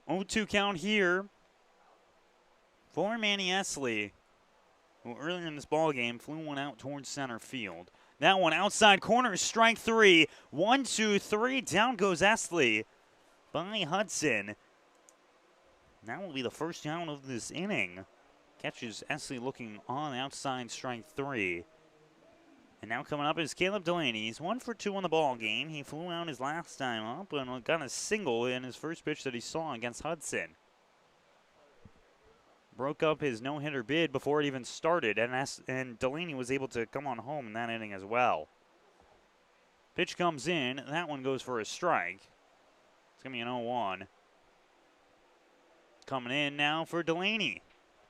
Oh-2 count here for Manny Esley, who earlier in this ball game flew one out towards center field. That one outside corner, strike 3. 1-2-3, down goes Esley by Hudson. That will be the first down of this inning. Catches Esley looking on the outside, strike 3. And now coming up is Caleb Delaney. He's 1 for 2 on the ball game. He flew out his last time up and got a single in his first pitch that he saw against Hudson. Broke up his no-hitter bid before it even started, and Delaney was able to come on home in that inning as well. Pitch comes in. That one goes for a strike. It's going to be an 0-1. Coming in now for Delaney.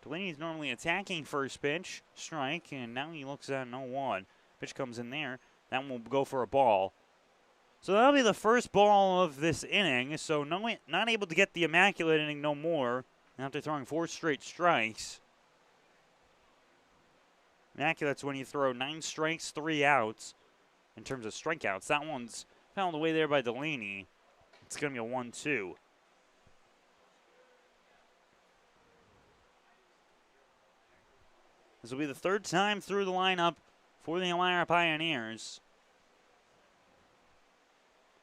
Delaney's normally attacking first pitch, strike, and now he looks at an 0-1. Pitch comes in there. That one will go for a ball. So that'll be the first ball of this inning. So not able to get the immaculate inning no more after throwing 4 straight strikes. Immaculate's when you throw 9 strikes, 3 outs in terms of strikeouts. That one's fouled away there by Delaney. It's going to be a 1-2. This will be the 3rd time through the lineup for the Elmira Pioneers.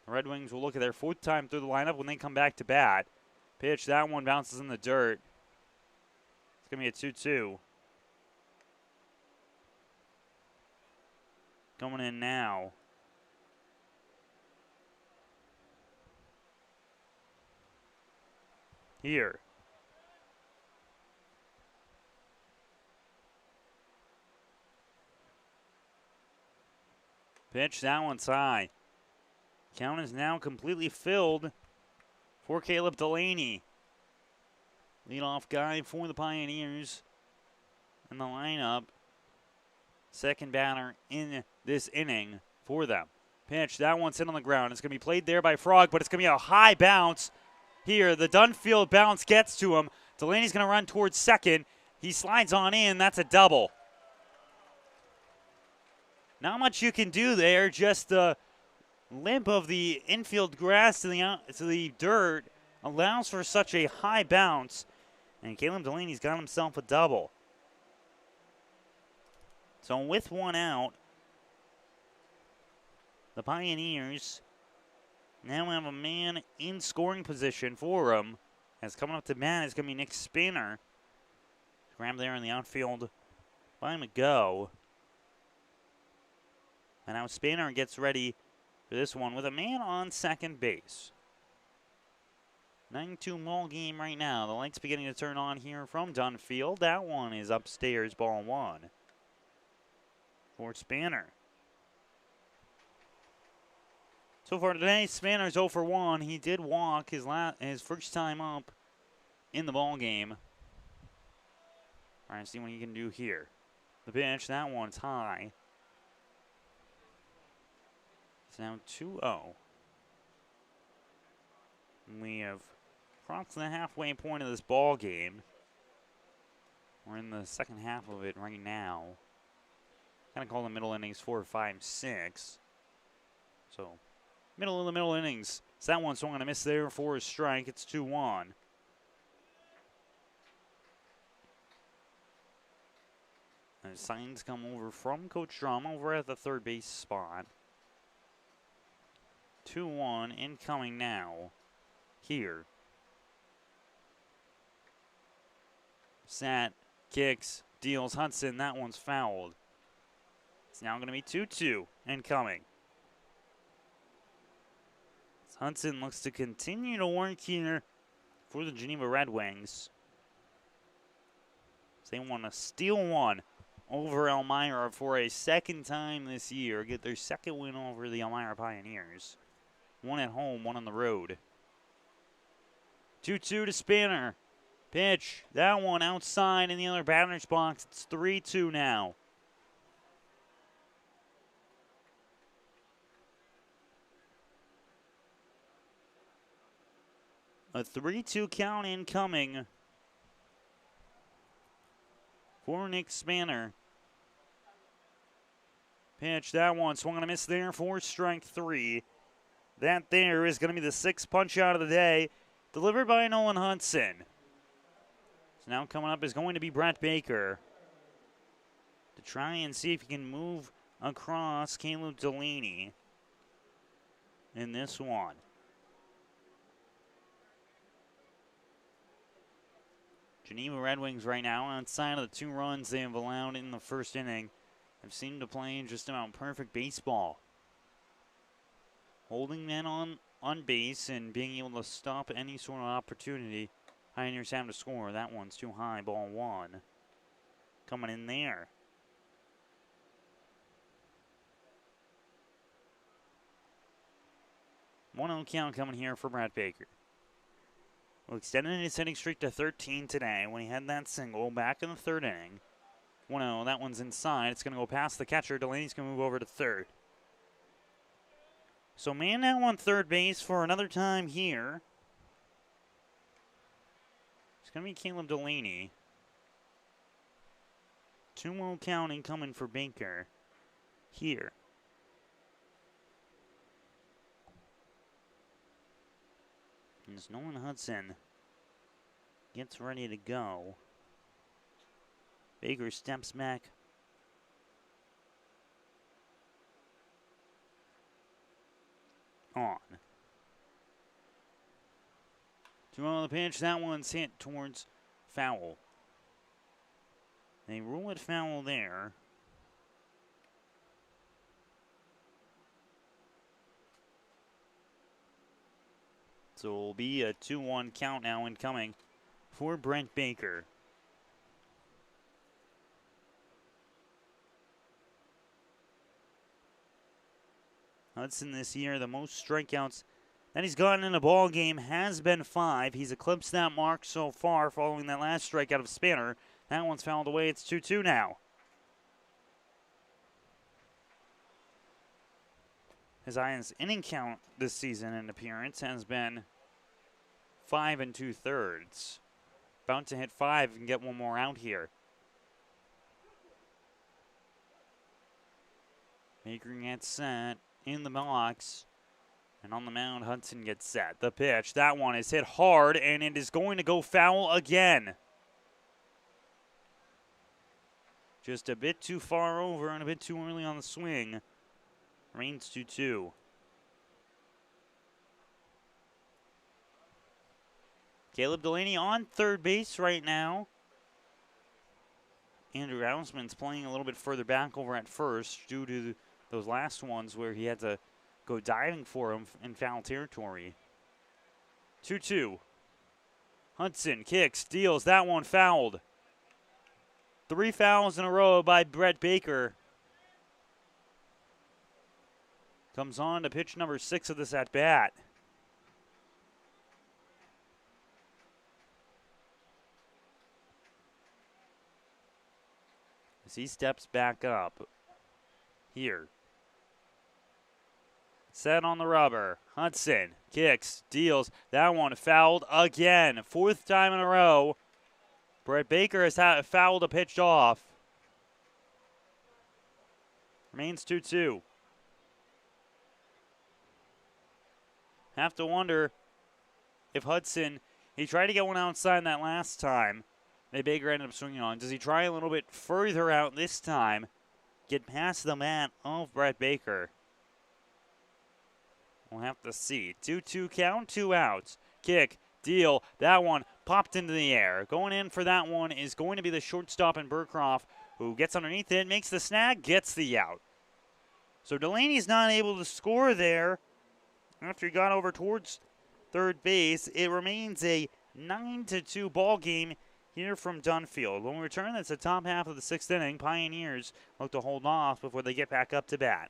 The Red Wings will look at their 4th time through the lineup when they come back to bat. Pitch, that one bounces in the dirt. It's going to be a 2-2. Coming in now. Here. Pitch, that one's high. Count is now completely filled for Caleb Delaney. Leadoff guy for the Pioneers in the lineup. Second batter in this inning for them. Pitch, that one's hit on the ground. It's going to be played there by Frog, but it's going to be a high bounce here. The Dunfield bounce gets to him. Delaney's going to run towards second. He slides on in. That's a double. Not much you can do there. Just the limp of the infield grass to the dirt allows for such a high bounce. And Caleb Delaney's got himself a double. So with 1 out, the Pioneers now have a man in scoring position for them. As coming up to bat is going to be Nick Spinner. Grabbed there in the outfield by McGo. And now Spinner gets ready for this one with a man on second base. 9-2 ball game right now. The lights beginning to turn on here from Dunfield. That one is upstairs, ball 1 for Spinner. So far today, Spinner's 0 for 1. He did walk his first time up in the ball game. All right, see what he can do here. The pitch, that one's high. It's now 2-0. We have crossed the halfway point of this ball game. We're in the second half of it right now. Kind of call the middle innings 4, 5, 6. So, middle of the middle innings. So that one's swung on a miss there for a strike. It's 2-1. And signs come over from Coach Drum over at the third base spot. 2-1 incoming now. Here. Set kicks, deals Hudson. That one's fouled. It's now going to be 2-2 incoming. Hudson looks to continue to work here for the Geneva Red Wings. They want to steal one over Elmira for a second time this year. Get their second win over the Elmira Pioneers. One at home, one on the road. 2-2 to Spanner. Pitch. That one outside in the other batter's box. It's 3-2 now. A 3-2 count incoming for Nick Spanner. Pitch, that one swung on a miss there for strike 3. That there is going to be the 6th punch out of the day, delivered by Nolan Hudson. So now coming up is going to be Brett Baker to try and see if he can move across Caleb Delaney in this one. Geneva Red Wings right now, outside of the 2 runs they have allowed in the first inning, have seemed to play just about perfect baseball. Holding men on base and being able to stop any sort of opportunity. Pioneers have to score. That one's too high, ball 1. Coming in there. One-0 count coming here for Brett Baker. Well, extended his hitting streak to 13 today when he had that single back in the 3rd inning. 1-0, that one's inside. It's going to go past the catcher. Delaney's going to move over to 3rd. So man now on 3rd base for another time here. It's going to be Caleb Delaney. 2-0 count incoming for Baker here. As Nolan Hudson gets ready to go. Baker steps back. On. 2 on the pitch. That one's hit towards foul. They rule it foul there. So it will be a 2-1 count now incoming for Brent Baker. Hudson this year, the most strikeouts that he's gotten in a ball game has been 5. He's eclipsed that mark so far following that last strikeout of Spanner. That one's fouled away. It's 2-2 now. His highest inning count this season in appearance has been 5 2/3. About to hit 5 and get one more out here. Baker gets set in the box. And on the mound, Hudson gets set. The pitch, that one is hit hard, and it is going to go foul again. Just a bit too far over and a bit too early on the swing. Remains 2-2. Caleb Delaney on 3rd base right now. Andrew Hausman's playing a little bit further back over at first due to those last ones where he had to go diving for him in foul territory. 2-2. Hudson kicks, deals, that one fouled. 3 fouls in a row by Brett Baker. Comes on to pitch number 6 of this at-bat. As he steps back up here. Set on the rubber. Hudson kicks, deals. That one fouled again. 4th time in a row. Brett Baker has fouled a pitch off. Remains 2-2. Have to wonder if Hudson, he tried to get one outside that last time that Baker ended up swinging on. Does he try a little bit further out this time? Get past the bat of Brett Baker. We'll have to see. 2-2 count, 2 outs. Kick, deal. That one popped into the air. Going in for that one is going to be the shortstop in Burcroft, who gets underneath it, makes the snag, gets the out. So Delaney's not able to score there after he got over towards third base. It remains a 9-2 ball game here from Dunfield. When we return, that's the top half of the sixth inning. Pioneers look to hold off before they get back up to bat.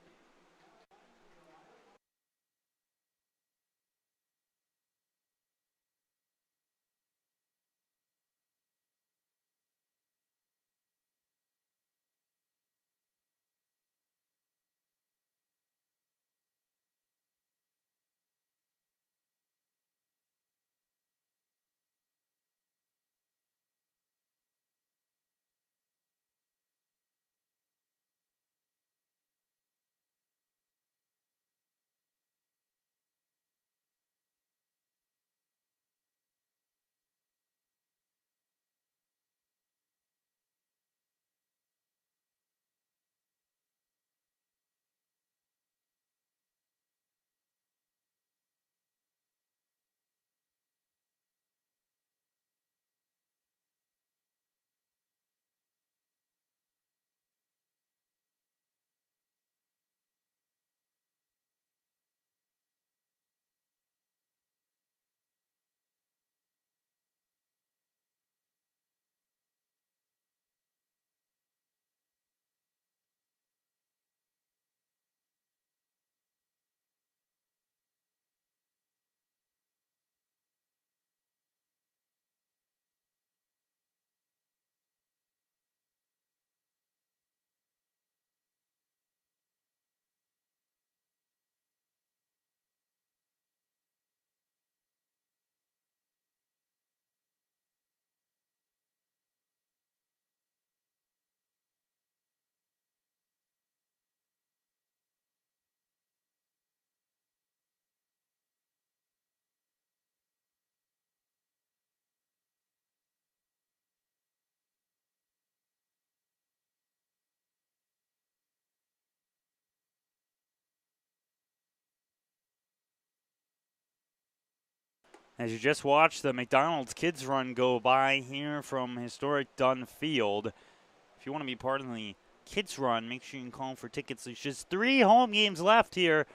As you just watched the McDonald's Kids Run go by here from historic Dunfield. If you want to be part of the Kids Run, make sure you can call for tickets. There's just 3 home games left here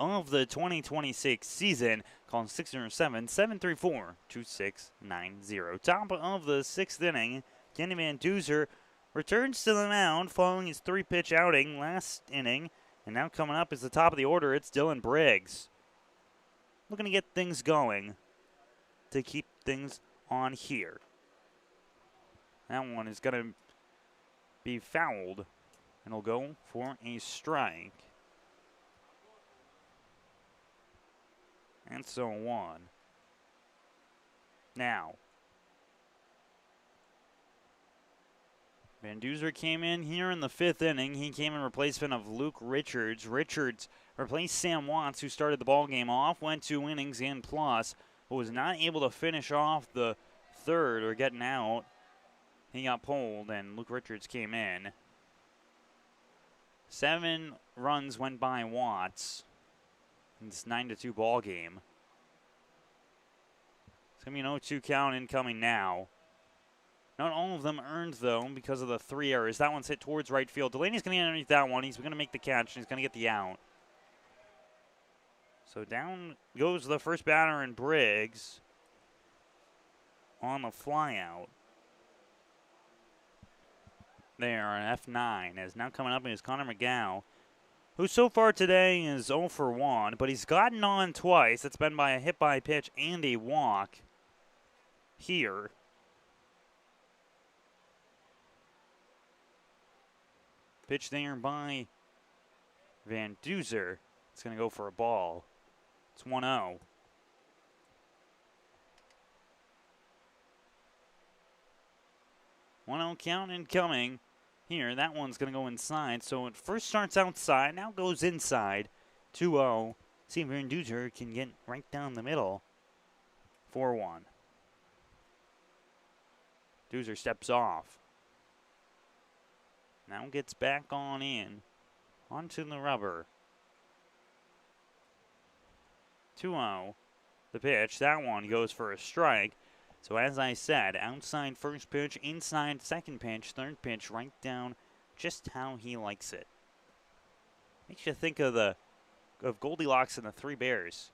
of the 2026 season. Call 607-734-2690. Top of the 6th inning, Kenny Van Duzer returns to the mound following his 3-pitch outing last inning. And now coming up is the top of the order. It's Dylan Briggs. Looking to get things going to keep things on here. That one is going to be fouled, and will go for a strike. And so on. Now, Van Duzer came in here in the 5th inning. He came in replacement of Luke Richards. Richards replaced Sam Watts, who started the ball game off, went 2 innings and plus, but was not able to finish off the 3rd or getting out. He got pulled, and Luke Richards came in. 7 runs went by Watts in this 9-2 ball game. It's going to be an 0-2 count incoming now. Not all of them earned, though, because of the 3 errors. That one's hit towards right field. Delaney's going to get underneath that one. He's going to make the catch, and he's going to get the out. So down goes the first batter in Briggs on the flyout. There on F9, as now coming up is Connor McGow, who so far today is 0 for 1, but he's gotten on twice. It's been by a hit by pitch and a walk here. Pitch there by Van Duzer. It's going to go for a ball. It's 1-0. Count incoming here. That one's going to go inside. So it first starts outside, now goes inside. 2-0. See if Van Duzer can get right down the middle. 4-1. Duzer steps off. Now gets back on in. Onto the rubber. 2-0. the pitch. That one goes for a strike. So as I said, outside first pitch, inside second pitch, third pitch, right down just how he likes it. Makes you think of Goldilocks and the Three Bears.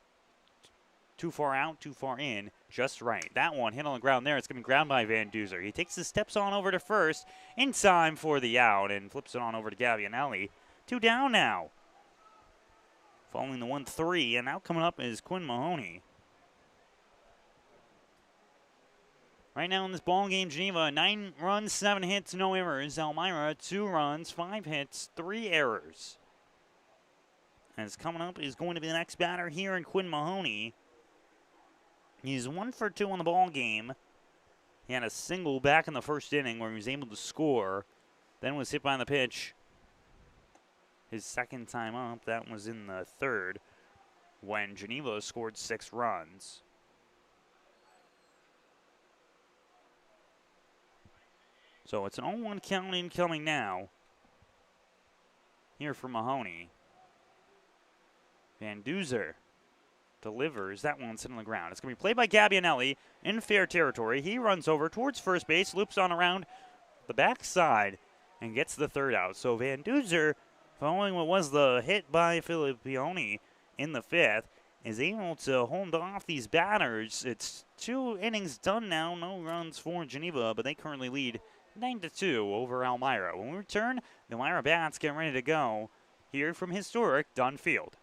Too far out, too far in, just right. That one hit on the ground there. It's going to be ground by Van Duzer. He takes his steps on over to first in time for the out and flips it on over to Gavianelli. 2 down now. Following the 1-3, and now coming up is Quinn Mahoney. Right now in this ball game, Geneva, 9 runs, 7 hits, no errors. Elmira, 2 runs, 5 hits, 3 errors. As coming up is going to be the next batter here in Quinn Mahoney. He's 1 for 2 on the ball game. He had a single back in the first inning where he was able to score. Then was hit by the pitch. His second time up, that was in the third when Geneva scored 6 runs. So it's an 0-1 count incoming now. Here for Mahoney. Van Duzer delivers. That one's hit on the ground. It's going to be played by Gabianelli in fair territory. He runs over towards first base, loops on around the backside, and gets the third out. So Van Duzer, following what was the hit by Filippioni in the 5th, is able to hold off these batters. It's 2 innings done now. No runs for Geneva, but they currently lead 9-2 over Elmira. When we return, the Elmira bats get ready to go here from historic Dunn Field.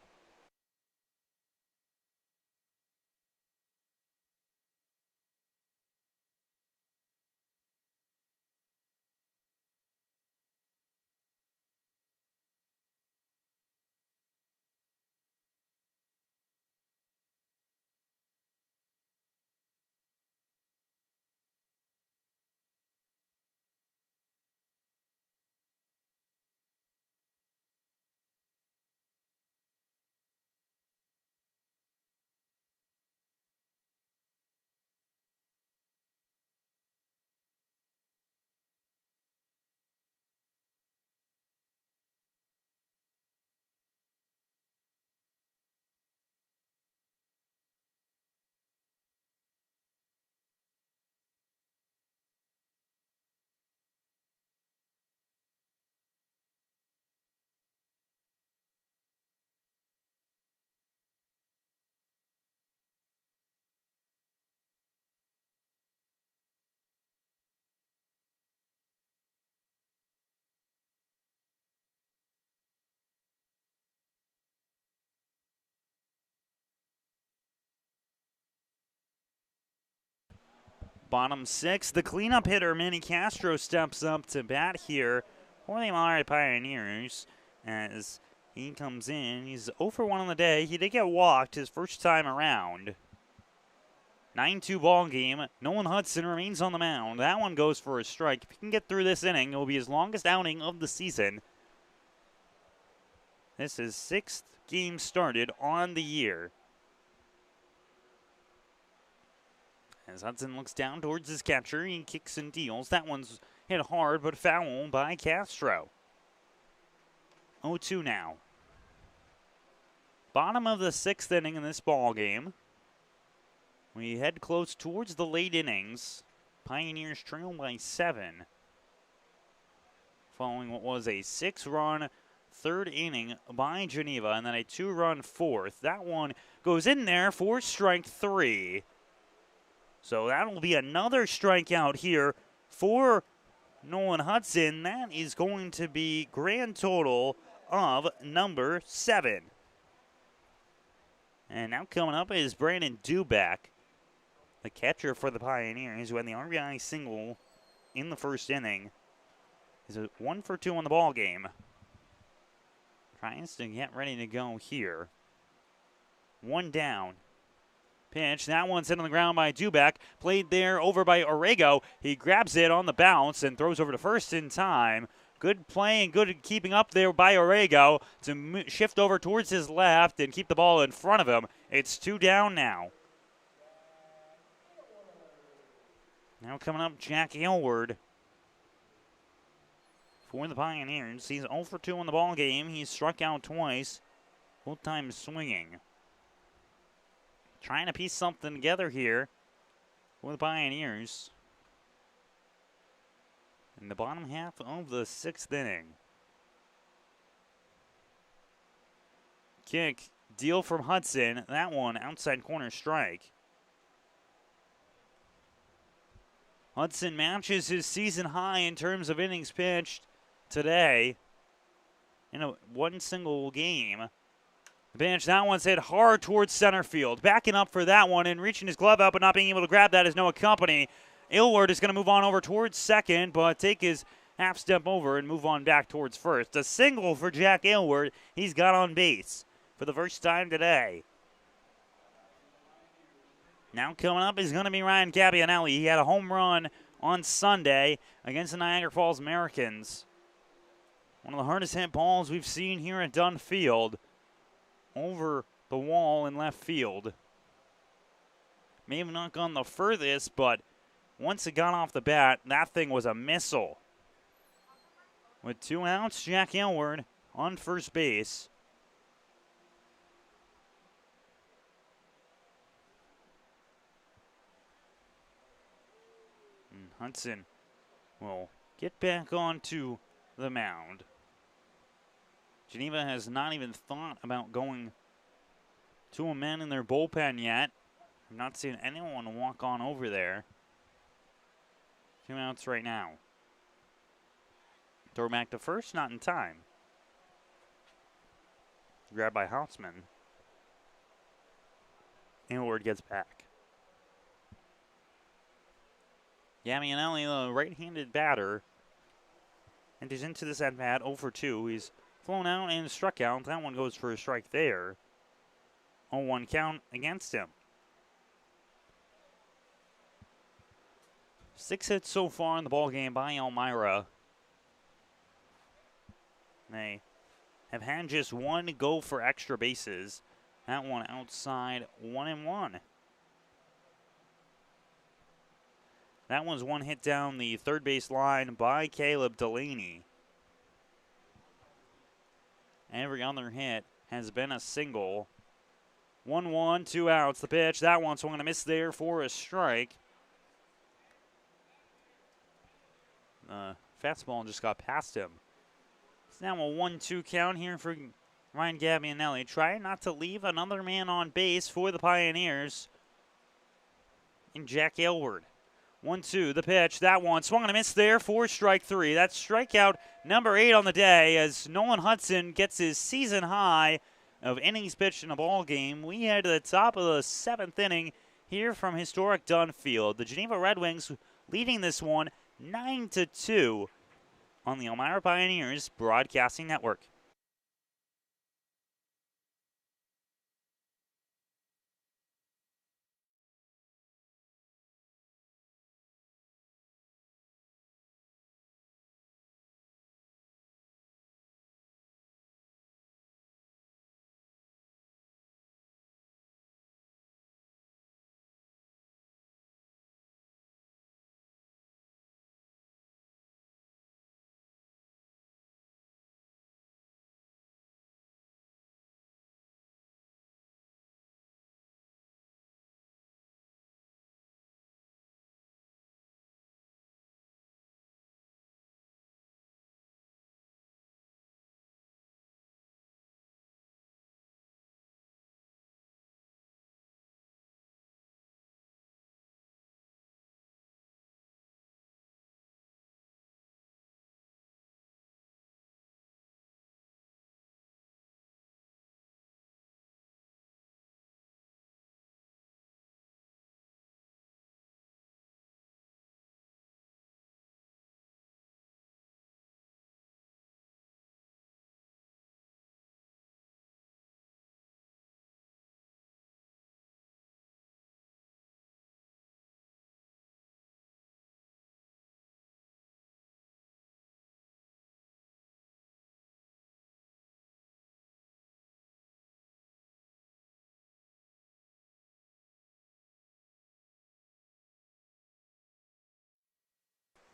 Bottom 6, the cleanup hitter, Manny Castro, steps up to bat here for the Elmira Pioneers as he comes in. He's 0 for 1 on the day. He did get walked his first time around. 9-2 ball game. Nolan Hudson remains on the mound. That one goes for a strike. If he can get through this inning, it will be his longest outing of the season. This is 6th game started on the year. As Hudson looks down towards his catcher, he kicks and deals. That one's hit hard but foul by Castro. 0-2 now. Bottom of the 6th inning in this ball game. We head close towards the late innings. Pioneers trail by 7. Following what was a 6-run 3rd inning by Geneva and then a 2-run 4th. That one goes in there for strike 3. So that will be another strikeout here for Nolan Hudson. That is going to be grand total of number 7. And now coming up is Brandon Duback, the catcher for the Pioneers, who had the RBI single in the 1st inning. He's 1 for 2 on the ball game. Tries to get ready to go here. 1 down. Pitch. That one's hit on the ground by Duback. Played there over by Orrego. He grabs it on the bounce and throws over to first in time. Good play and good keeping up there by Orrego to shift over towards his left and keep the ball in front of him. It's 2 down now. Now coming up, Jack Aylward for the Pioneers. He's 0 for 2 in the ball game. He's struck out twice, both times swinging. trying to piece something together here for the Pioneers in the bottom half of the 6th inning. Kick, deal from Hudson. That one, outside corner strike. Hudson matches his season high in terms of innings pitched today in one single game. The pitch, that one's hit hard towards center field. Backing up for that one and reaching his glove out but not being able to grab that is Noah Company. Aylward is going to move on over towards second, but take his half step over and move on back towards first. A single for Jack Aylward. He's got on base for the first time today. Now coming up is going to be Ryan Gabbianelli. He had a home run on Sunday against the Niagara Falls Americans. One of the hardest hit balls we've seen here at Dunn Field. Over the wall in left field. May have not gone the furthest, but once it got off the bat, that thing was a missile. With 2 outs, Jack Aylward on first base. And Hudson will get back onto the mound. Geneva has not even thought about going to a man in their bullpen yet. I've not seen anyone walk on over there. 2 outs right now. Throw back to first, not in time. Grabbed by Houseman. Aylward gets back. Gabbianelli, the right-handed batter, enters into this at-bat 0-for-2. He's flown out and struck out. That one goes for a strike there. 0-1 count against him. 6 hits so far in the ballgame by Elmira. They have had just 1 go for extra bases. That one outside 1-1. That one's one hit down the third base line by Caleb Delaney. Every other hit has been a single. 1-1, 2 outs. The pitch, that one swung and a miss there for a strike. Fastball just got past him. It's now a 1-2 count here for Ryan Gabbianelli. Trying not to leave another man on base for the Pioneers. And Jack Aylward. 1-2, the pitch, that one swung and a miss there for strike 3. That's strikeout number 8 on the day as Nolan Hudson gets his season high of innings pitched in a ball game. We head to the top of the 7th inning here from historic Dunn Field. The Geneva Red Wings leading this one 9-2 on the Elmira Pioneers Broadcasting Network.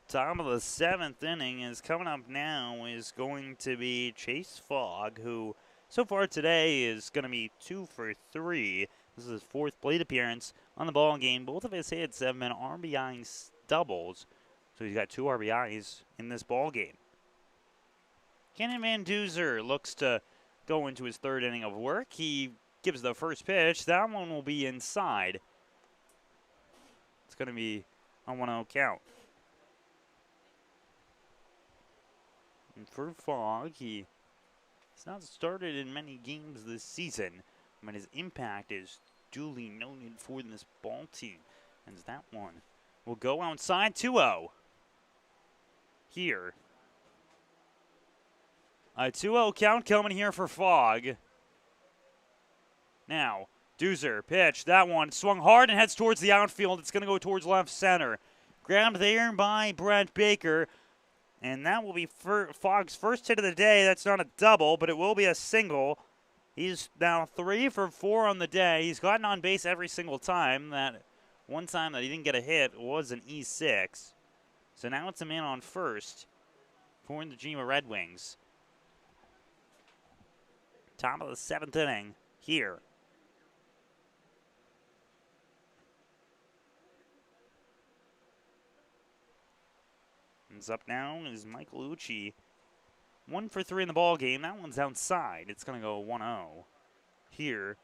Top of the 7th inning is coming up now is going to be Chase Fogg, who so far today is going to be 2 for 3. This is his 4th plate appearance on the ball game. Both of his hits have been RBI doubles, so he's got 2 RBIs in this ball game. Kenan Van Duzer looks to go into his 3rd inning of work. He gives the first pitch. That one will be inside. It's going to be a 1-0 count. And for Fogg, he's not started in many games this season, but his impact is duly noted for this ball team. And that one will go outside 2-0. Here. A 2-0 count coming here for Fogg. Now, Duzer, pitch. That one swung hard and heads towards the outfield. It's going to go towards left center. Grabbed there by Brent Baker. And that will be Fogg's first hit of the day. That's not a double, but it will be a single. He's now 3 for 4 on the day. He's gotten on base every single time. That one time that he didn't get a hit was an E6. So now it's a man on first for the Geneva Red Wings. Top of the 7th inning here. What's up now is Michael Ucci. 1 for 3 in the ball game. That one's outside. It's going to go 1-0 here.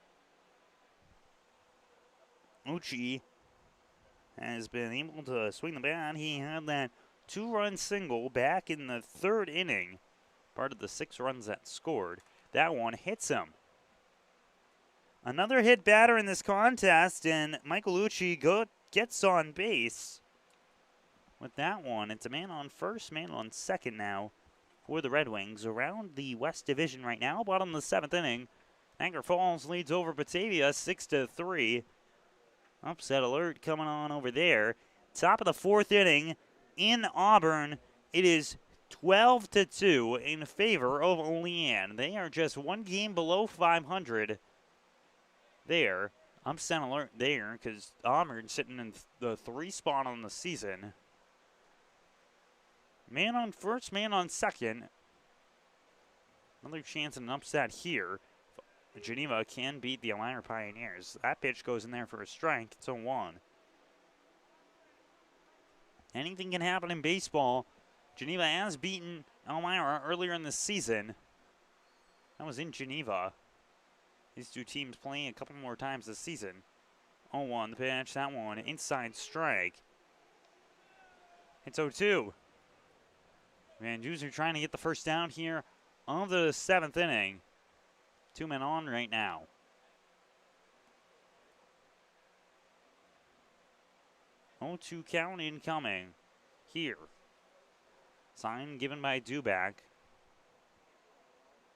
Ucci has been able to swing the bat. He had that 2-run single back in the 3rd inning. Part of the 6 runs that scored. That one hits him. Another hit batter in this contest, and Michael Ucci gets on base. With that one, it's a man on first, man on second now for the Red Wings. Around the West Division right now, bottom of the 7th inning. Niagara Falls leads over Batavia 6-3. Upset alert coming on over there. Top of the 4th inning in Auburn. It is 12-2 in favor of Olean. They are just 1 game below 500 there. Upset alert there because Auburn sitting in the 3 spot on the season. Man on first, man on second. Another chance at an upset here. Geneva can beat the Elmira Pioneers. That pitch goes in there for a strike. It's 0-1. Anything can happen in baseball. Geneva has beaten Elmira earlier in the season. That was in Geneva. These 2 teams playing a couple more times this season. 0-1 the pitch. That one inside strike. It's 0-2. Van Duzer trying to get the first down here of the 7th inning. 2 men on right now. 0-2 count incoming here. Sign given by Duback.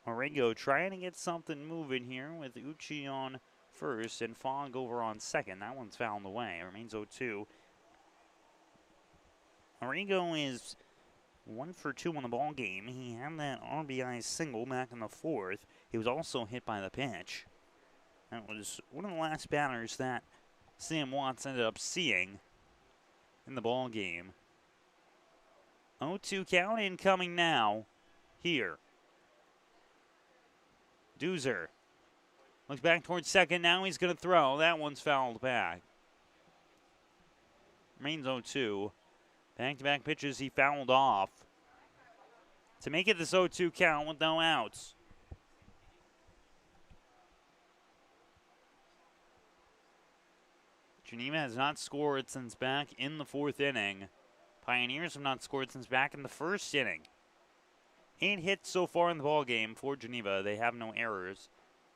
Orengo trying to get something moving here with Ucci on first and Fogg over on second. That one's fouled away. It remains 0-2. Orengo is 1 for 2 on the ball game. He had that RBI single back in the 4th. He was also hit by the pitch. That was one of the last batters that Sam Watts ended up seeing in the ball game. 0-2 count incoming now here. Duzer looks back towards second. Now he's going to throw. That one's fouled back. Remains 0-2. Back-to-back pitches he fouled off to make it this 0-2 count with no outs. Geneva has not scored since back in the 4th inning. Pioneers have not scored since back in the 1st inning. 8 hits so far in the ball game for Geneva. They have no errors.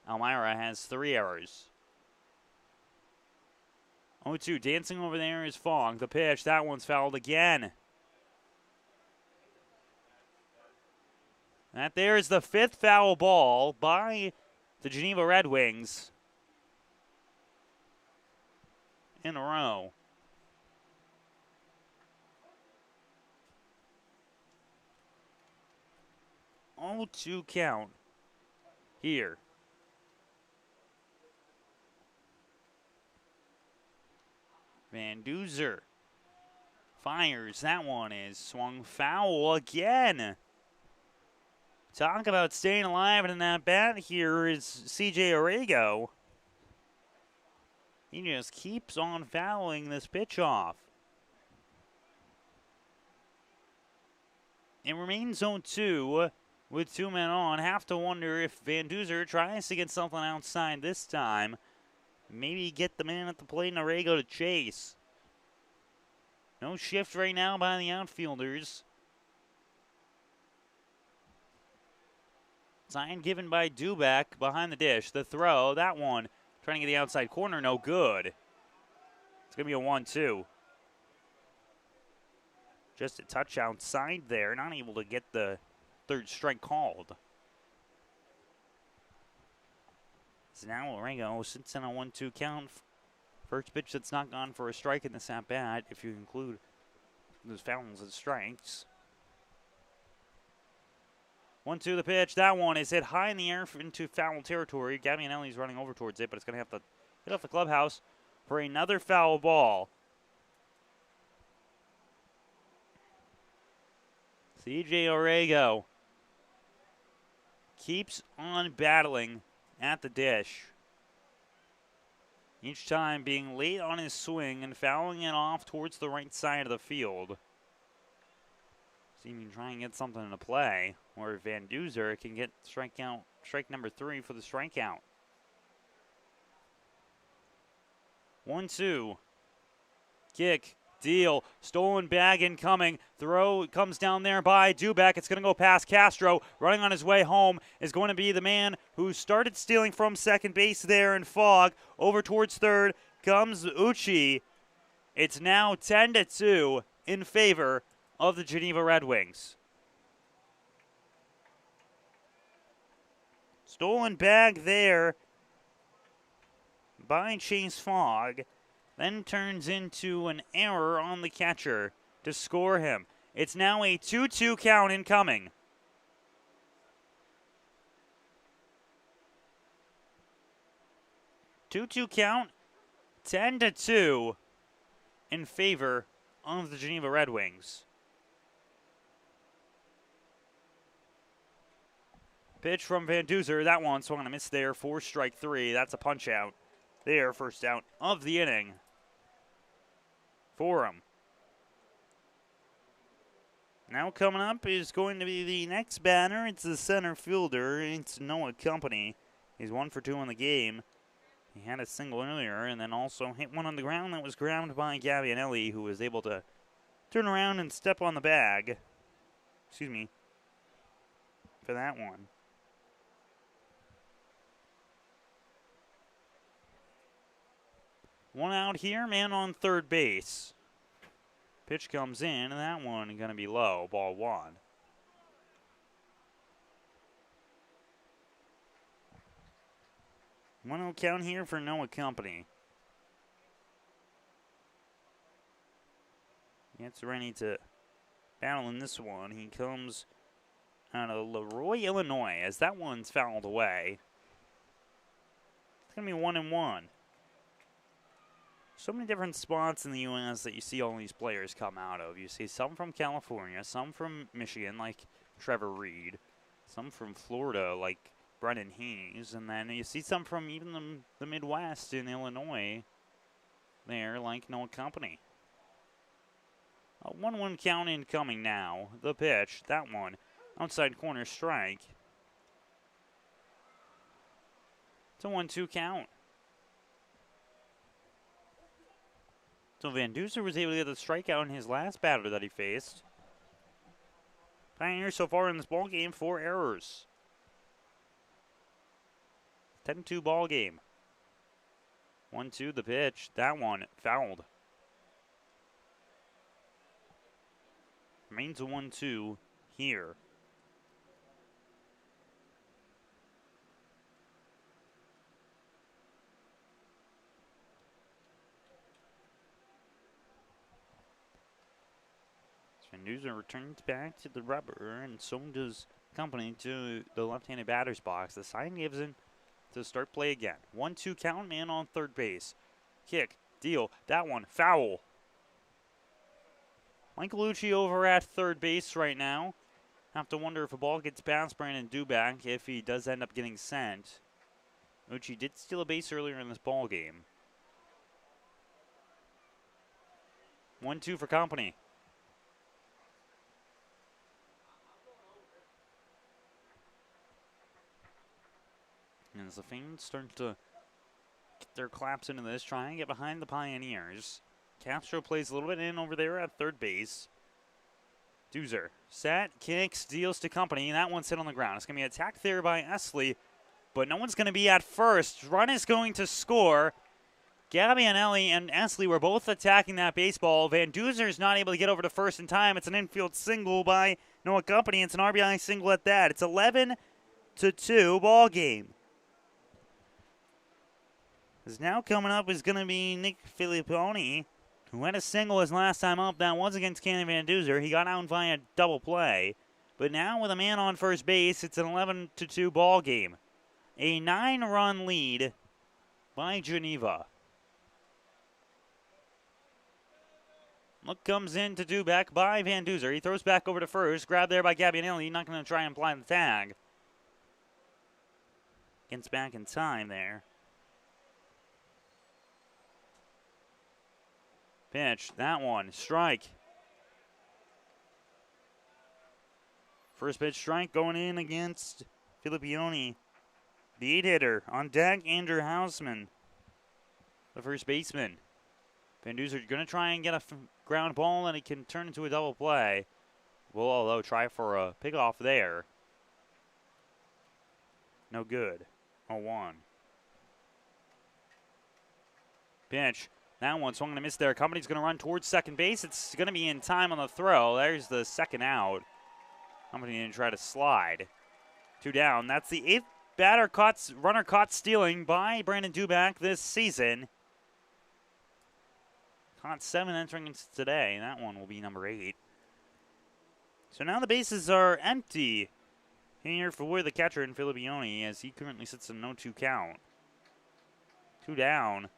Elmira has 3 errors. 0-2, dancing over there is Fogg. The pitch, that one's fouled again. That there is the 5th foul ball by the Geneva Red Wings in a row. Oh, 2 count here. Van Duzer fires. That one is swung foul again. Talk about staying alive in that bat here is C.J. Orego. He just keeps on fouling this pitch off. It remains 0-2 with 2 men on. Have to wonder if Van Duzer tries to get something outside this time. Maybe get the man at the plate and Arrego to chase. No shift right now by the outfielders. Sign given by Dubak behind the dish. The throw, that one, trying to get the outside corner, no good. It's going to be a 1-2. Just a touch outside there, not able to get the third strike called. So now Arrego sits in a 1-2 count. First pitch that's not gone for a strike in this at-bat, if you include those fouls as strikes. 1-2 the pitch. That one is hit high in the air into foul territory. Gavianelli's running over towards it, but it's going to have to hit off the clubhouse for another foul ball. CJ Arrego keeps on battling at the dish. Each time being late on his swing and fouling it off towards the right side of the field. See if he can try and get something into play, or Van Duzer can get strike number 3 for the strikeout. 1-2. Kick. Deal. Stolen bag incoming. Throw comes down there by Dubak. It's going to go past Castro. Running on his way home is going to be the man who started stealing from second base there in Fogg. Over towards third comes Uchi. It's now 10-2 in favor of the Geneva Red Wings. Stolen bag there by Chase Fogg. Then turns into an error on the catcher to score him. It's now a 2-2 count incoming. Two-two count, 10-2 in favor of the Geneva Red Wings. Pitch from Van Duzer. That one swung and a miss there for strike 3. That's a punch out there, first out of the inning for him. Now coming up is going to be the next batter. It's the center fielder. It's Noah Company. He's 1 for 2 in the game. He had a single earlier and then also hit one on the ground that was grounded by Gavianelli, who was able to turn around and step on the bag. Excuse me. For that one. One out here, man on third base. Pitch comes in, and that one going to be low, ball 1. 1-0 count here for Noah Company. Gets ready to battle in this one. He comes out of Leroy, Illinois, as that one's fouled away. It's going to be 1-1. So many different spots in the U.S. that you see all these players come out of. You see some from California, some from Michigan, like Trevor Reed, some from Florida, like Brendan Hayes, and then you see some from even the Midwest in Illinois there, like Noah Company. A 1-1 count incoming now. The pitch, that one, outside corner strike. It's a 1-2 count. So Van Duzer was able to get a strikeout in his last batter that he faced. Pioneers so far in this ball game, 4 errors. 10-2 ball game. 1-2 the pitch. That one fouled. Remains a 1-2 here. Van Duzer returns back to the rubber, and so does Company to the left-handed batter's box. The sign gives in to start play again. 1-2 count, man on third base. Kick, deal, that one, foul. Michael Lucci over at third base right now. Have to wonder if a ball gets past Brandon Dubak, if he does end up getting sent. Lucci did steal a base earlier in this ball game. 1-2 for company. And as the fans start to get their claps into this, try and get behind the Pioneers. Castro plays a little bit in over there at third base. Doozer set, kicks, deals to company. That one's hit on the ground. It's going to be attacked there by Esley, but no one's going to be at first. Run is going to score. Gabbianelli and Esley were both attacking that baseball. Van Duzer is not able to get over to first in time. It's an infield single by Noah Company. It's an RBI single at that. It's 11-2 ball game. As now coming up is going to be Nick Filipponi, who had a single his last time up. That was against Kenny Van Duzer. He got out via double play. But now with a man on first base, it's an 11-2 ball game. A 9-run lead by Geneva. Look comes in to Dubek by Van Duzer. He throws back over to first. Grabbed there by Gabbianelli. Not going to try and apply the tag. Gets back in time there. Pitch, that one, strike. First pitch strike going in against Filippioni. The 8-hitter on deck, Andrew Hausman, the first baseman. Van Duzer going to try and get a ground ball, and it can turn into a double play. Will, although, try for a pickoff there. No good. 0-1. Pitch. That one swung and a miss there. Company's going to run towards second base. It's going to be in time on the throw. There's the second out. Company didn't try to slide. 2 down. That's the 8th runner caught stealing by Brandon Dubak this season. Caught 7 entering into today. That one will be number 8. So now the bases are empty here for the catcher in Filippioni, as he currently sits in a 0-2 count. 2 down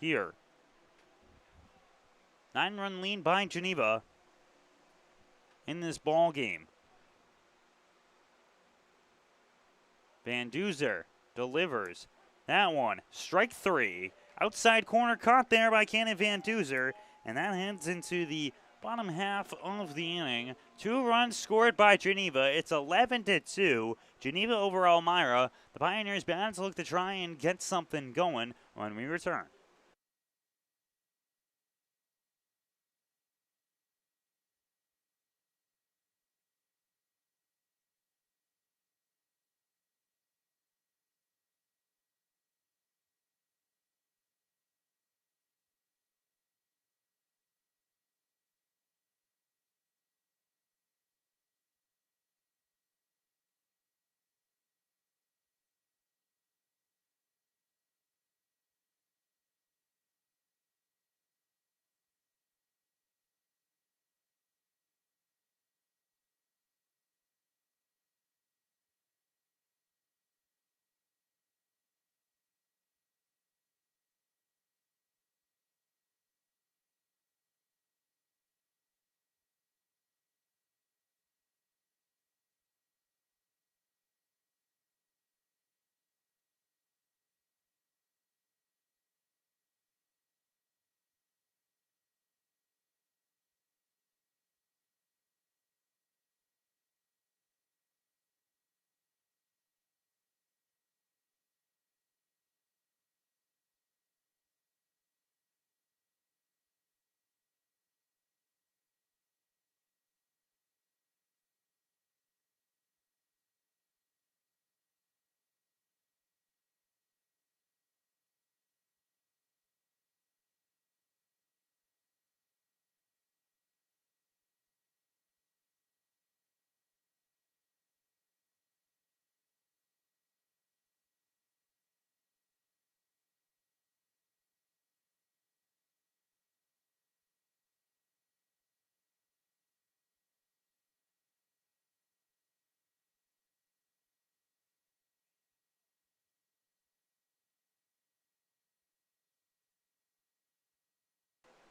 here. 9-run lead by Geneva in this ball game. Van Duzer delivers. That one, strike 3. Outside corner caught there by Cannon Van Duzer, and that heads into the bottom half of the inning. 2 runs scored by Geneva. It's 11-2. Geneva over Elmira. The Pioneers bats look to try and get something going when we return.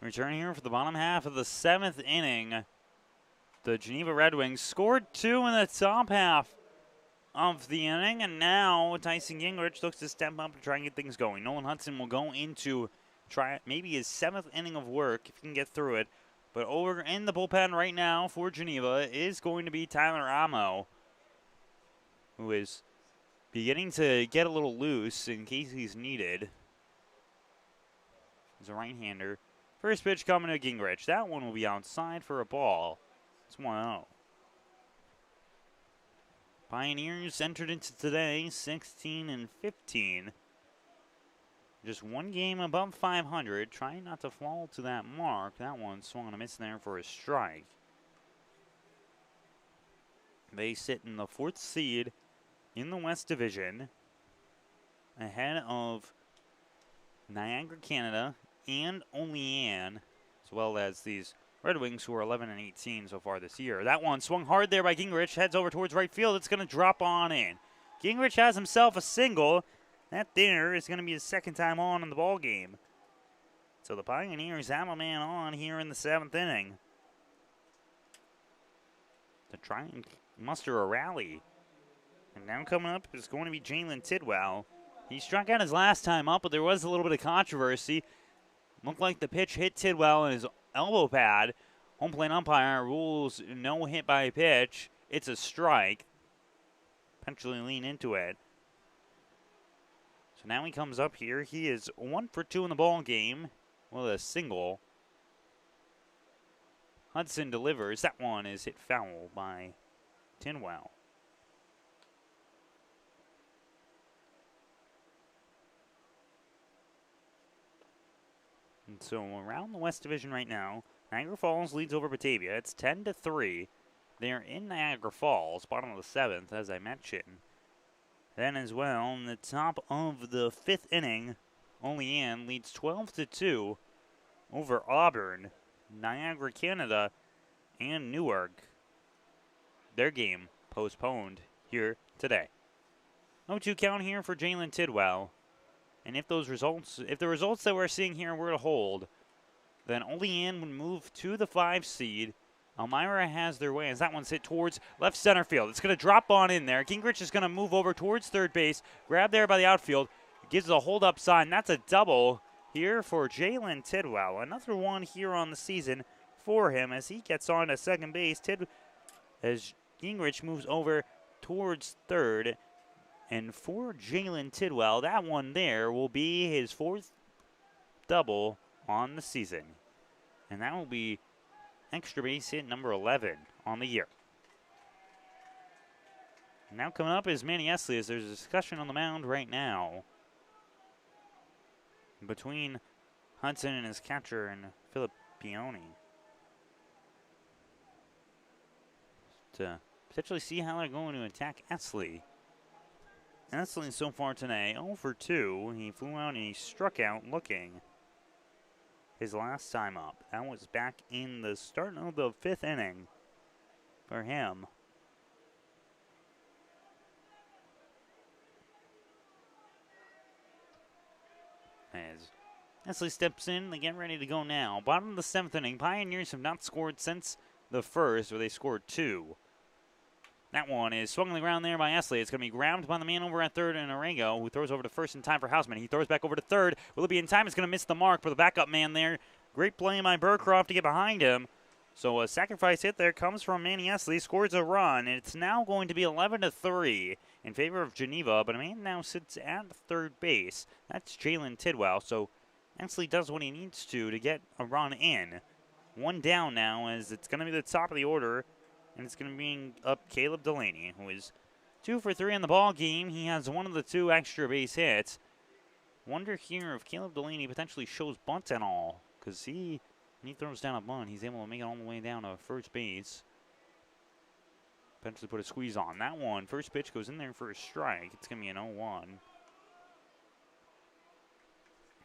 Returning here for the bottom half of the 7th inning. The Geneva Red Wings scored 2 in the top half of the inning, and now Tyson Gingrich looks to step up to try and get things going. Nolan Hudson will go into try maybe his 7th inning of work if he can get through it. But over in the bullpen right now for Geneva is going to be Tyler Amo, who is beginning to get a little loose in case he's needed. He's a right-hander. First pitch coming to Gingrich. That one will be outside for a ball. It's 1-0. Pioneers entered into today 16-15. Just one game above 500. Trying not to fall to that mark. That one swung and a miss there for a strike. They sit in the 4th seed in the West Division, ahead of Niagara, Canada, and Olean, as well as these Red Wings, who are 11-18 so far this year. That one swung hard there by Gingrich, heads over towards right field. It's going to drop on in. Gingrich has himself a single. That there is going to be his 2nd time on in the ball game. So the Pioneers have a man on here in the 7th inning to try and muster a rally. And now coming up is going to be Jalen Tidwell. He struck out his last time up, but there was a little bit of controversy. Looked like the pitch hit Tidwell in his elbow pad. Home plate umpire rules no hit by pitch. It's a strike. Potentially lean into it. So now he comes up here. He is 1 for 2 in the ball game with a single. Hudson delivers. That one is hit foul by Tidwell. And so around the West Division right now, Niagara Falls leads over Batavia. It's 10-3. They're in Niagara Falls, bottom of the 7th, as I mentioned. Then as well, in the top of the 5th inning, Olean leads 12-2 over Auburn, Niagara, Canada, and Newark. Their game postponed here today. 0-2 count here for Jalen Tidwell. And if the results that we're seeing here were to hold, then Olean would move to the 5 seed. Elmira has their way as that one's hit towards left center field. It's going to drop on in there. Gingrich is going to move over towards third base, grab there by the outfield, gives a hold-up sign. That's a double here for Jalen Tidwell. Another one here on the season for him as he gets on to second base. As Gingrich moves over towards third. And for Jalen Tidwell, that one there will be his 4th double on the season. And that will be extra base hit number 11 on the year. Now coming up is Manny Esley, as there's a discussion on the mound right now between Hudson and his catcher and Philip Pioni to potentially see how they're going to attack Esley. Esley so far today, 0 for 2. He flew out and he struck out looking his last time up. That was back in the start of the 5th inning for him. As Esley steps in, they get ready to go now. Bottom of the 7th inning, Pioneers have not scored since the 1st, where they scored 2. That one is swung on the ground there by Esley. It's going to be grabbed by the man over at third, and Arango, who throws over to first in time for Hausman. He throws back over to third. Will it be in time? It's going to miss the mark for the backup man there. Great play by Burcroft to get behind him. So a sacrifice hit there comes from Manny Esley, scores a run, and it's now going to be 11-3 in favor of Geneva, but a man now sits at third base. That's Jalen Tidwell, so Esley does what he needs to get a run in. One down now, as it's going to be the top of the order. And it's going to be up Caleb Delaney, who is 2 for 3 in the ball game. He has one of the 2 extra base hits. Wonder here if Caleb Delaney potentially shows bunt and all, because when he throws down a bunt, he's able to make it all the way down to first base. Potentially put a squeeze on. That one, first pitch goes in there for a strike. It's going to be an 0-1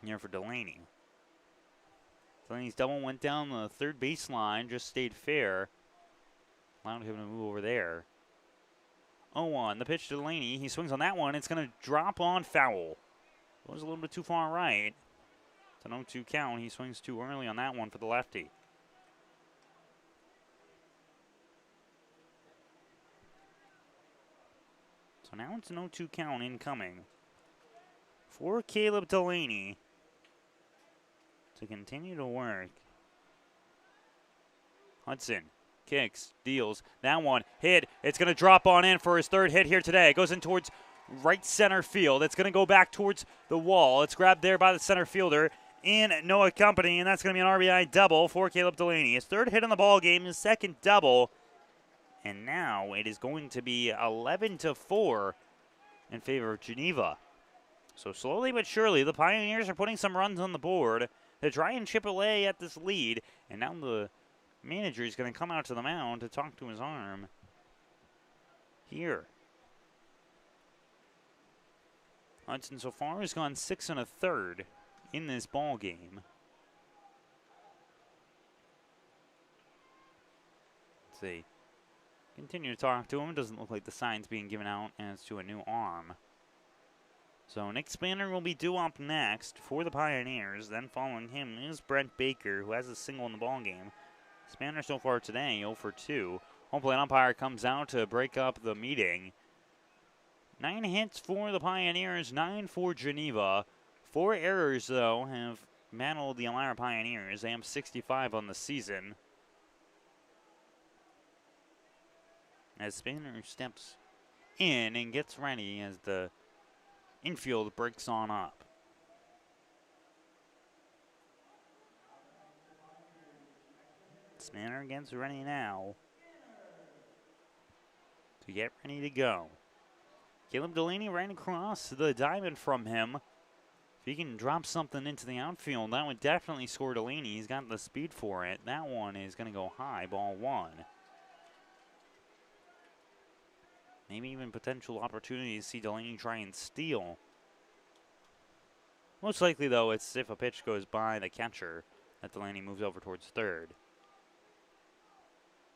here for Delaney. Delaney's double went down the third baseline, just stayed fair. Allowed him to move over there. 0-1, the pitch to Delaney. He swings on that one. It's going to drop on foul. Goes a little bit too far right. It's an 0-2 count. He swings too early on that one for the lefty. So now it's an 0-2 count incoming for Caleb Delaney. to continue to work. Hudson kicks, deals. That one hit. It's going to drop on in for his third hit here today. It goes in towards right center field. It's going to go back towards the wall. It's grabbed there by the center fielder in Noah Company, and that's going to be an RBI double for Caleb Delaney. His third hit in the ball game, his second double, and now it is going to be 11-4 in favor of Geneva. So slowly but surely, the Pioneers are putting some runs on the board to try and chip away at this lead, and now the manager is going to come out to the mound to talk to his arm here. Hudson so far has gone 6 1/3 in this ball game. Let's see. Continue to talk to him. Doesn't look like the sign's being given out as to a new arm. So Nick Spanner will be due up next for the Pioneers. Then following him is Brent Baker, who has a single in the ball game. Spanner so far today 0 for 2. Hopefully an umpire comes out to break up the meeting. 9 hits for the Pioneers, 9 for Geneva. 4 errors, though, have mantled the Elmira Pioneers. They have 65 on the season. As Spanner steps in and gets ready as the infield breaks on up. Spanner gets ready now to get ready to go. Caleb Delaney ran across the diamond from him. If he can drop something into the outfield, that would definitely score Delaney. He's got the speed for it. That one is going to go high, ball 1. Maybe even potential opportunity to see Delaney try and steal. Most likely, though, it's if a pitch goes by the catcher that Delaney moves over towards third.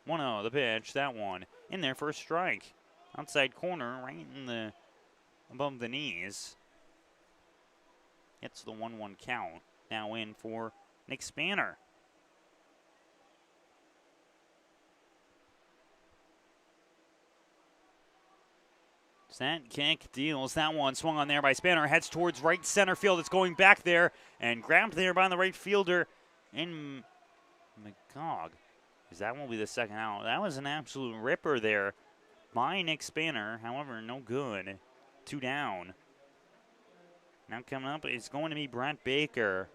1-0, the pitch, that one in there for a strike. Outside corner, right in the above the knees. Gets the 1-1 count. Now in for Nick Spanner. Set, kick, deals. That one swung on there by Spanner. Heads towards right center field. It's going back there and grabbed there by the right fielder in McGog. That will be the second out. That was an absolute ripper there by Nick Spanner. However, no good. 2 down. Now coming up, it's going to be Brent Baker,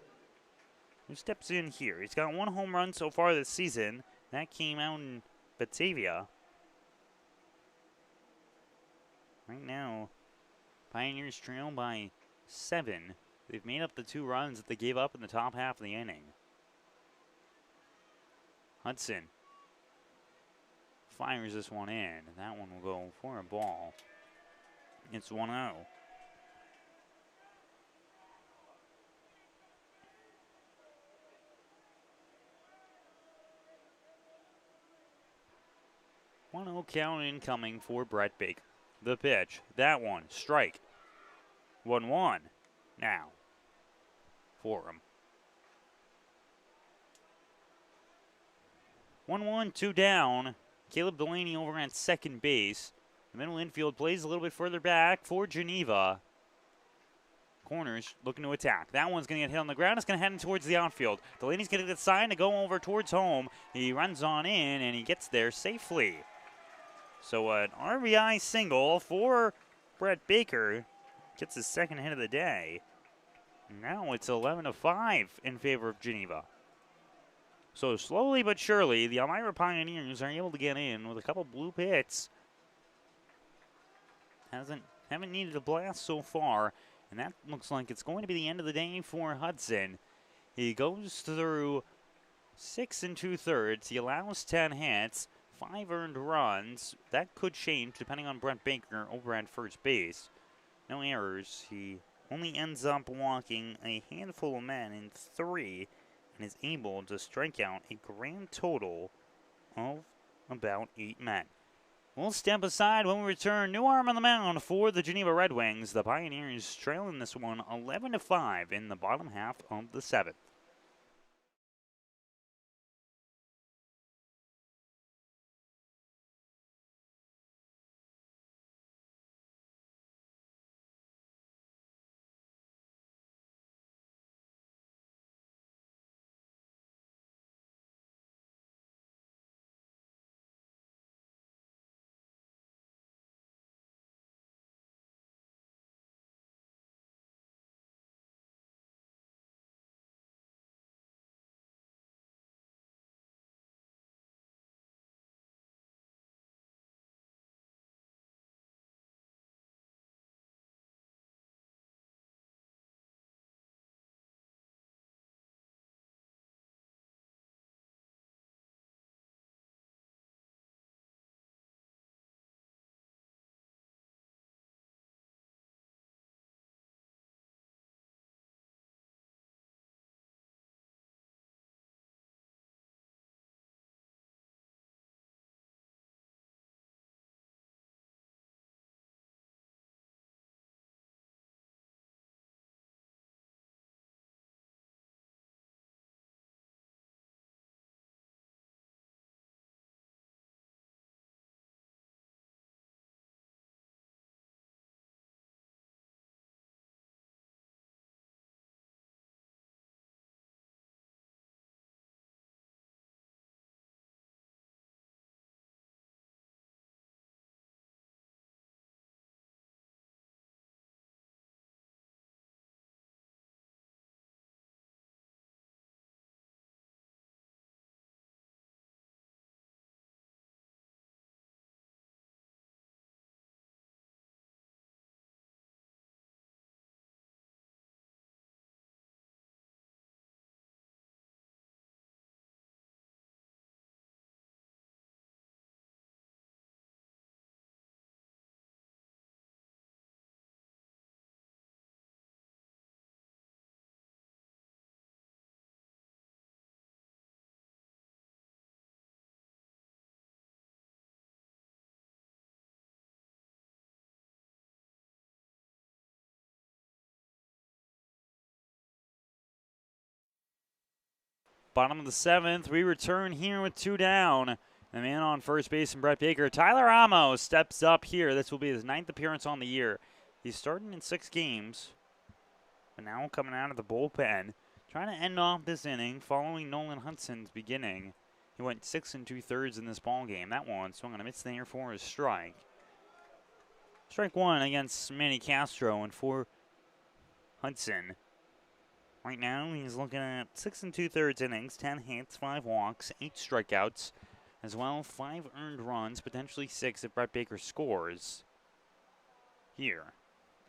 who steps in here. He's got 1 home run so far this season. That came out in Batavia. Right now, Pioneers trail by 7. They've made up the 2 runs that they gave up in the top half of the inning. Hudson fires this one in, and that one will go for a ball. It's 1-0. Count incoming for Brett Baker. The pitch, that one, strike. 1-1 now for him. 1-1, 2 down. Caleb Delaney over at second base. The middle infield plays a little bit further back for Geneva. Corners looking to attack. That one's going to get hit on the ground. It's going to head in towards the outfield. Delaney's going to get signed to go over towards home. He runs on in, and he gets there safely. So an RBI single for Brett Baker. Gets his second hit of the day. Now it's 11-5 in favor of Geneva. So slowly but surely, the Elmira Pioneers are able to get in with a couple bloop hits. Haven't needed a blast so far, and that looks like it's going to be the end of the day for Hudson. He goes through 6 2/3. He allows 10 hits, 5 earned runs. That could change depending on Brent Baker over at first base. No errors. He only ends up walking a handful of men in 3 and is able to strike out a grand total of about 8 men. We'll step aside when we return. New arm on the mound for the Geneva Red Wings. The Pioneers trailing this one 11-5 in the bottom half of the 7th. Bottom of the 7th, we return here with 2 down. The man on first base and Brett Baker. Tyler Ramos steps up here. This will be his 9th appearance on the year. He's starting in 6 games, but now coming out of the bullpen, trying to end off this inning following Nolan Hudson's beginning. He went 6 2/3 in this ball game. That one swung on a miss there for a strike. Strike 1 against Manny Castro and for Hudson. Right now, he's looking at 6 2/3 innings, 10 hits, 5 walks, 8 strikeouts, as well 5 earned runs, potentially 6 if Brett Baker scores. Here,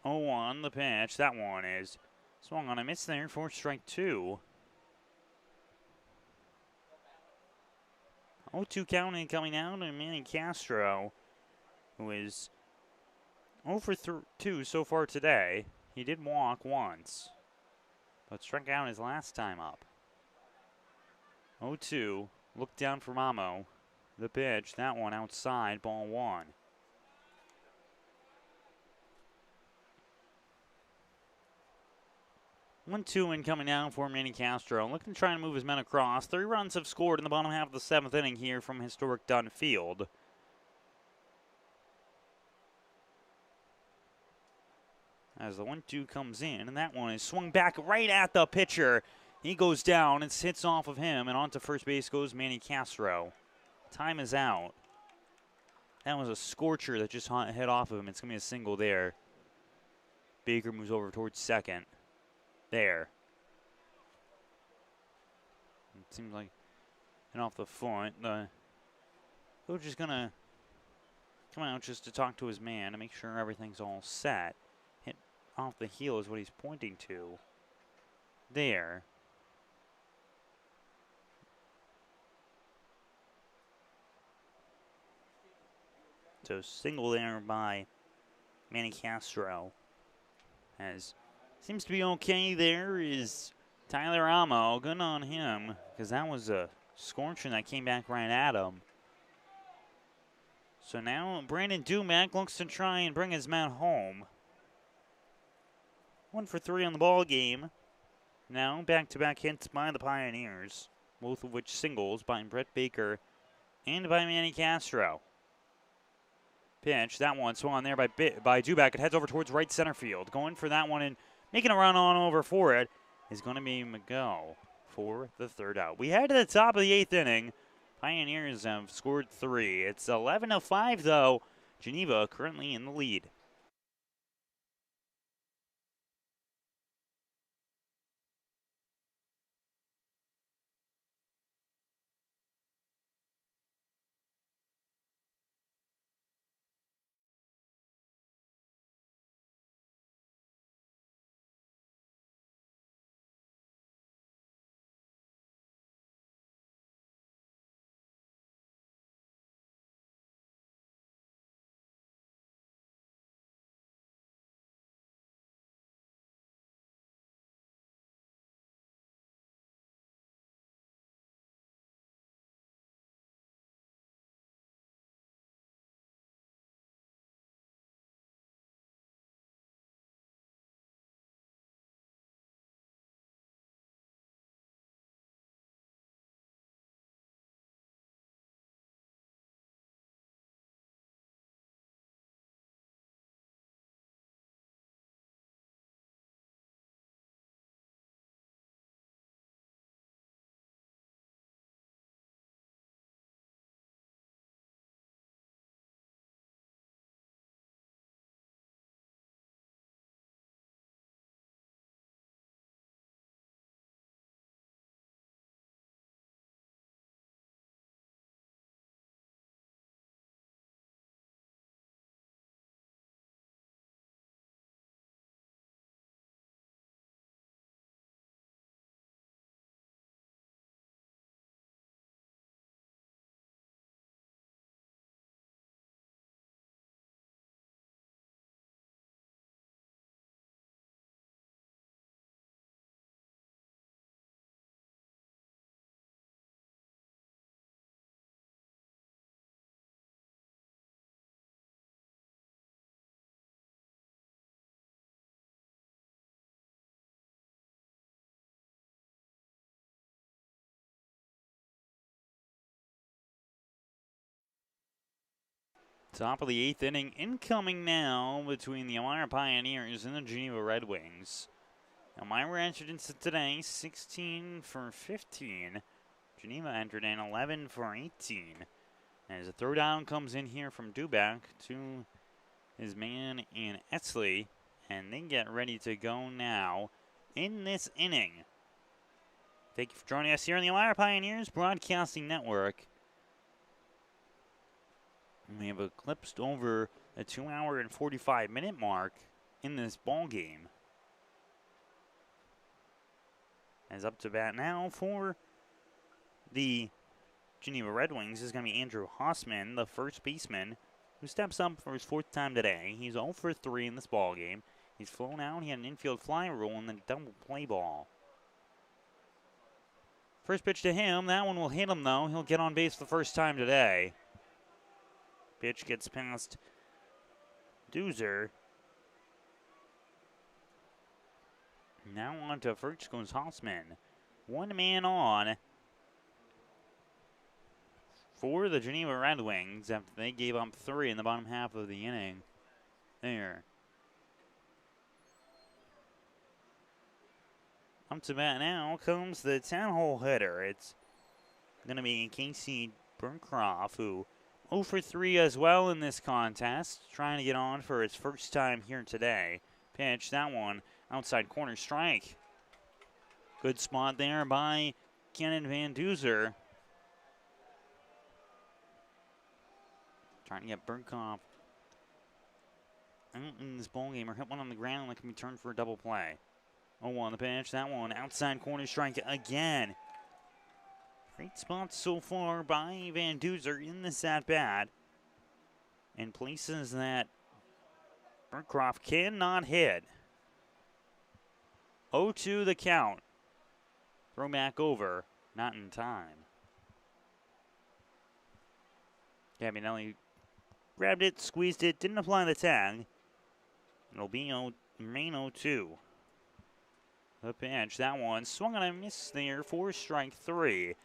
0-1 the pitch. That one is swung on a miss there for strike 2. 0-2 counting coming out, and Manny Castro, who is 0 for 2 so far today. He did walk once, but struck out his last time up. 0-2, look down for Mamo. The pitch, that one outside, ball 1. One, 2 in coming down for Manny Castro. Looking to try and move his men across. 3 runs have scored in the bottom half of the 7th inning here from historic Dunn Field. As the 1-2 comes in, and that one is swung back right at the pitcher. He goes down and hits off of him, and onto first base goes Manny Castro. Time is out. That was a scorcher that just hit off of him. It's going to be a single there. Baker moves over towards second. There. It seems like hit off the front. The coach is going to come out just to talk to his man to make sure everything's all set. Hit off the heel is what he's pointing to. There. So single there by Manny Castro. As seems to be okay there is Tyler Amo. Good on him, because that was a scorcher that came back right at him. So now Brandon Dumack looks to try and bring his man home. 1 for 3 on the ball game. Now back-to-back hits by the Pioneers, both of which singles by Brett Baker and by Manny Castro. Pitch, that one swung on there by Duback. It heads over towards right center field. Going for that one and making a run on over for it is going to be McGo for the 3rd out. We head to the top of the 8th inning. Pioneers have scored 3. It's 11-5 though. Geneva currently in the lead. Top of the 8th inning incoming now between the Elmira Pioneers and the Geneva Red Wings. Elmira entered into today 16 for 15. Geneva entered in 11 for 18. As a throwdown comes in here from Dubak to his man in Etzley, and they get ready to go now in this inning. Thank you for joining us here on the Elmira Pioneers Broadcasting Network. We have eclipsed over a 2-hour and 45-minute mark in this ball game. As up to bat now for the Geneva Red Wings is going to be Andrew Hausman, the first baseman, who steps up for his 4th time today. He's 0 for 3 in this ball game. He's flown out. He had an infield fly rule and then double play ball. First pitch to him. That one will hit him, though. He'll get on base for the first time today. Pitch gets past Doozer. Now on to first goes Hausman. One man on for the Geneva Red Wings after they gave up 3 in the bottom half of the inning. There. Up to bat now comes the 10-hole hitter. It's going to be Casey Burncroft, who 0 for 3 as well in this contest, trying to get on for his first time here today. Pitch, that one, outside corner strike. Good spot there by Kenan Van Duzer. Trying to get Burncroft out in this ball game, or hit one on the ground that can be turned for a double play. 0-1 the pitch, that one, outside corner strike again. Great spots so far by Van Duzer in this at-bat. In places that Burncroft cannot hit. 0-2 the count. Throw back over, not in time. Gabinelli grabbed it, squeezed it, didn't apply the tag. It'll be main 0-2. The pitch, that one, swung on a miss there for strike 3.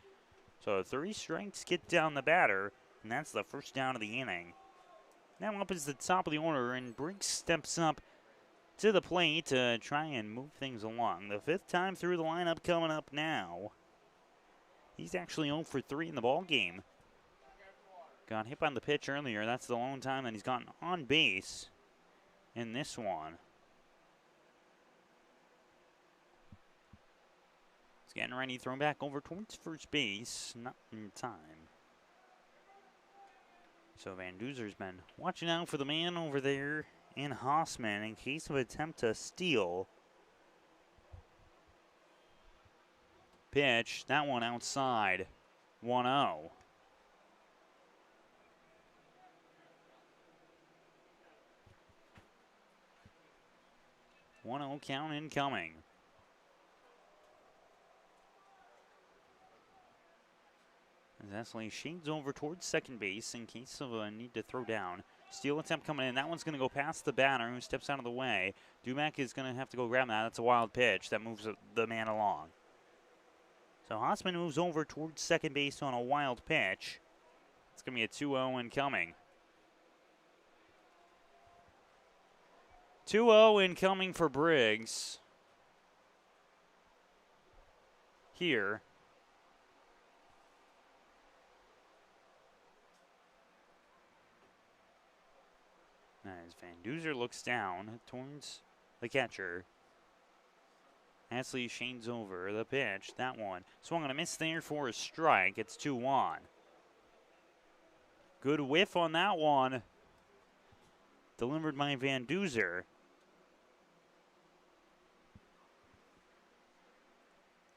So 3 strikes get down the batter, and that's the first down of the inning. Now up is the top of the order, and Briggs steps up to the plate to try and move things along. The 5th time through the lineup coming up now. He's actually 0 for 3 in the ball game. Got hit on the pitch earlier. That's the lone time that he's gotten on base in this one. Getting ready, thrown back over towards first base, not in time. So Van Duzer's been watching out for the man over there in Hausman in case of attempt to steal. Pitch, that one outside, 1-0. Count incoming. Etzley shades over towards second base in case of a need to throw down. Steal attempt coming in. That one's going to go past the batter who steps out of the way. Dumack is going to have to go grab that. That's a wild pitch that moves the man along. So Hausman moves over towards second base on a wild pitch. It's going to be a 2-0 incoming. 2-0 incoming for Briggs. Here. As Van Duzer looks down towards the catcher. Etzley shades over the pitch. That one swung on a miss there for a strike. It's 2-1. Good whiff on that one. Delivered by Van Duzer.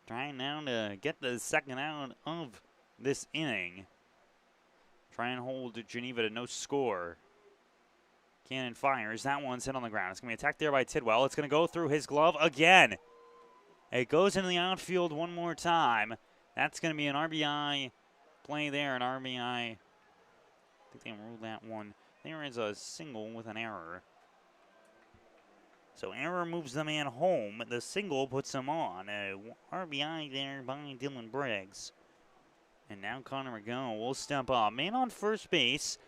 Trying now to get the second out of this inning. Try and hold Geneva to no score. Cannon fires. That one's hit on the ground. It's going to be attacked there by Tidwell. It's going to go through his glove again. It goes into the outfield one more time. That's going to be an RBI play there. An RBI. I think they ruled that one. There is a single with an error. So error moves the man home. The single puts him on. A RBI there by Dylan Briggs. And now Connor McGowan will step up. Man on first base.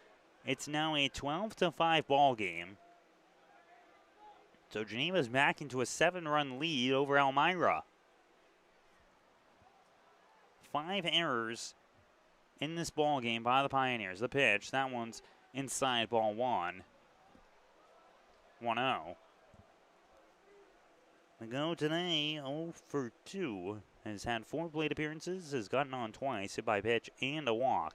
It's now a 12-5 ball game. So Geneva's back into a 7-run lead over Elmira. 5 errors in this ball game by the Pioneers. The pitch, that one's inside, ball 1. 1-0. The go today, 0 for 2. Has had 4 plate appearances, has gotten on twice, hit by pitch and a walk.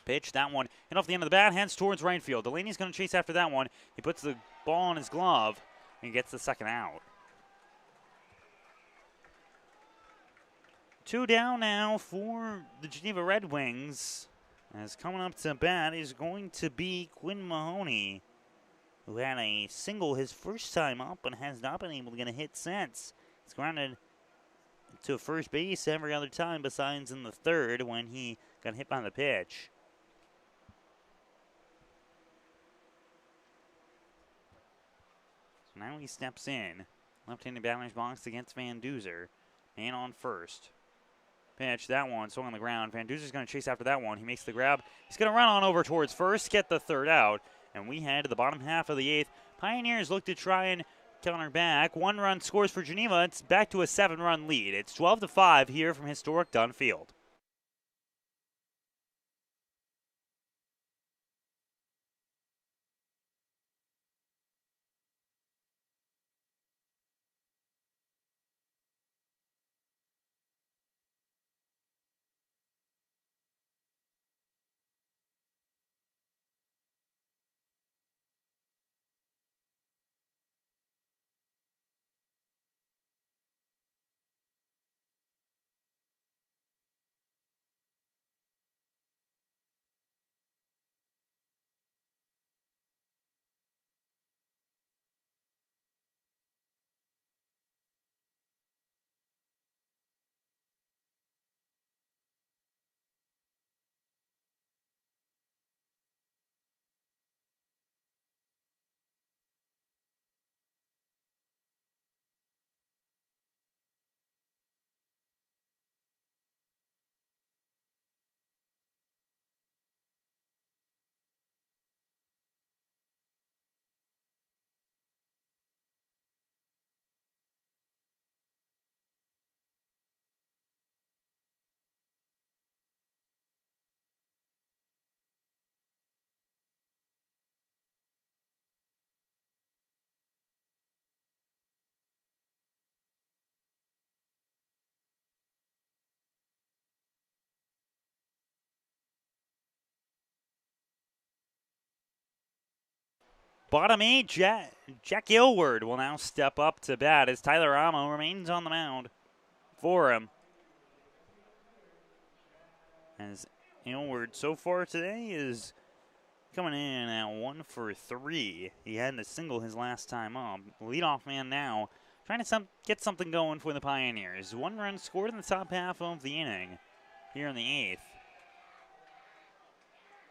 Pitch, that one, hit off the end of the bat, heads towards right field. Delaney's going to chase after that one. He puts the ball in his glove and gets the second out. 2 down now for the Geneva Red Wings. As coming up to bat is going to be Quinn Mahoney, who had a single his first time up and has not been able to get a hit since. He's grounded to first base every other time besides in the third when he got hit by the pitch. So now he steps in. Left-handed batter's box against Van Duzer. Man on first. Pitch, that one, swung on the ground. Van Duzer's going to chase after that one. He makes the grab. He's going to run on over towards first, get the third out. And we head to the bottom half of the 8th. Pioneers look to try and counter back. 1 run scores for Geneva. It's back to a 7-run lead. It's 12-5 here from historic Dunn Field. Bottom 8, Jack Aylward will now step up to bat as Tyler Amo remains on the mound for him. As Aylward so far today is coming in at 1 for 3. He had a single his last time up. Leadoff man now trying to get something going for the Pioneers. 1 run scored in the top half of the inning here in the 8th.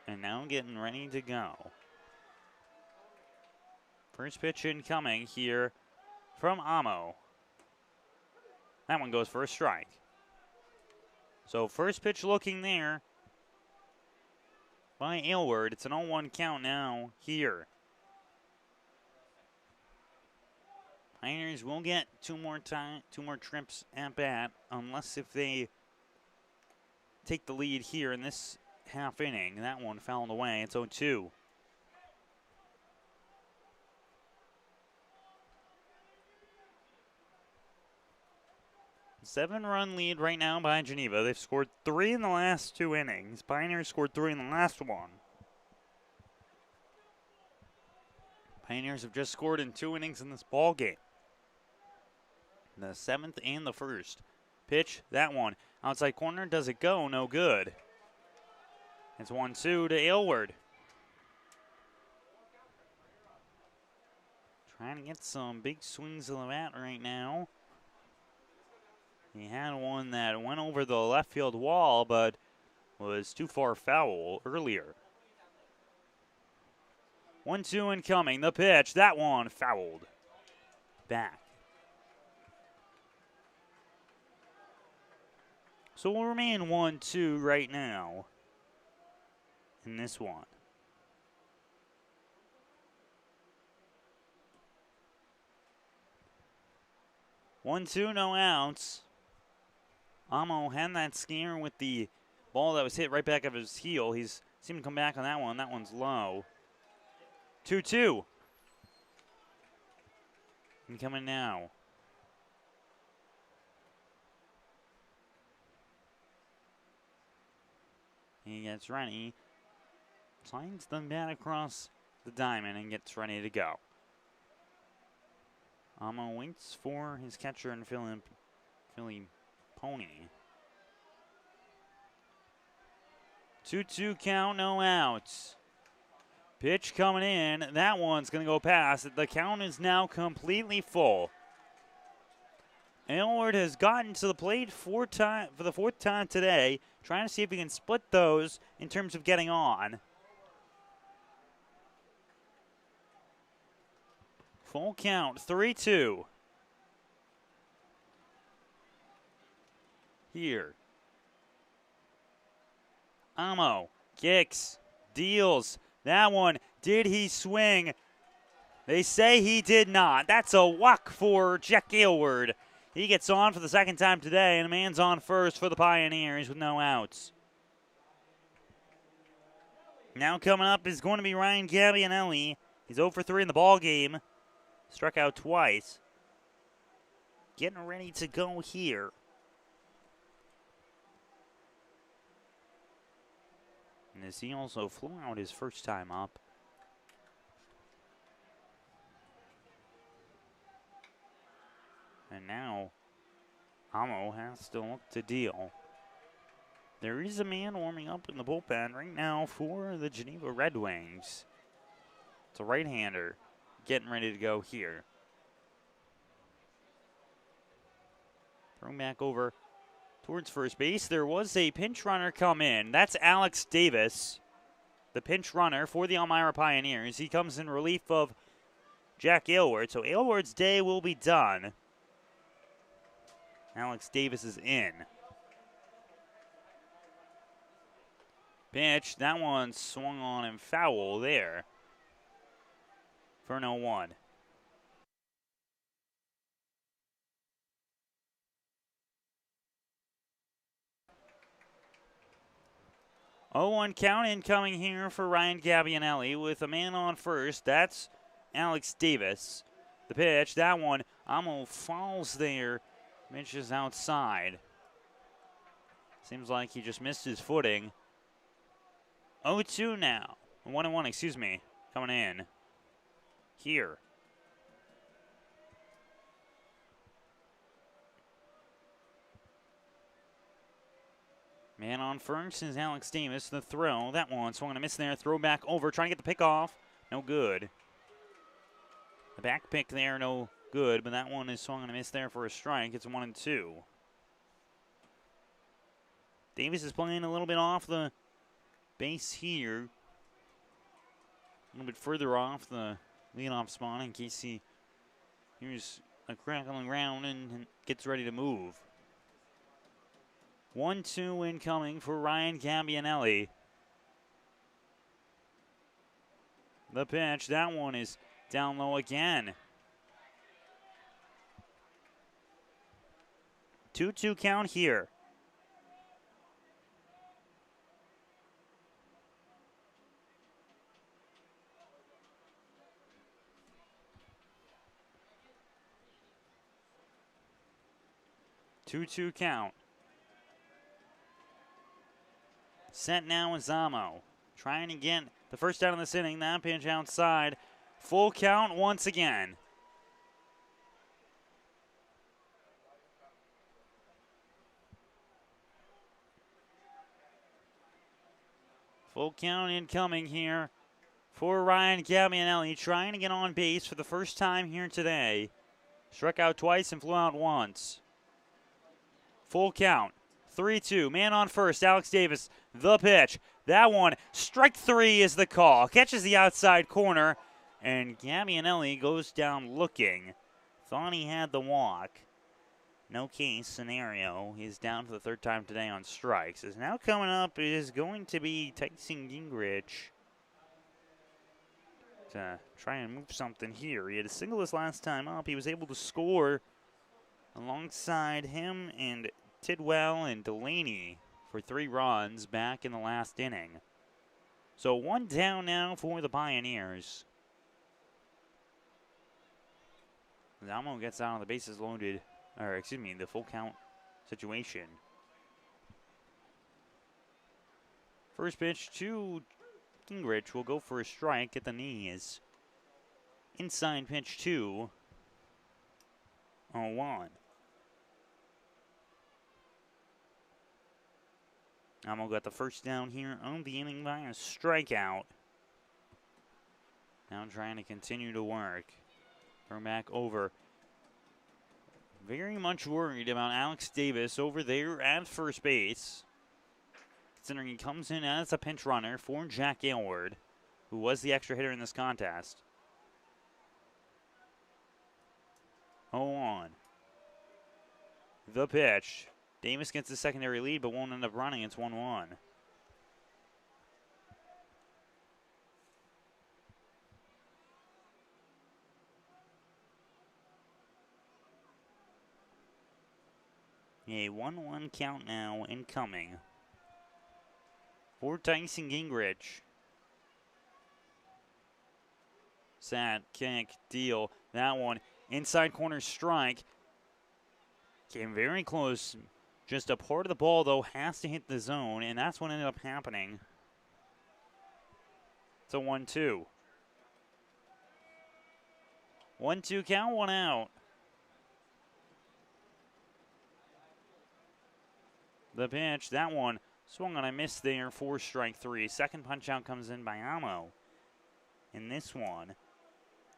And now getting ready to go. First pitch incoming here from Amo. That one goes for a strike. So first pitch looking there by Aylward. It's an 0-1 count now here. Pioneers will get 2 more trips at bat unless if they take the lead here in this half inning. That one fouled away. It's 0-2. Seven-run lead right now by Geneva. They've scored 3 in the last 2 innings. Pioneers scored 3 in the last one. Pioneers have just scored in 2 innings in this ball game. The 7th and the 1st. Pitch, that one. Outside corner, does it go? No good. It's 1-2 to Aylward. Trying to get some big swings of the bat right now. He had one that went over the left field wall, but was too far foul earlier. 1-2 incoming. The pitch. That one fouled. Back. So we'll remain 1-2 right now. in this one. 1-2, no outs. Amo had that scare with the ball that was hit right back of his heel. He's seemed to come back on that one. That one's low. 2-2. Coming now. He gets ready. Slides the bat across the diamond and gets ready to go. Amo waits for his catcher and Philly Pony. 2-2 count, no outs. Pitch coming in. That one's going to go past. The count is now completely full. Aylward has gotten to the plate for the fourth time today, trying to see if he can split those in terms of getting on. Full count, 3-2. Here. Amo kicks, deals. That one, did he swing? They say he did not. That's a walk for Jack Aylward. He gets on for the second time today, and a man's on first for the Pioneers with no outs. Now coming up is going to be Ryan Gabbianelli. He's 0 for 3 in the ball game. Struck out twice. Getting ready to go here. And as he also flew out his first time up. And now, Amo has to look to deal. There is a man warming up in the bullpen right now for the Geneva Red Wings. It's a right-hander getting ready to go here. Throw back over towards first base. There was a pinch runner come in. That's Alex Davis, the pinch runner for the Elmira Pioneers. He comes in relief of Jack Aylward, so Aylward's day will be done. Alex Davis is in. Pitch, that one swung on and foul there for an 0-1. Oh, 0-1 count incoming here for Ryan Gabbianelli with a man on first. That's Alex Davis. The pitch, that one, Amo falls there. Mitch is outside. Seems like he just missed his footing. 0-2 now. 1-1, excuse me. Coming in. Here. Man on first is Alex Davis. The throw. That one swung and a miss there. Throw back over. Trying to get the pick off. No good. The back pick there, no good, but that one is swung and a miss there for a strike. It's 1-2. Davis is playing a little bit off the base here. A little bit further off the leadoff spot in case he hears a crack on the ground and gets ready to move. 1-2 incoming for Ryan Gabbianelli. The pitch, that one is down low again. 2-2 count here. Two count. Set now is Amo. Trying to get the first out of this inning. That pitch outside. Full count once again. Full count incoming here for Ryan Gabbianelli. Trying to get on base for the first time here today. Struck out twice and flew out once. Full count. 3-2. Man on first. Alex Davis. The pitch. That one. Strike three is the call. Catches the outside corner. And Gabbianelli goes down looking. Thought he had the walk. no case scenario. He's down for the third time today on strikes. Is now coming up is going to be Tyson Gingrich to try and move something here. He had a single his last time up. He was able to score alongside him and Tidwell and Delaney for 3 runs back in the last inning. So 1 down now for the Pioneers. Zalmo gets out on the bases loaded, or excuse me, the full count situation. First pitch to Gingrich will go for a strike at the knees. Inside pitch 2, 0-1. Amo got the first down here on the inning by a strikeout. Now trying to continue to work. Throw back over. Very much worried about Alex Davis over there at first base. Considering he comes in as a pinch runner for Jack Aylward, who was the extra hitter in this contest. 0-1. The pitch. Davis gets the secondary lead, but won't end up running. It's 1-1. A 1-1 count now incoming for Tyson Gingrich. Set, kick, deal. That one, inside corner strike. Came very close. Just a part of the ball, though, has to hit the zone, and that's what ended up happening. It's a 1-2. 1-2 count, 1 out. The pitch, that one swung on a miss there for strike 3. Second punch out comes in by Amo. In this one,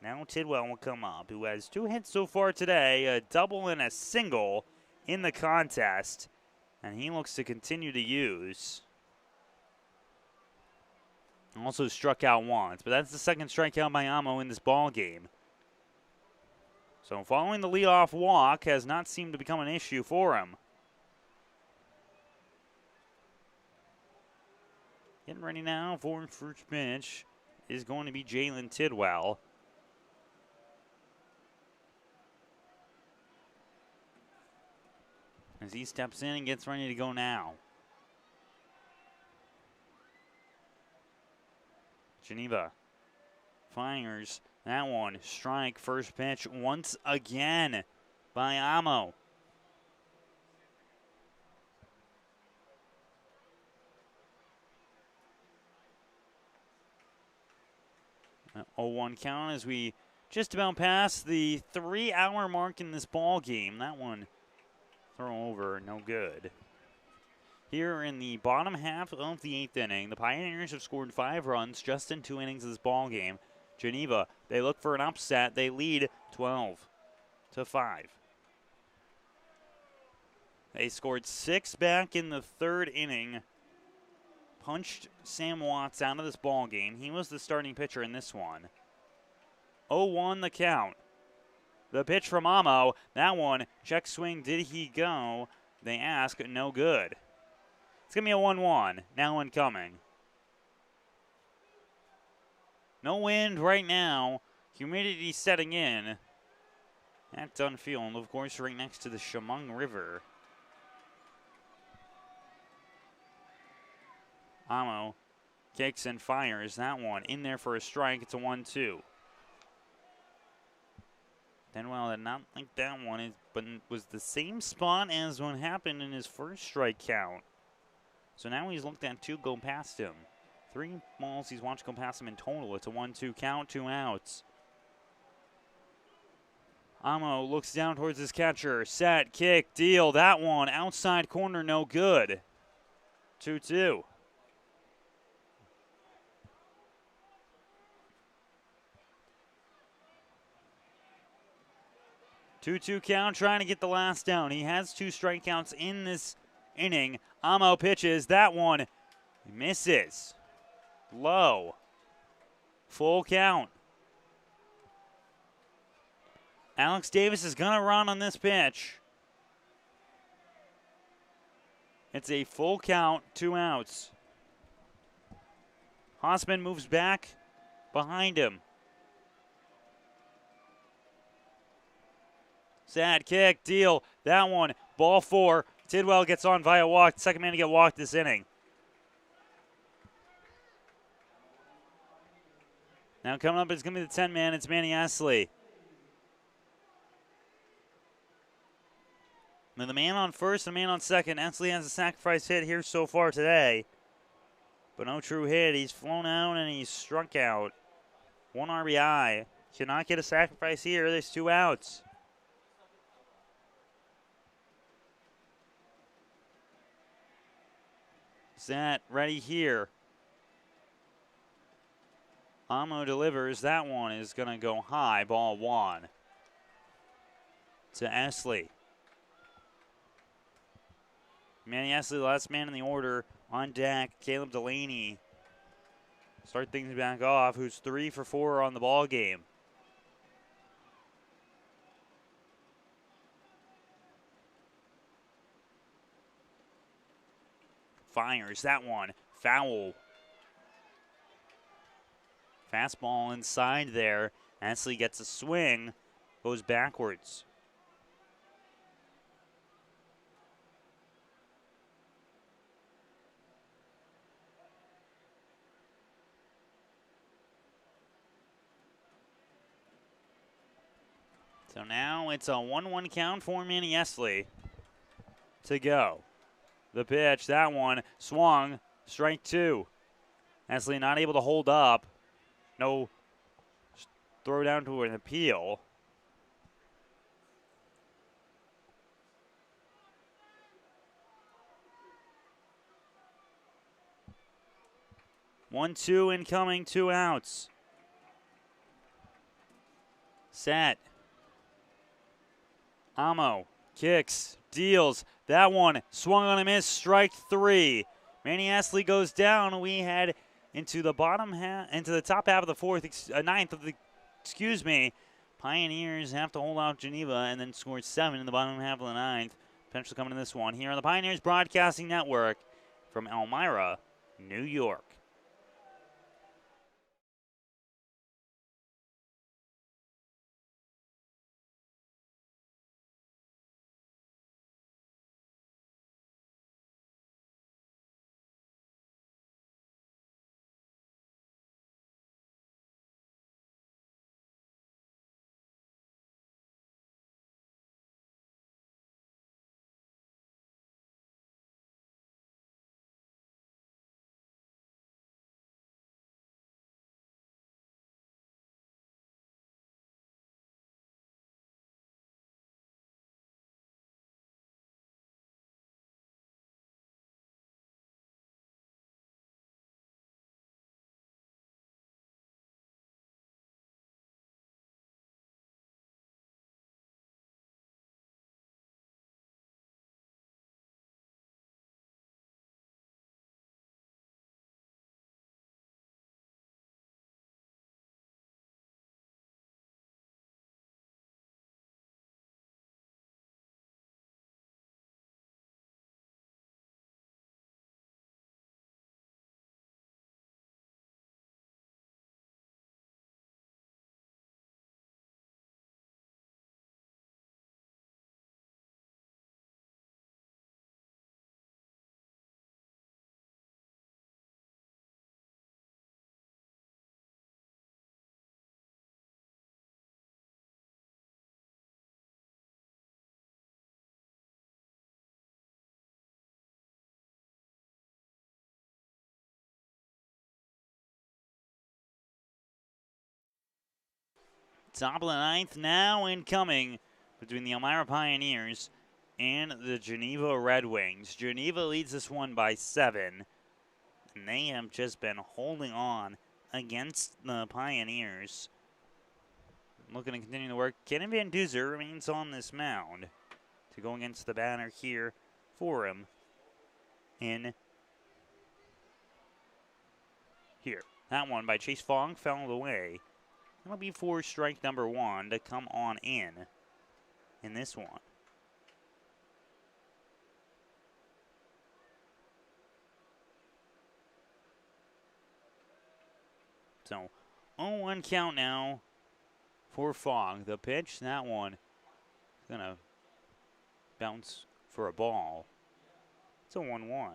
now Tidwell will come up, who has 2 hits so far today, a double and a single in the contest, and he looks to continue to use. Also struck out once, but that's the second strikeout by Amo in this ball game. So following the leadoff walk has not seemed to become an issue for him. Getting ready now for first pitch is going to be Jalen Tidwell. As he steps in and gets ready to go now. Geneva fires that one. Strike, first pitch once again by Amo. An 0-1 count as we just about pass the 3-hour mark in this ball game. That one throw over, no good. Here in the bottom half of the 8th inning, the Pioneers have scored 5 runs just in 2 innings of this ball game. Geneva, they look for an upset. They lead 12-5. They scored 6 back in the 3rd inning. Punched Sam Watts out of this ball game. He was the starting pitcher in this one. 0-1 the count. The pitch from Amo. That one, check swing, did he go? They ask, no good. It's going to be a 1-1. Now incoming. No wind right now. Humidity setting in. At Dunfield, of course, right next to the Chemung River. Amo kicks and fires that one. In there for a strike. It's a 1-2. Denwell did not like that one, but it was the same spot as what happened in his first strike count. So now he's looked at 2 go past him. 3 balls he's watched go past him in total. It's a 1-2 count, 2 outs. Amo looks down towards his catcher. Set, kick, deal. That one outside corner, no good. 2-2. 2-2 count, trying to get the last down. He has 2 strikeouts in this inning. Amo pitches. That one misses. Low. Full count. Alex Davis is going to run on this pitch. It's a full count, 2 outs. Hossman moves back behind him. Sad kick, deal. That one, ball 4. Tidwell gets on via walk. Second man to get walked this inning. Now coming up is going to be the 10 man. It's Manny Esley. Now the man on first and the man on second. Esley has a sacrifice hit here so far today, but no true hit. He's flown out and he's struck out. 1 RBI. Cannot get a sacrifice here. There's 2 outs. Set, ready here. Amo delivers. That one is going to go high. Ball 1 to Esley. Manny Esley, last man in the order. On deck, Caleb Delaney. Start things back off, who's 3 for 4 on the ball game. Fires that one. Foul. Fastball inside there. Esley gets a swing. Goes backwards. So now it's a 1-1 count for Manny Esley to go. The pitch, that one, swung, strike 2. Esley not able to hold up. No throw down to an appeal. One, 2 incoming, 2 outs. Set. Amo kicks, deals. That one swung on a miss, strike 3. Manny Esley goes down. We head into the bottom half, into the top half of the ninth of the, Pioneers have to hold off Geneva and then score 7 in the bottom half of the 9th. Potential coming in this one here on the Pioneers Broadcasting Network from Elmira, New York. Top of the 9th now incoming between the Elmira Pioneers and the Geneva Red Wings. Geneva leads this one by 7, and they have just been holding on against the Pioneers. Looking to continue the work. Kenan Van Duzer remains on this mound to go against the batter here for him in here. That one by Chase Fong fell away. That'll be for strike number 1 to come on in this one. 0-1 count now for Fogg. The pitch, that one is going to bounce for a ball. It's a 1-1.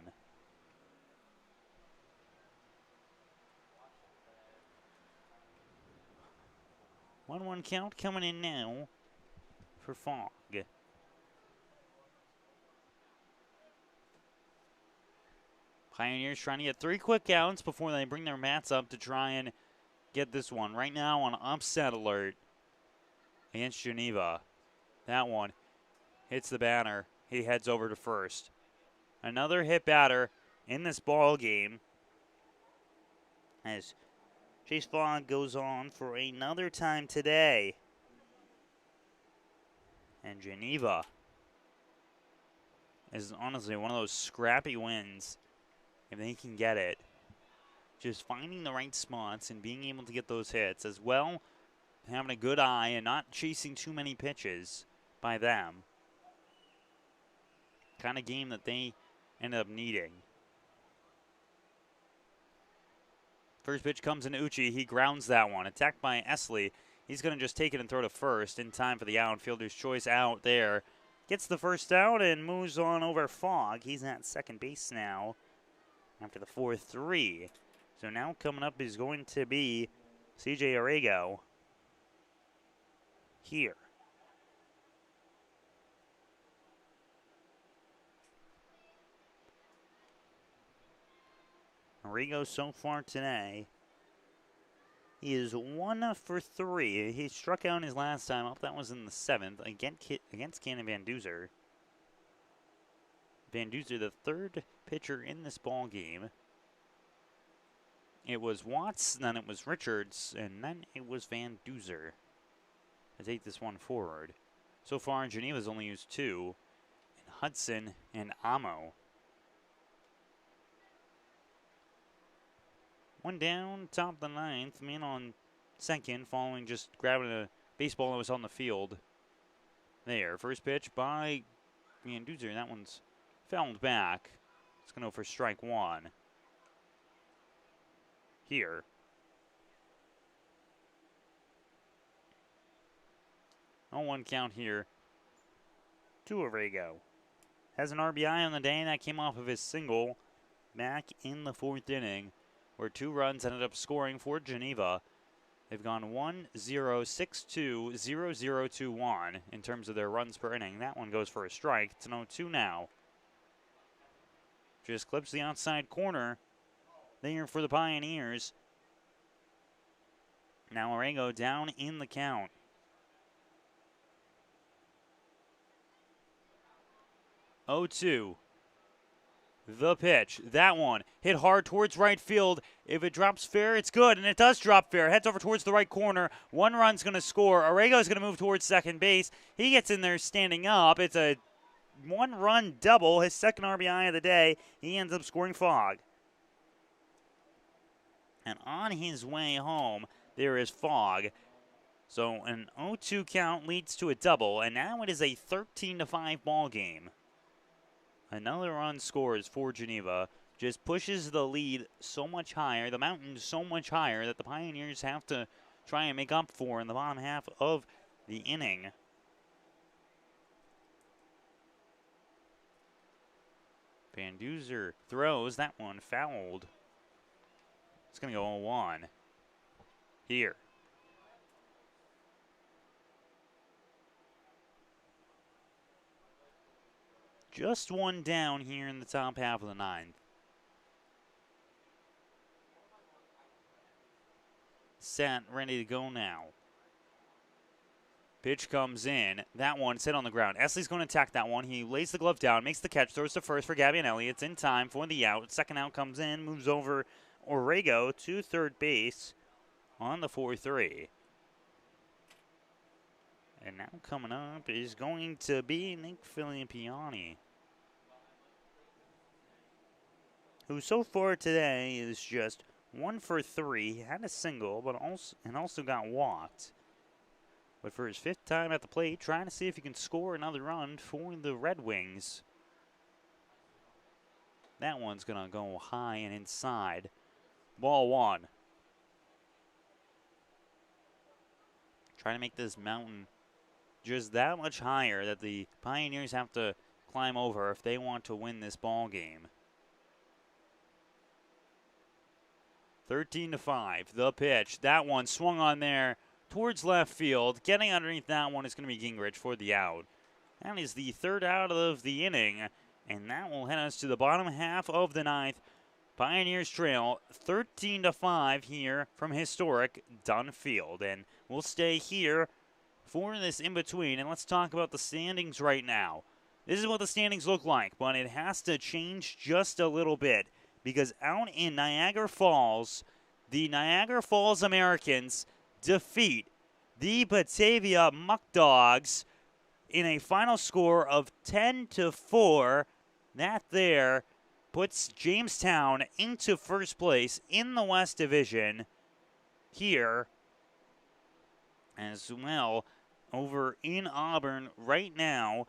1-1 count coming in now for Fogg. Pioneers trying to get 3 quick outs before they bring their mats up to try and get this one. Right now on upset alert against Geneva. That one hits the batter. He heads over to first. Another hit batter in this ball game as Chase Fogg goes on for another time today. And Geneva is honestly one of those scrappy wins if they can get it. Just finding the right spots and being able to get those hits, as well having a good eye and not chasing too many pitches by them. Kind of game that they ended up needing. First pitch comes in Uchi. He grounds that one. Attacked by Esley. He's going to just take it and throw to first in time for the out. Fielder's choice out there. Gets the first out and moves on over Fogg. He's at second base now after the 4-3. So now coming up is going to be CJ Arrigo here. Arrigo so far today, he is 1 for 3. He struck out his last time up. That was in the 7th against Cannon Van Duzer. Van Duzer, the third pitcher in this ball game. It was Watts, then it was Richards, and then it was Van Duzer to take this one forward. So far, Geneva's only used 2, and Hudson and Amo. One down, top of the 9th, man on second, following just grabbing a baseball that was on the field. There, first pitch by Van Duzer. That one's fouled back. It's going to go for strike 1. Here. On 1 count here to Arrigo. Has an RBI on the day. That came off of his single back in the 4th inning, where 2 runs ended up scoring for Geneva. They've gone 1-0, 6-2, 0-0-2-1 in terms of their runs per inning. That one goes for a strike. It's an 0-2 now. Just clips the outside corner there for the Pioneers. Now Arrigo down in the count. 0-2. The pitch. That one hit hard towards right field. If it drops fair, it's good, and it does drop fair. Heads over towards the right corner. 1 run's going to score. Arrigo's going to move towards second base. He gets in there standing up. It's a 1-run double, his second RBI of the day. He ends up scoring Fogg. And on his way home, there is Fogg. So an 0-2 count leads to a double, and now it is a 13-5 ball game. Another run scores for Geneva. Just pushes the lead so much higher, the mountain so much higher, that the Pioneers have to try and make up for in the bottom half of the inning. Van Duzer throws. That one fouled. It's going to go 0-1 here. Just 1 down here in the top half of the 9th. Set, ready to go now. Pitch comes in. That one's hit on the ground. Esley's going to attack that one. He lays the glove down, makes the catch, throws to first for Gabbianelli. It's in time for the out. Second out comes in, moves over Arrigo to third base on the 4-3. And now coming up is going to be Nick Filippiani, who so far today is just 1 for 3. He had a single, but also got walked. But for his 5th time at the plate, trying to see if he can score another run for the Red Wings. That one's going to go high and inside. Ball 1. Trying to make this mountain just that much higher that the Pioneers have to climb over if they want to win this ball game. 13-5, the pitch. That one swung on there towards left field. Getting underneath that one is going to be Gingrich for the out. That is the third out of the inning, and that will head us to the bottom half of the ninth. Pioneers trail 13-5 here from historic Dunn Field, and we'll stay here for this in-between, and let's talk about the standings right now. This is what the standings look like, but it has to change just a little bit because out in Niagara Falls, the Niagara Falls Americans defeat the Batavia Muck Dogs in a final score of 10-4. That there puts Jamestown into first place in the West Division here as well. Over in Auburn right now,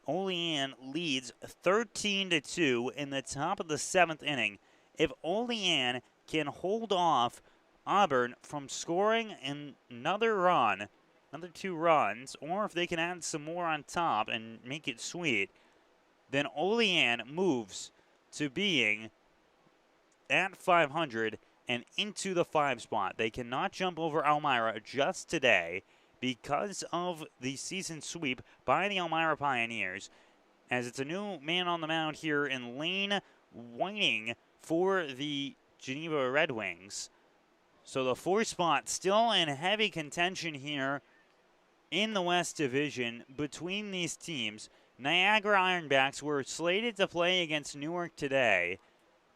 Olean leads 13-2 in the top of the 7th inning. If Olean can hold off Auburn from scoring another run, another 2 runs, or if they can add some more on top and make it sweet, then Olean moves to being at 500 and into the 5 spot. They cannot jump over Elmira just today because of the season sweep by the Elmira Pioneers, as it's a new man on the mound here in Lane Whiting for the Geneva Red Wings. So the 4 spot still in heavy contention here in the West Division between these teams. Niagara Ironbacks were slated to play against Newark today,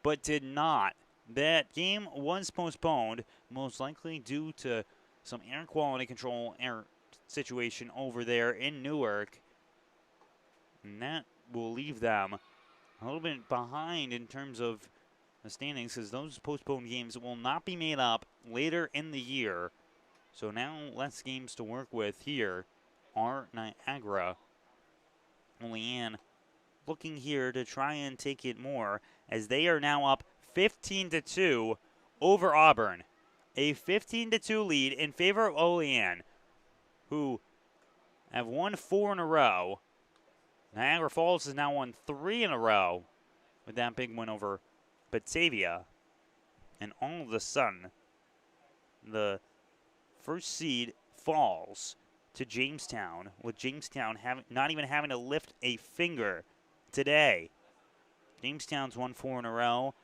but did not. That game was postponed, most likely due to some air quality control air situation over there in Newark. And that will leave them a little bit behind in terms of the standings, because those postponed games will not be made up later in the year. So now less games to work with here are Niagara. Olean looking here to try and take it more, as they are now up 15-2 over Auburn. A 15-2 lead in favor of Olean, who have won 4 in a row. Niagara Falls has now won 3 in a row with that big win over Batavia. And all of a sudden, the first seed falls to Jamestown, with Jamestown not even having to lift a finger today. Jamestown's won 4 in a row.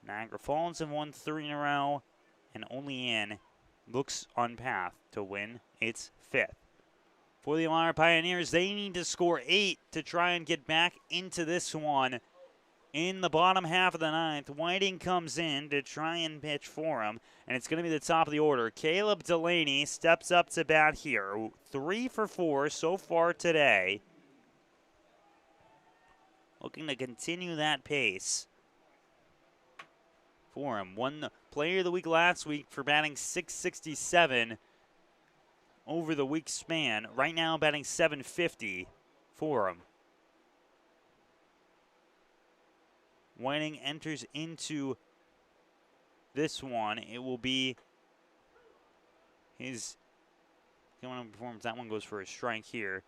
Niagara Falls have won 3 in a row. And Olean looks on path to win its 5th. For the Elmira Pioneers, they need to score 8 to try and get back into this one. In the bottom half of the 9th, Whiting comes in to try and pitch for him, and it's going to be the top of the order. Caleb Delaney steps up to bat here. 3 for 4 so far today. Looking to continue that pace for him. Won the Player of the Week last week for batting .667 over the week span. Right now batting .750 for him. Whiting enters into this one. It will be his coming on performance. That one goes for a strike here.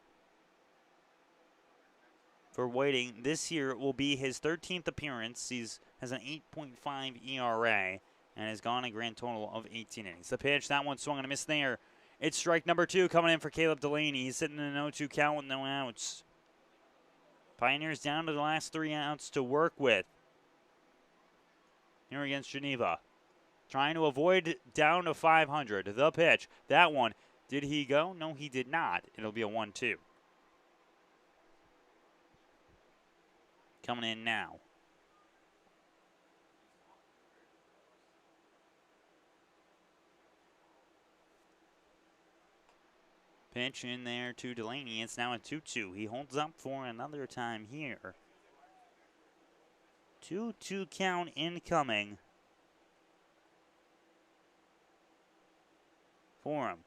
For Whiting, this year will be his 13th appearance. He has an 8.5 ERA and has gone a grand total of 18 innings. The pitch, that one swung and a miss there. It's strike number 2 coming in for Caleb Delaney. He's sitting in an 0-2 count with no outs. Pioneers down to the last 3 outs to work with here against Geneva. Trying to avoid down to 500. The pitch. That one. Did he go? No, he did not. It'll be a 1-2. Coming in now. Pitch in there to Delaney. It's now a 2-2. He holds up for another time here. 2-2 count incoming for him.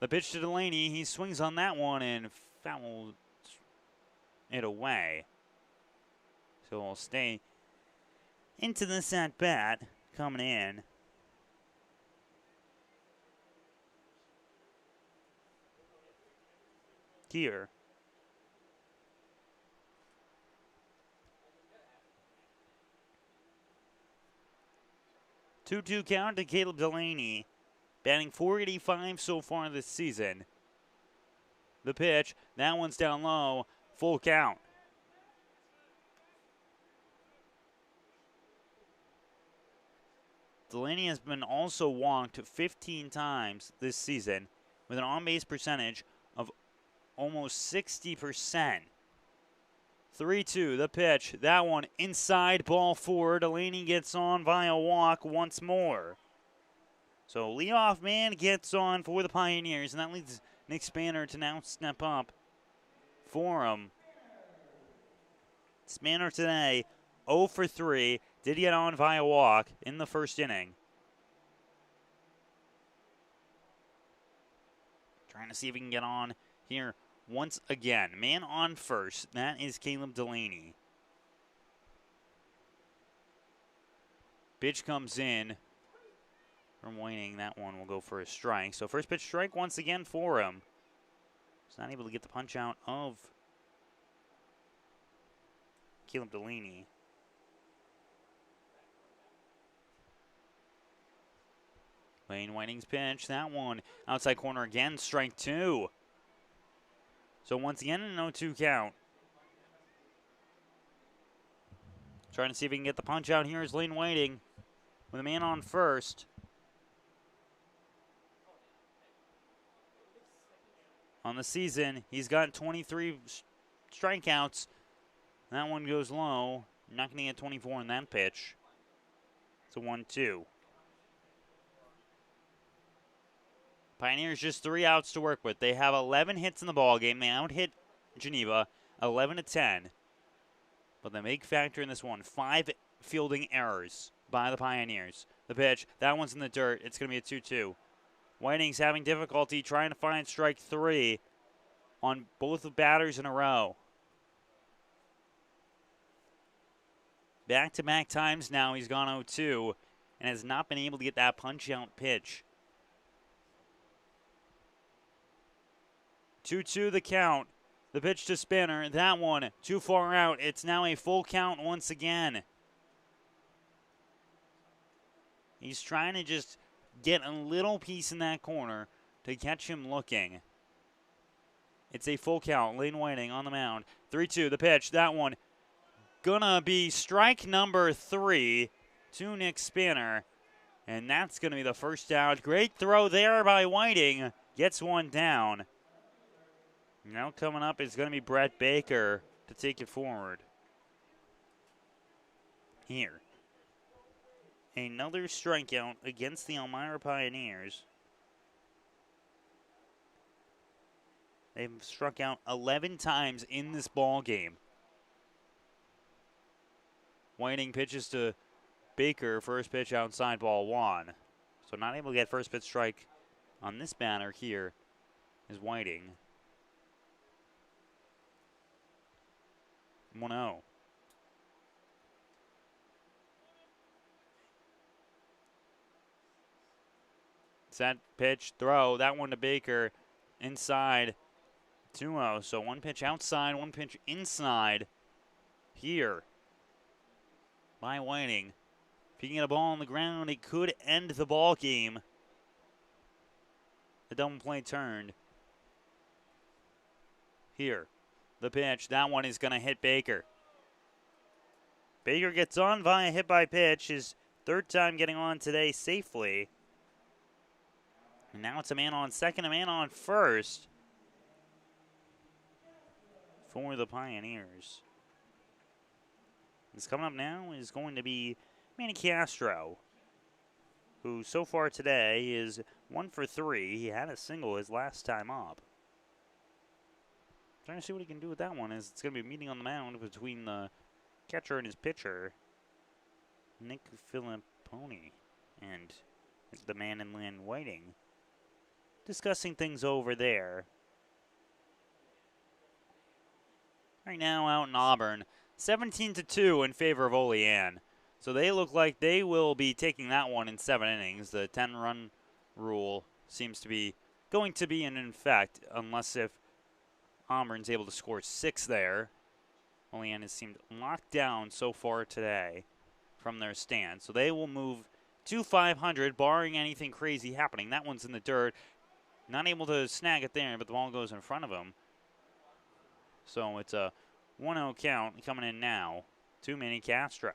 The pitch to Delaney. He swings on that one and fouls it away. So we'll stay into this at bat coming in. here. 2-2 count to Caleb Delaney, batting .485 so far this season. The pitch, that one's down low, full count. Delaney has been also walked 15 times this season with an on-base percentage of almost 60%. 3-2, the pitch, that one inside, ball four. Delaney gets on via walk once more. So leadoff man gets on for the Pioneers, and that leads Nick Spanner to now step up for him. Spanner today, 0 for 3. Did get on via walk in the first inning. Trying to see if he can get on here once again. Man on first. That is Caleb Delaney. Pitch comes in from Waiting. That one will go for a strike. So first pitch strike once again for him. He's not able to get the punch out of Caleb Delaney. Wayne Whiting's pitch, that one outside corner again, strike two. So once again, an 0-2 count. Trying to see if he can get the punch out here is Lane Whiting with a man on first. On the season, he's got 23 strikeouts. That one goes low, not going to get 24 in that pitch. It's a 1-2. Pioneers just 3 outs to work with. They have 11 hits in the ball game. They out-hit Geneva 11-10. But the big factor in this one, 5 fielding errors by the Pioneers. The pitch, that one's in the dirt. It's going to be a 2-2. Whiting's having difficulty trying to find strike 3 on both batters in a row. Back-to-back times now he's gone 0-2 and has not been able to get that punch-out pitch. 2-2 the count. The pitch to Spanner. That one too far out. It's now a full count once again. He's trying to just get a little piece in that corner to catch him looking. It's a full count. Lane Whiting on the mound. 3-2 the pitch. That one gonna be strike number 3 to Nick Spanner. And that's gonna be the first out. Great throw there by Whiting. Gets one down. Now coming up is going to be Brett Baker to take it forward. Here. Another strikeout against the Elmira Pioneers. They've struck out 11 times in this ball game. Whiting pitches to Baker, first pitch outside, ball 1. So not able to get first pitch strike on this batter here is Whiting. 1-0. Set, pitch, throw. That one to Baker. Inside. 2-0. So one pitch outside, one pitch inside. Here. By Whiting. If he can get a ball on the ground, it could end the ball game. The double play turned. Here. The pitch, that one is going to hit Baker. Baker gets on via hit by pitch, his third time getting on today safely. And now it's a man on second, a man on first for the Pioneers. What's coming up now is going to be Manny Castro, who so far today is 1 for 3. He had a single his last time up. Trying to see what he can do with that one, as it's going to be a meeting on the mound between the catcher and his pitcher, Nick Filipponi, and the man in Lane Whiting, discussing things over there. Right now out in Auburn, 17-2 in favor of Olean. So they look like they will be taking that one in 7 innings. The 10-run rule seems to be going to be in effect, unless if Auburn's able to score 6 there. Olean has seemed locked down so far today from their stand. So they will move to 500, barring anything crazy happening. That one's in the dirt. Not able to snag it there, but the ball goes in front of him. So it's a 1-0 count coming in now to Manny Castro.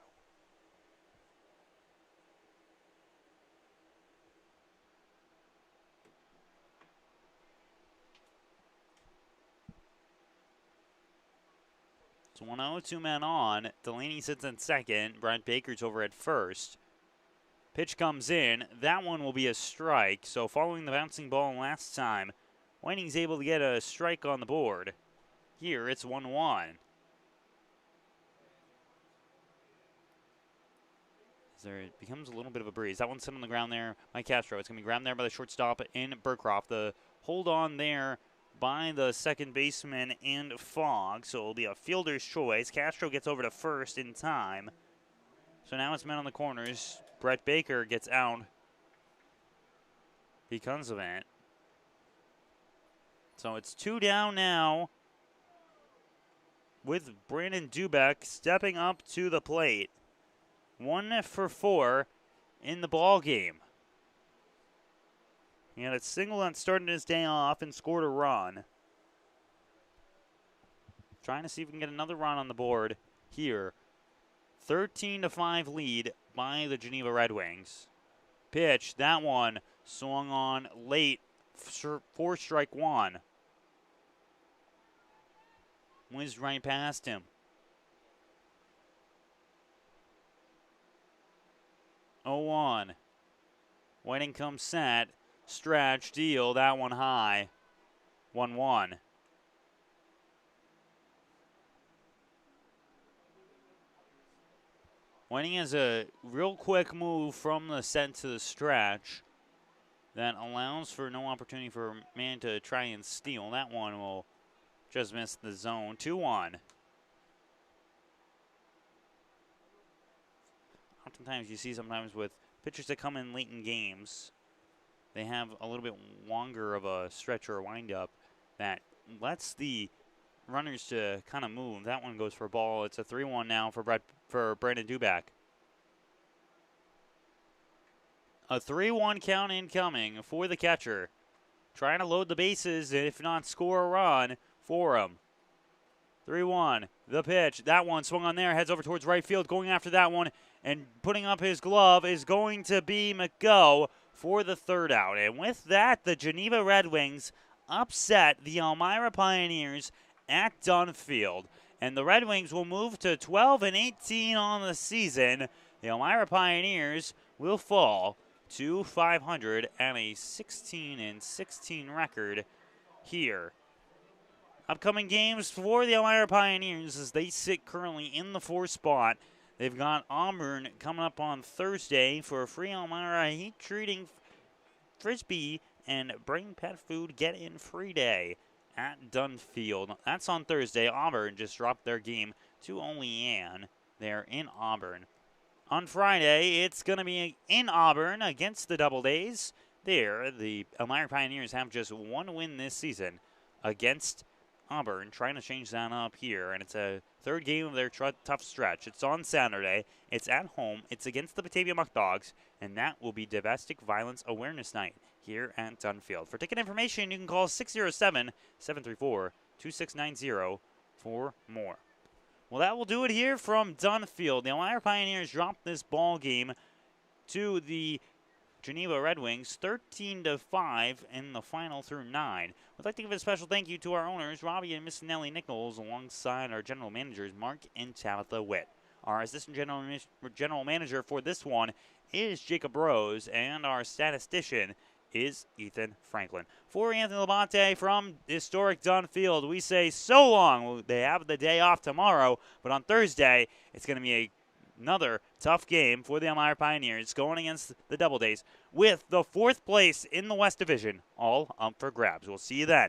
It's 1-0, 2 men on. Delaney sits in second. Brent Baker's over at first. Pitch comes in. That one will be a strike. So following the bouncing ball last time, Whiting's able to get a strike on the board. Here it's 1-1. It becomes a little bit of a breeze. That one's sitting on the ground there by Castro. It's going to be grabbed there by the shortstop in Burcroft. The hold on there by the second baseman in Fogg. So it'll be a fielder's choice. Castro gets over to first in time. So now it's men on the corners. Brett Baker gets out because of it. So it's 2 down now with Brandon Dubeck stepping up to the plate. 1 for 4 in the ball game. He had a single that started his day off and scored a run. Trying to see if we can get another run on the board here. 13-5 lead by the Geneva Red Wings. Pitch, that one swung on late for strike one. Whizzed right past him. 0-1. Whiting comes set. Stretch, deal, that one high. 1-1. Whiting has a real quick move from the set to the stretch that allows for no opportunity for a man to try and steal. That one will just miss the zone. 2-1. Oftentimes you see sometimes with pitchers that come in late in games, they have a little bit longer of a stretch or a windup that lets the runners to kind of move. That one goes for a ball. It's a 3-1 now for Brandon Dubeck. A 3-1 count incoming for the catcher. Trying to load the bases, if not score a run for him. 3-1, the pitch. That one swung on there, heads over towards right field. Going after that one and putting up his glove is going to be McGough for the third out. And with that, the Geneva Red Wings upset the Elmira Pioneers at Dunfield. And the Red Wings will move to 12-18 on the season. The Elmira Pioneers will fall to 500 and a 16-16 record here. Upcoming games for the Elmira Pioneers as they sit currently in the 4th spot. They've got Auburn coming up on Thursday for a free Elmira heat treating Frisbee and Bring Pet Food Get-In Free Day at Dunfield. That's on Thursday. Auburn just dropped their game to Olean there in Auburn. On Friday, it's going to be in Auburn against the Doubledays. There, the Elmira Pioneers have just one win this season against Auburn, trying to change that up here, and it's a third game of their tough stretch. It's on Saturday. It's at home. It's against the Batavia Muck Dogs, and that will be Domestic Violence Awareness Night here at Dunfield. For ticket information, you can call 607-734-2690 for more. Well, that will do it here from Dunfield. The Elmira Pioneers dropped this ball game to the Geneva Red Wings 13-5 in the final through 9. We'd like to give a special thank you to our owners, Robbie and Miss Nellie Nichols, alongside our general managers, Mark and Tabitha Witt. Our assistant general manager for this one is Jacob Rose, and our statistician is Ethan Franklin. For Anthony Labonte from historic Dunfield, we say so long. They have the day off tomorrow, but on Thursday, it's going to be another tough game for the Elmira Pioneers going against the Doubledays with the 4th place in the West Division all up for grabs. We'll see you then.